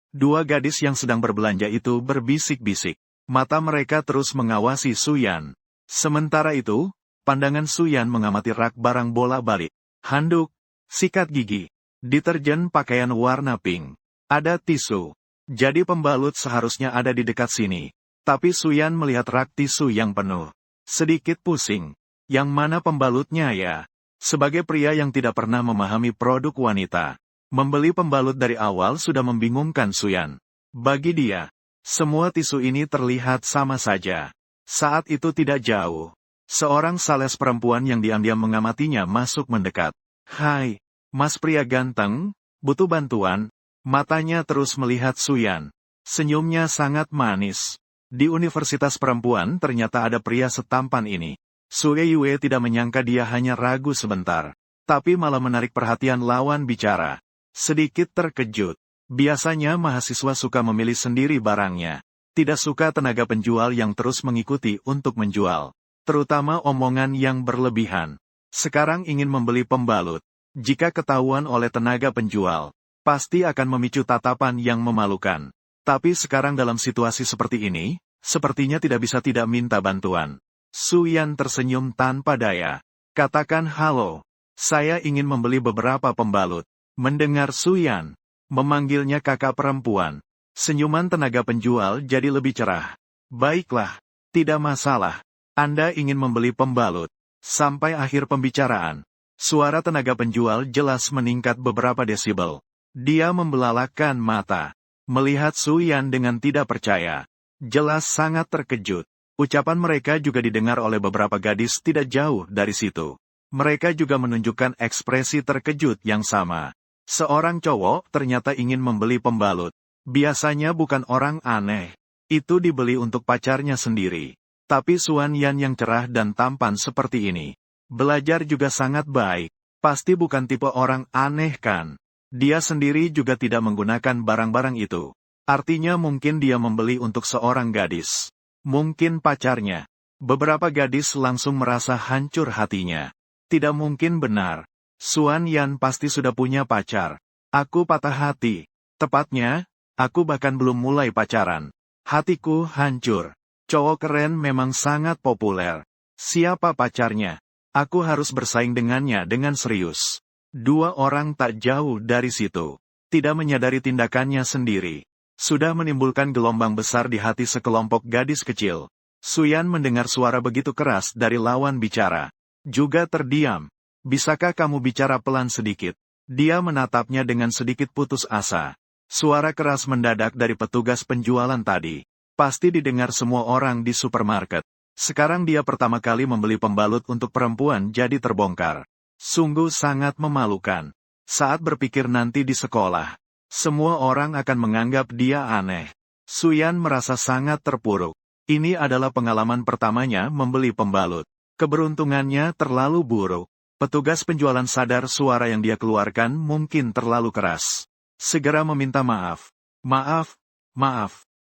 Dua gadis yang sedang berbelanja itu berbisik-bisik. Mata mereka terus mengawasi Su Yan. Sementara itu, pandangan Su Yan mengamati rak barang bola-balik. Handuk, sikat gigi, deterjen pakaian warna pink. Ada tisu. Jadi pembalut seharusnya ada di dekat sini. Tapi Su Yan melihat rak tisu yang penuh. Sedikit pusing. Yang mana pembalutnya ya? Sebagai pria yang tidak pernah memahami produk wanita, membeli pembalut dari awal sudah membingungkan Su Yan. Bagi dia, semua tisu ini terlihat sama saja. Saat itu tidak jauh. Seorang sales perempuan yang diam-diam mengamatinya masuk mendekat. Hai, mas pria ganteng, butuh bantuan? Matanya terus melihat Su Yan. Senyumnya sangat manis. Di universitas perempuan ternyata ada pria setampan ini. Su Yue tidak menyangka dia hanya ragu sebentar. Tapi malah menarik perhatian lawan bicara. Sedikit terkejut. Biasanya mahasiswa suka memilih sendiri barangnya. Tidak suka tenaga penjual yang terus mengikuti untuk menjual. Terutama omongan yang berlebihan. Sekarang ingin membeli pembalut. Jika ketahuan oleh tenaga penjual, pasti akan memicu tatapan yang memalukan. Tapi sekarang dalam situasi seperti ini, sepertinya tidak bisa tidak minta bantuan. Su Yan tersenyum tanpa daya. Katakan halo. Saya ingin membeli beberapa pembalut. Mendengar Su Yan memanggilnya kakak perempuan. Senyuman tenaga penjual jadi lebih cerah. Baiklah, tidak masalah. Anda ingin membeli pembalut. Sampai akhir pembicaraan, suara tenaga penjual jelas meningkat beberapa desibel. Dia membelalakan mata. Melihat Su Yan dengan tidak percaya. Jelas sangat terkejut. Ucapan mereka juga didengar oleh beberapa gadis tidak jauh dari situ. Mereka juga menunjukkan ekspresi terkejut yang sama. Seorang cowok ternyata ingin membeli pembalut. Biasanya bukan orang aneh. Itu dibeli untuk pacarnya sendiri. Tapi Suan Yan yang cerah dan tampan seperti ini. Belajar juga sangat baik. Pasti bukan tipe orang aneh kan? Dia sendiri juga tidak menggunakan barang-barang itu. Artinya mungkin dia membeli untuk seorang gadis. Mungkin pacarnya. Beberapa gadis langsung merasa hancur hatinya. Tidak mungkin benar. Suan Yan pasti sudah punya pacar. Aku patah hati. Tepatnya, aku bahkan belum mulai pacaran. Hatiku hancur. Cowok keren memang sangat populer. Siapa pacarnya? Aku harus bersaing dengannya dengan serius. Dua orang tak jauh dari situ. Tidak menyadari tindakannya sendiri. Sudah menimbulkan gelombang besar di hati sekelompok gadis kecil. Suyan mendengar suara begitu keras dari lawan bicara. Juga terdiam. Bisakah kamu bicara pelan sedikit? Dia menatapnya dengan sedikit putus asa. Suara keras mendadak dari petugas penjualan tadi. Pasti didengar semua orang di supermarket. Sekarang dia pertama kali membeli pembalut untuk perempuan jadi terbongkar. Sungguh sangat memalukan. Saat berpikir nanti di sekolah, semua orang akan menganggap dia aneh. Suyan merasa sangat terpuruk. Ini adalah pengalaman pertamanya membeli pembalut. Keberuntungannya terlalu buruk. Petugas penjualan sadar suara yang dia keluarkan mungkin terlalu keras. Segera meminta maaf. Maaf.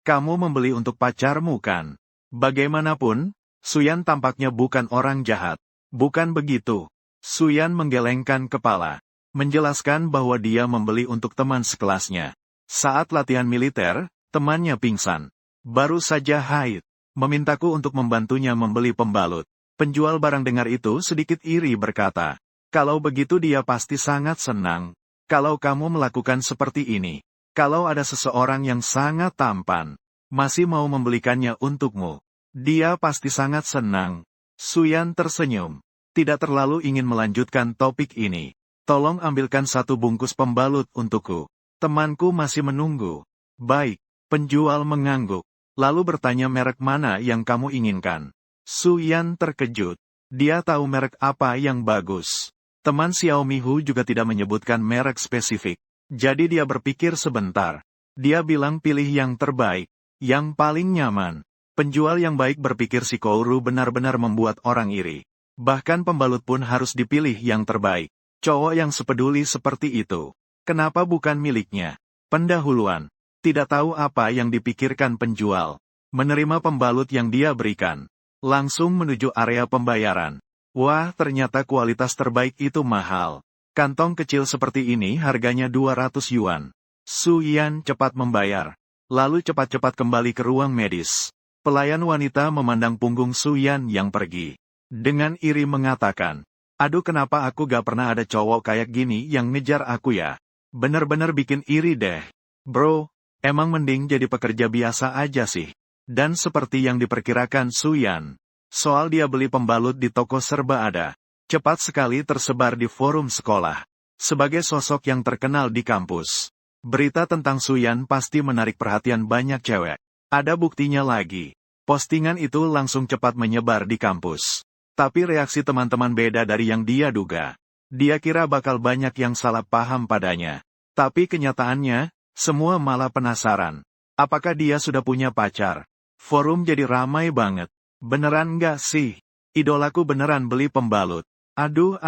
Kamu membeli untuk pacarmu kan? Bagaimanapun, Suyan tampaknya bukan orang jahat. Bukan begitu. Suyan menggelengkan kepala. Menjelaskan bahwa dia membeli untuk teman sekelasnya. Saat latihan militer, temannya pingsan. Baru saja haid. Memintaku untuk membantunya membeli pembalut. Penjual barang dengar itu sedikit iri berkata, kalau begitu dia pasti sangat senang. Kalau kamu melakukan seperti ini. Kalau ada seseorang yang sangat tampan, masih mau membelikannya untukmu. Dia pasti sangat senang. Suyan tersenyum. Tidak terlalu ingin melanjutkan topik ini. Tolong ambilkan satu bungkus pembalut untukku. Temanku masih menunggu. Baik, penjual mengangguk. Lalu bertanya merek mana yang kamu inginkan. Suyan terkejut. Dia tahu merek apa yang bagus. Teman Xiaomi Hu juga tidak menyebutkan merek spesifik. Jadi dia berpikir sebentar. Dia bilang pilih yang terbaik. Yang paling nyaman. Penjual yang baik berpikir si Kouru benar-benar membuat orang iri. Bahkan pembalut pun harus dipilih yang terbaik. Cowok yang sepeduli seperti itu. Kenapa bukan miliknya? Pendahuluan. Tidak tahu apa yang dipikirkan penjual. Menerima pembalut yang dia berikan. Langsung menuju area pembayaran. Wah, ternyata kualitas terbaik itu mahal. Kantong kecil seperti ini harganya 200 yuan. Suyan cepat membayar. Lalu cepat-cepat kembali ke ruang medis. Pelayan wanita memandang punggung Suyan yang pergi. Dengan iri mengatakan, aduh kenapa aku gak pernah ada cowok kayak gini yang ngejar aku ya. Bener-bener bikin iri deh. Bro, emang mending jadi pekerja biasa aja sih. Dan seperti yang diperkirakan Suyan, soal dia beli pembalut di toko serba ada. Cepat sekali tersebar di forum sekolah. Sebagai sosok yang terkenal di kampus. Berita tentang Suyan pasti menarik perhatian banyak cewek. Ada buktinya lagi. Postingan itu langsung cepat menyebar di kampus. Tapi reaksi teman-teman beda dari yang dia duga. Dia kira bakal banyak yang salah paham padanya. Tapi kenyataannya, semua malah penasaran. Apakah dia sudah punya pacar? Forum jadi ramai banget. Beneran nggak sih? Idolaku beneran beli pembalut. Aduh,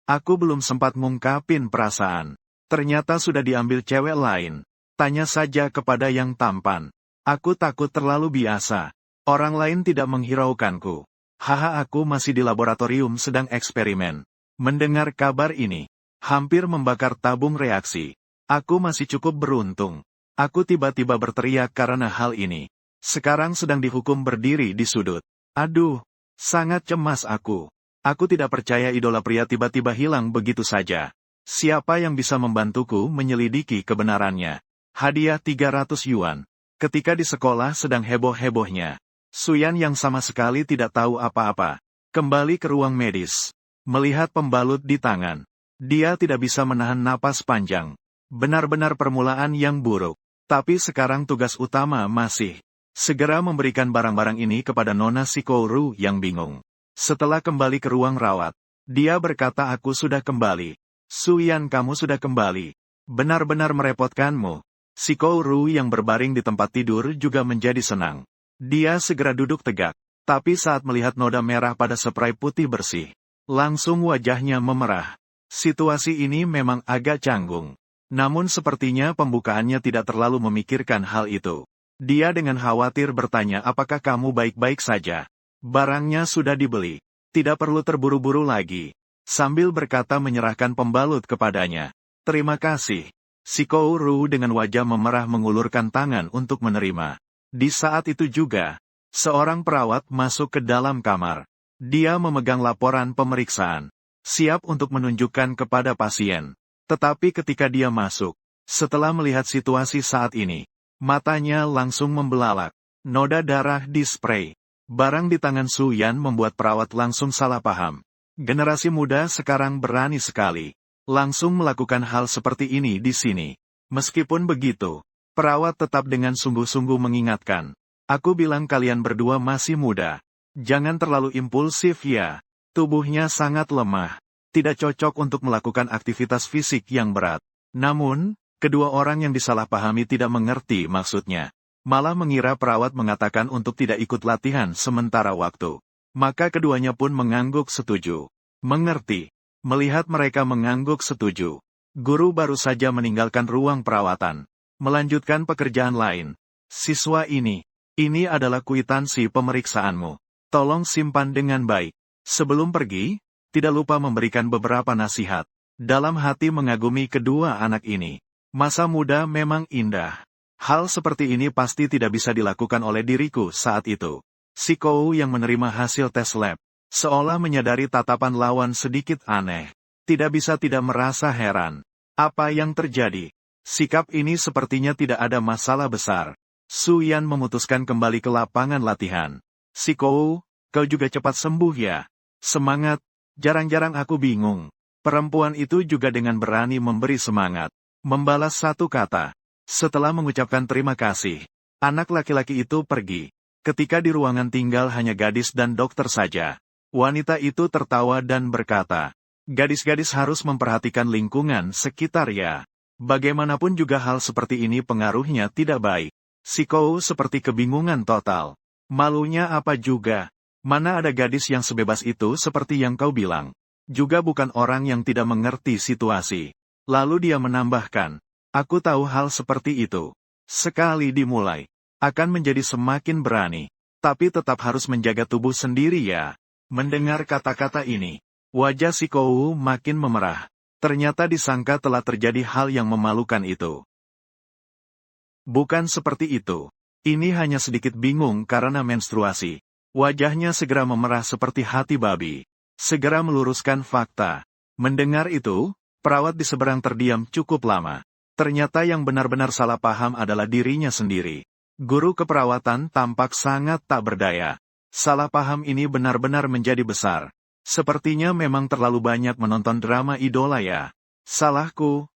aku belum sempat ngungkapin perasaan. Ternyata sudah diambil cewek lain. Tanya saja kepada yang tampan. Aku takut terlalu biasa. Orang lain tidak menghiraukanku. Haha, aku masih di laboratorium sedang eksperimen. Mendengar kabar ini, hampir membakar tabung reaksi. Aku masih cukup beruntung. Aku tiba-tiba berteriak karena hal ini. Sekarang sedang dihukum berdiri di sudut. Aduh, sangat cemas aku. Aku tidak percaya idola pria tiba-tiba hilang begitu saja. Siapa yang bisa membantuku menyelidiki kebenarannya? Hadiah 300 yuan. Ketika di sekolah sedang heboh-hebohnya. Suyan yang sama sekali tidak tahu apa-apa. Kembali ke ruang medis. Melihat pembalut di tangan. Dia tidak bisa menahan napas panjang. Benar-benar permulaan yang buruk. Tapi sekarang tugas utama masih. Segera memberikan barang-barang ini kepada Nona Shikoru yang bingung. Setelah kembali ke ruang rawat. Dia berkata aku sudah kembali. Suyan kamu sudah kembali. Benar-benar merepotkanmu. Si Kouru yang berbaring di tempat tidur juga menjadi senang. Dia segera duduk tegak, tapi saat melihat noda merah pada spray putih bersih, langsung wajahnya memerah. Situasi ini memang agak canggung. Namun sepertinya pembukaannya tidak terlalu memikirkan hal itu. Dia dengan khawatir bertanya, apakah kamu baik-baik saja? Barangnya sudah dibeli. Tidak perlu terburu-buru lagi. Sambil berkata menyerahkan pembalut kepadanya. Terima kasih. Si Kouru dengan wajah memerah mengulurkan tangan untuk menerima. Di saat itu juga, seorang perawat masuk ke dalam kamar. Dia memegang laporan pemeriksaan, siap untuk menunjukkan kepada pasien. Tetapi ketika dia masuk, setelah melihat situasi saat ini, matanya langsung membelalak. Noda darah di spray. Barang di tangan Su Yan membuat perawat langsung salah paham. Generasi muda sekarang berani sekali. Langsung melakukan hal seperti ini di sini. Meskipun begitu, perawat tetap dengan sungguh-sungguh mengingatkan. Aku bilang kalian berdua masih muda. Jangan terlalu impulsif ya. Tubuhnya sangat lemah. Tidak cocok untuk melakukan aktivitas fisik yang berat. Namun, kedua orang yang disalahpahami tidak mengerti maksudnya. Malah mengira perawat mengatakan untuk tidak ikut latihan sementara waktu. Maka keduanya pun mengangguk setuju. Mengerti. Melihat mereka mengangguk setuju, guru baru saja meninggalkan ruang perawatan, melanjutkan pekerjaan lain. Siswa ini adalah kwitansi pemeriksaanmu. Tolong simpan dengan baik. Sebelum pergi, tidak lupa memberikan beberapa nasihat. Dalam hati mengagumi kedua anak ini. Masa muda memang indah. Hal seperti ini pasti tidak bisa dilakukan oleh diriku saat itu. Si Kou yang menerima hasil tes lab, seolah menyadari tatapan lawan sedikit aneh. Tidak bisa tidak merasa heran. Apa yang terjadi? Sikap ini sepertinya tidak ada masalah besar. Su Yan memutuskan kembali ke lapangan latihan. Si Kou, kau juga cepat sembuh ya. Semangat, jarang-jarang aku bingung. Perempuan itu juga dengan berani memberi semangat. Membalas satu kata. Setelah mengucapkan terima kasih, anak laki-laki itu pergi. Ketika di ruangan tinggal hanya gadis dan dokter saja. Wanita itu tertawa dan berkata, gadis-gadis harus memperhatikan lingkungan sekitar ya. Bagaimanapun juga hal seperti ini pengaruhnya tidak baik. Si Kou seperti kebingungan total. Malunya apa juga? Mana ada gadis yang sebebas itu seperti yang kau bilang. Juga bukan orang yang tidak mengerti situasi. Lalu dia menambahkan, aku tahu hal seperti itu. Sekali dimulai, akan menjadi semakin berani. Tapi tetap harus menjaga tubuh sendiri ya. Mendengar kata-kata ini, wajah si Kou makin memerah. Ternyata disangka telah terjadi hal yang memalukan itu. Bukan seperti itu. Ini hanya sedikit bingung karena menstruasi. Wajahnya segera memerah seperti hati babi. Segera meluruskan fakta. Mendengar itu, perawat di seberang terdiam cukup lama. Ternyata yang benar-benar salah paham adalah dirinya sendiri. Guru keperawatan tampak sangat tak berdaya. Salah paham ini benar-benar menjadi besar. Sepertinya memang terlalu banyak menonton drama idola ya. Salahku.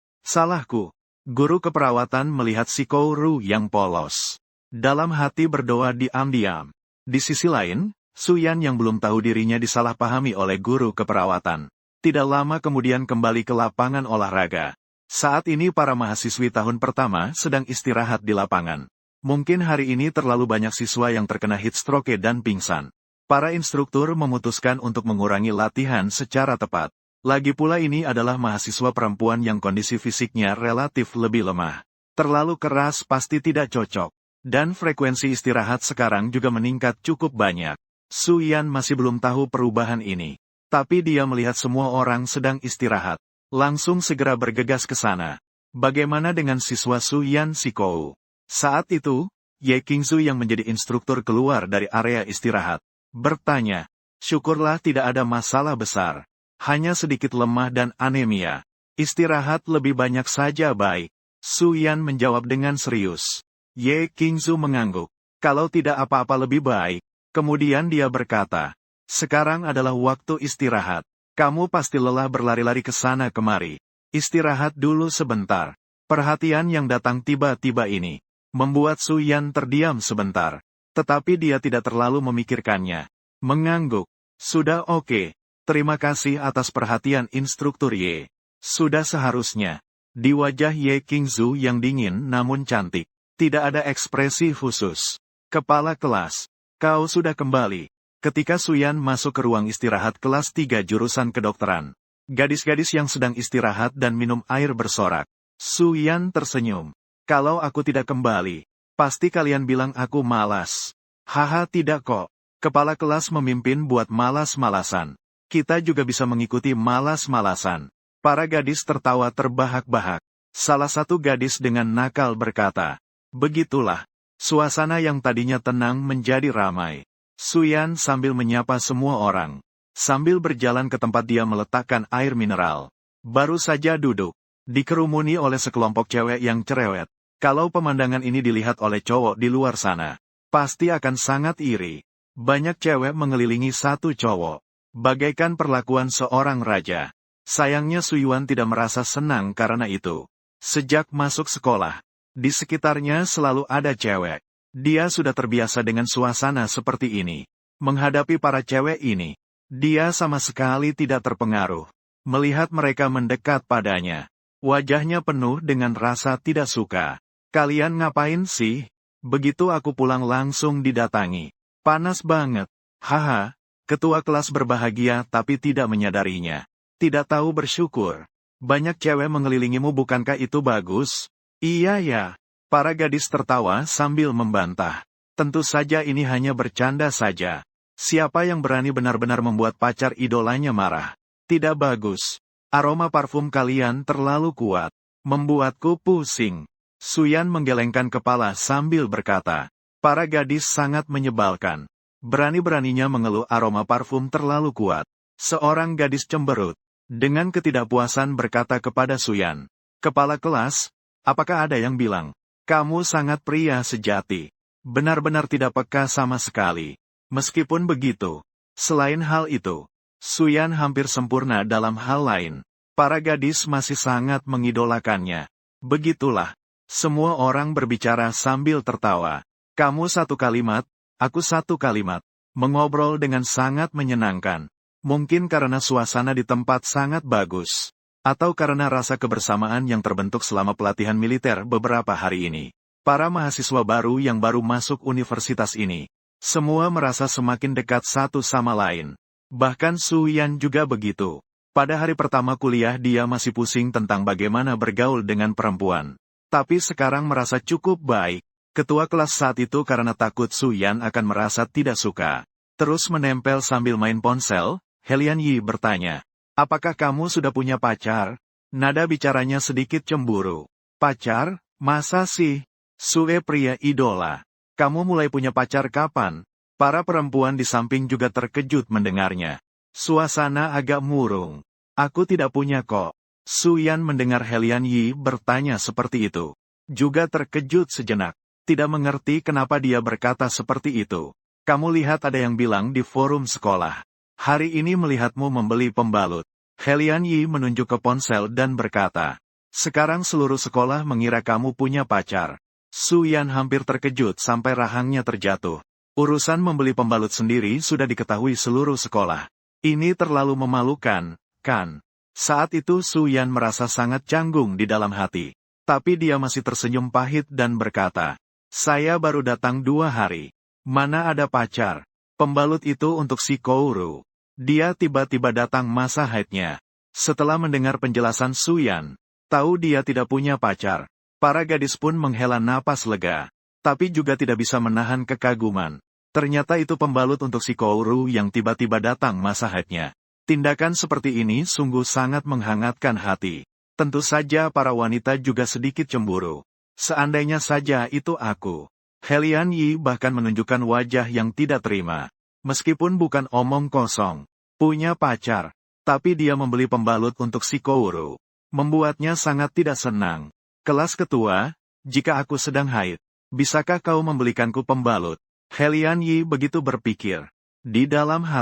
Guru keperawatan melihat si Kouru yang polos. Dalam hati berdoa diam-diam. Di sisi lain, Su Yan yang belum tahu dirinya disalahpahami oleh guru keperawatan. Tidak lama kemudian kembali ke lapangan olahraga. Saat ini para mahasiswi tahun pertama sedang istirahat di lapangan. Mungkin hari ini terlalu banyak siswa yang terkena heat stroke dan pingsan. Para instruktur memutuskan untuk mengurangi latihan secara tepat. Lagi pula ini adalah mahasiswa perempuan yang kondisi fisiknya relatif lebih lemah. Terlalu keras pasti tidak cocok. Dan frekuensi istirahat sekarang juga meningkat cukup banyak. Su Yan masih belum tahu perubahan ini. Tapi dia melihat semua orang sedang istirahat. Langsung segera bergegas ke sana. Bagaimana dengan siswa Su Yan si Kou? Saat itu, Ye Qingzu yang menjadi instruktur keluar dari area istirahat. Bertanya, syukurlah tidak ada masalah besar. Hanya sedikit lemah dan anemia. Istirahat lebih banyak saja baik. Su Yan menjawab dengan serius. Ye Qingzu mengangguk. Kalau tidak apa-apa lebih baik. Kemudian dia berkata, sekarang adalah waktu istirahat. Kamu pasti lelah berlari-lari ke sana kemari. Istirahat dulu sebentar. Perhatian yang datang tiba-tiba ini membuat Su Yan terdiam sebentar. Tetapi dia tidak terlalu memikirkannya. Mengangguk. Sudah oke. Terima kasih atas perhatian instruktur Ye. Sudah seharusnya. Di wajah Ye Qingzu yang dingin namun cantik, tidak ada ekspresi khusus. Kepala kelas, kau sudah kembali. Ketika Suyan masuk ke ruang istirahat kelas 3 jurusan kedokteran, gadis-gadis yang sedang istirahat dan minum air bersorak. Suyan tersenyum. Kalau aku tidak kembali, pasti kalian bilang aku malas. Haha, tidak kok. Kepala kelas memimpin buat malas-malasan. Kita juga bisa mengikuti malas-malasan. Para gadis tertawa terbahak-bahak. Salah satu gadis dengan nakal berkata, begitulah. Suasana yang tadinya tenang menjadi ramai. Suyan sambil menyapa semua orang. Sambil berjalan ke tempat dia meletakkan air mineral. Baru saja duduk. Dikerumuni oleh sekelompok cewek yang cerewet. Kalau pemandangan ini dilihat oleh cowok di luar sana, pasti akan sangat iri. Banyak cewek mengelilingi satu cowok. Bagaikan perlakuan seorang raja. Sayangnya Suyuan tidak merasa senang karena itu. Sejak masuk sekolah, di sekitarnya selalu ada cewek. Dia sudah terbiasa dengan suasana seperti ini. Menghadapi para cewek ini, dia sama sekali tidak terpengaruh. Melihat mereka mendekat padanya, wajahnya penuh dengan rasa tidak suka. Kalian ngapain sih? Begitu aku pulang langsung didatangi. Panas banget. Haha, ketua kelas berbahagia tapi tidak menyadarinya. Tidak tahu bersyukur. Banyak cewek mengelilingimu, bukankah itu bagus? Iya ya. Para gadis tertawa sambil membantah. Tentu saja ini hanya bercanda saja. Siapa yang berani benar-benar membuat pacar idolanya marah? Tidak bagus. Aroma parfum kalian terlalu kuat. Membuatku pusing. Suyan menggelengkan kepala sambil berkata. Para gadis sangat menyebalkan. Berani-beraninya mengeluh aroma parfum terlalu kuat. Seorang gadis cemberut, dengan ketidakpuasan berkata kepada Suyan. Kepala kelas, apakah ada yang bilang, kamu sangat pria sejati. Benar-benar tidak peka sama sekali. Meskipun begitu, selain hal itu, Suyan hampir sempurna dalam hal lain. Para gadis masih sangat mengidolakannya. Begitulah, semua orang berbicara sambil tertawa. Kamu satu kalimat, aku satu kalimat. Mengobrol dengan sangat menyenangkan. Mungkin karena suasana di tempat sangat bagus. Atau karena rasa kebersamaan yang terbentuk selama pelatihan militer beberapa hari ini. Para mahasiswa baru yang baru masuk universitas ini, semua merasa semakin dekat satu sama lain. Bahkan Suyan juga begitu. Pada hari pertama kuliah dia masih pusing tentang bagaimana bergaul dengan perempuan. Tapi sekarang merasa cukup baik. Ketua kelas saat itu karena takut Suyan akan merasa tidak suka. Terus menempel sambil main ponsel, Helian Yi bertanya, apakah kamu sudah punya pacar? Nada bicaranya sedikit cemburu. Pacar? Masa sih? Sue pria idola. Kamu mulai punya pacar kapan? Para perempuan di samping juga terkejut mendengarnya. Suasana agak murung. Aku tidak punya kok. Suyan mendengar Helian Yi bertanya seperti itu. Juga terkejut sejenak. Tidak mengerti kenapa dia berkata seperti itu. Kamu lihat ada yang bilang di forum sekolah. Hari ini melihatmu membeli pembalut. Helian Yi menunjuk ke ponsel dan berkata, sekarang seluruh sekolah mengira kamu punya pacar. Suyan hampir terkejut sampai rahangnya terjatuh. Urusan membeli pembalut sendiri sudah diketahui seluruh sekolah. Ini terlalu memalukan, kan? Saat itu Suyan merasa sangat canggung di dalam hati. Tapi dia masih tersenyum pahit dan berkata, saya baru datang 2 hari. Mana ada pacar? Pembalut itu untuk si Kouru. Dia tiba-tiba datang masa haidnya. Setelah mendengar penjelasan Suyan, tahu dia tidak punya pacar. Para gadis pun menghela napas lega. Tapi juga tidak bisa menahan kekaguman. Ternyata itu pembalut untuk si Kouru yang tiba-tiba datang masa haidnya. Tindakan seperti ini sungguh sangat menghangatkan hati. Tentu saja para wanita juga sedikit cemburu. Seandainya saja itu aku. Helian Yi bahkan menunjukkan wajah yang tidak terima. Meskipun bukan omong kosong. Punya pacar. Tapi dia membeli pembalut untuk si Kouru. Membuatnya sangat tidak senang. Kelas ketua, jika aku sedang haid, bisakah kau membelikanku pembalut? Helian Yi begitu berpikir. Di dalam hati.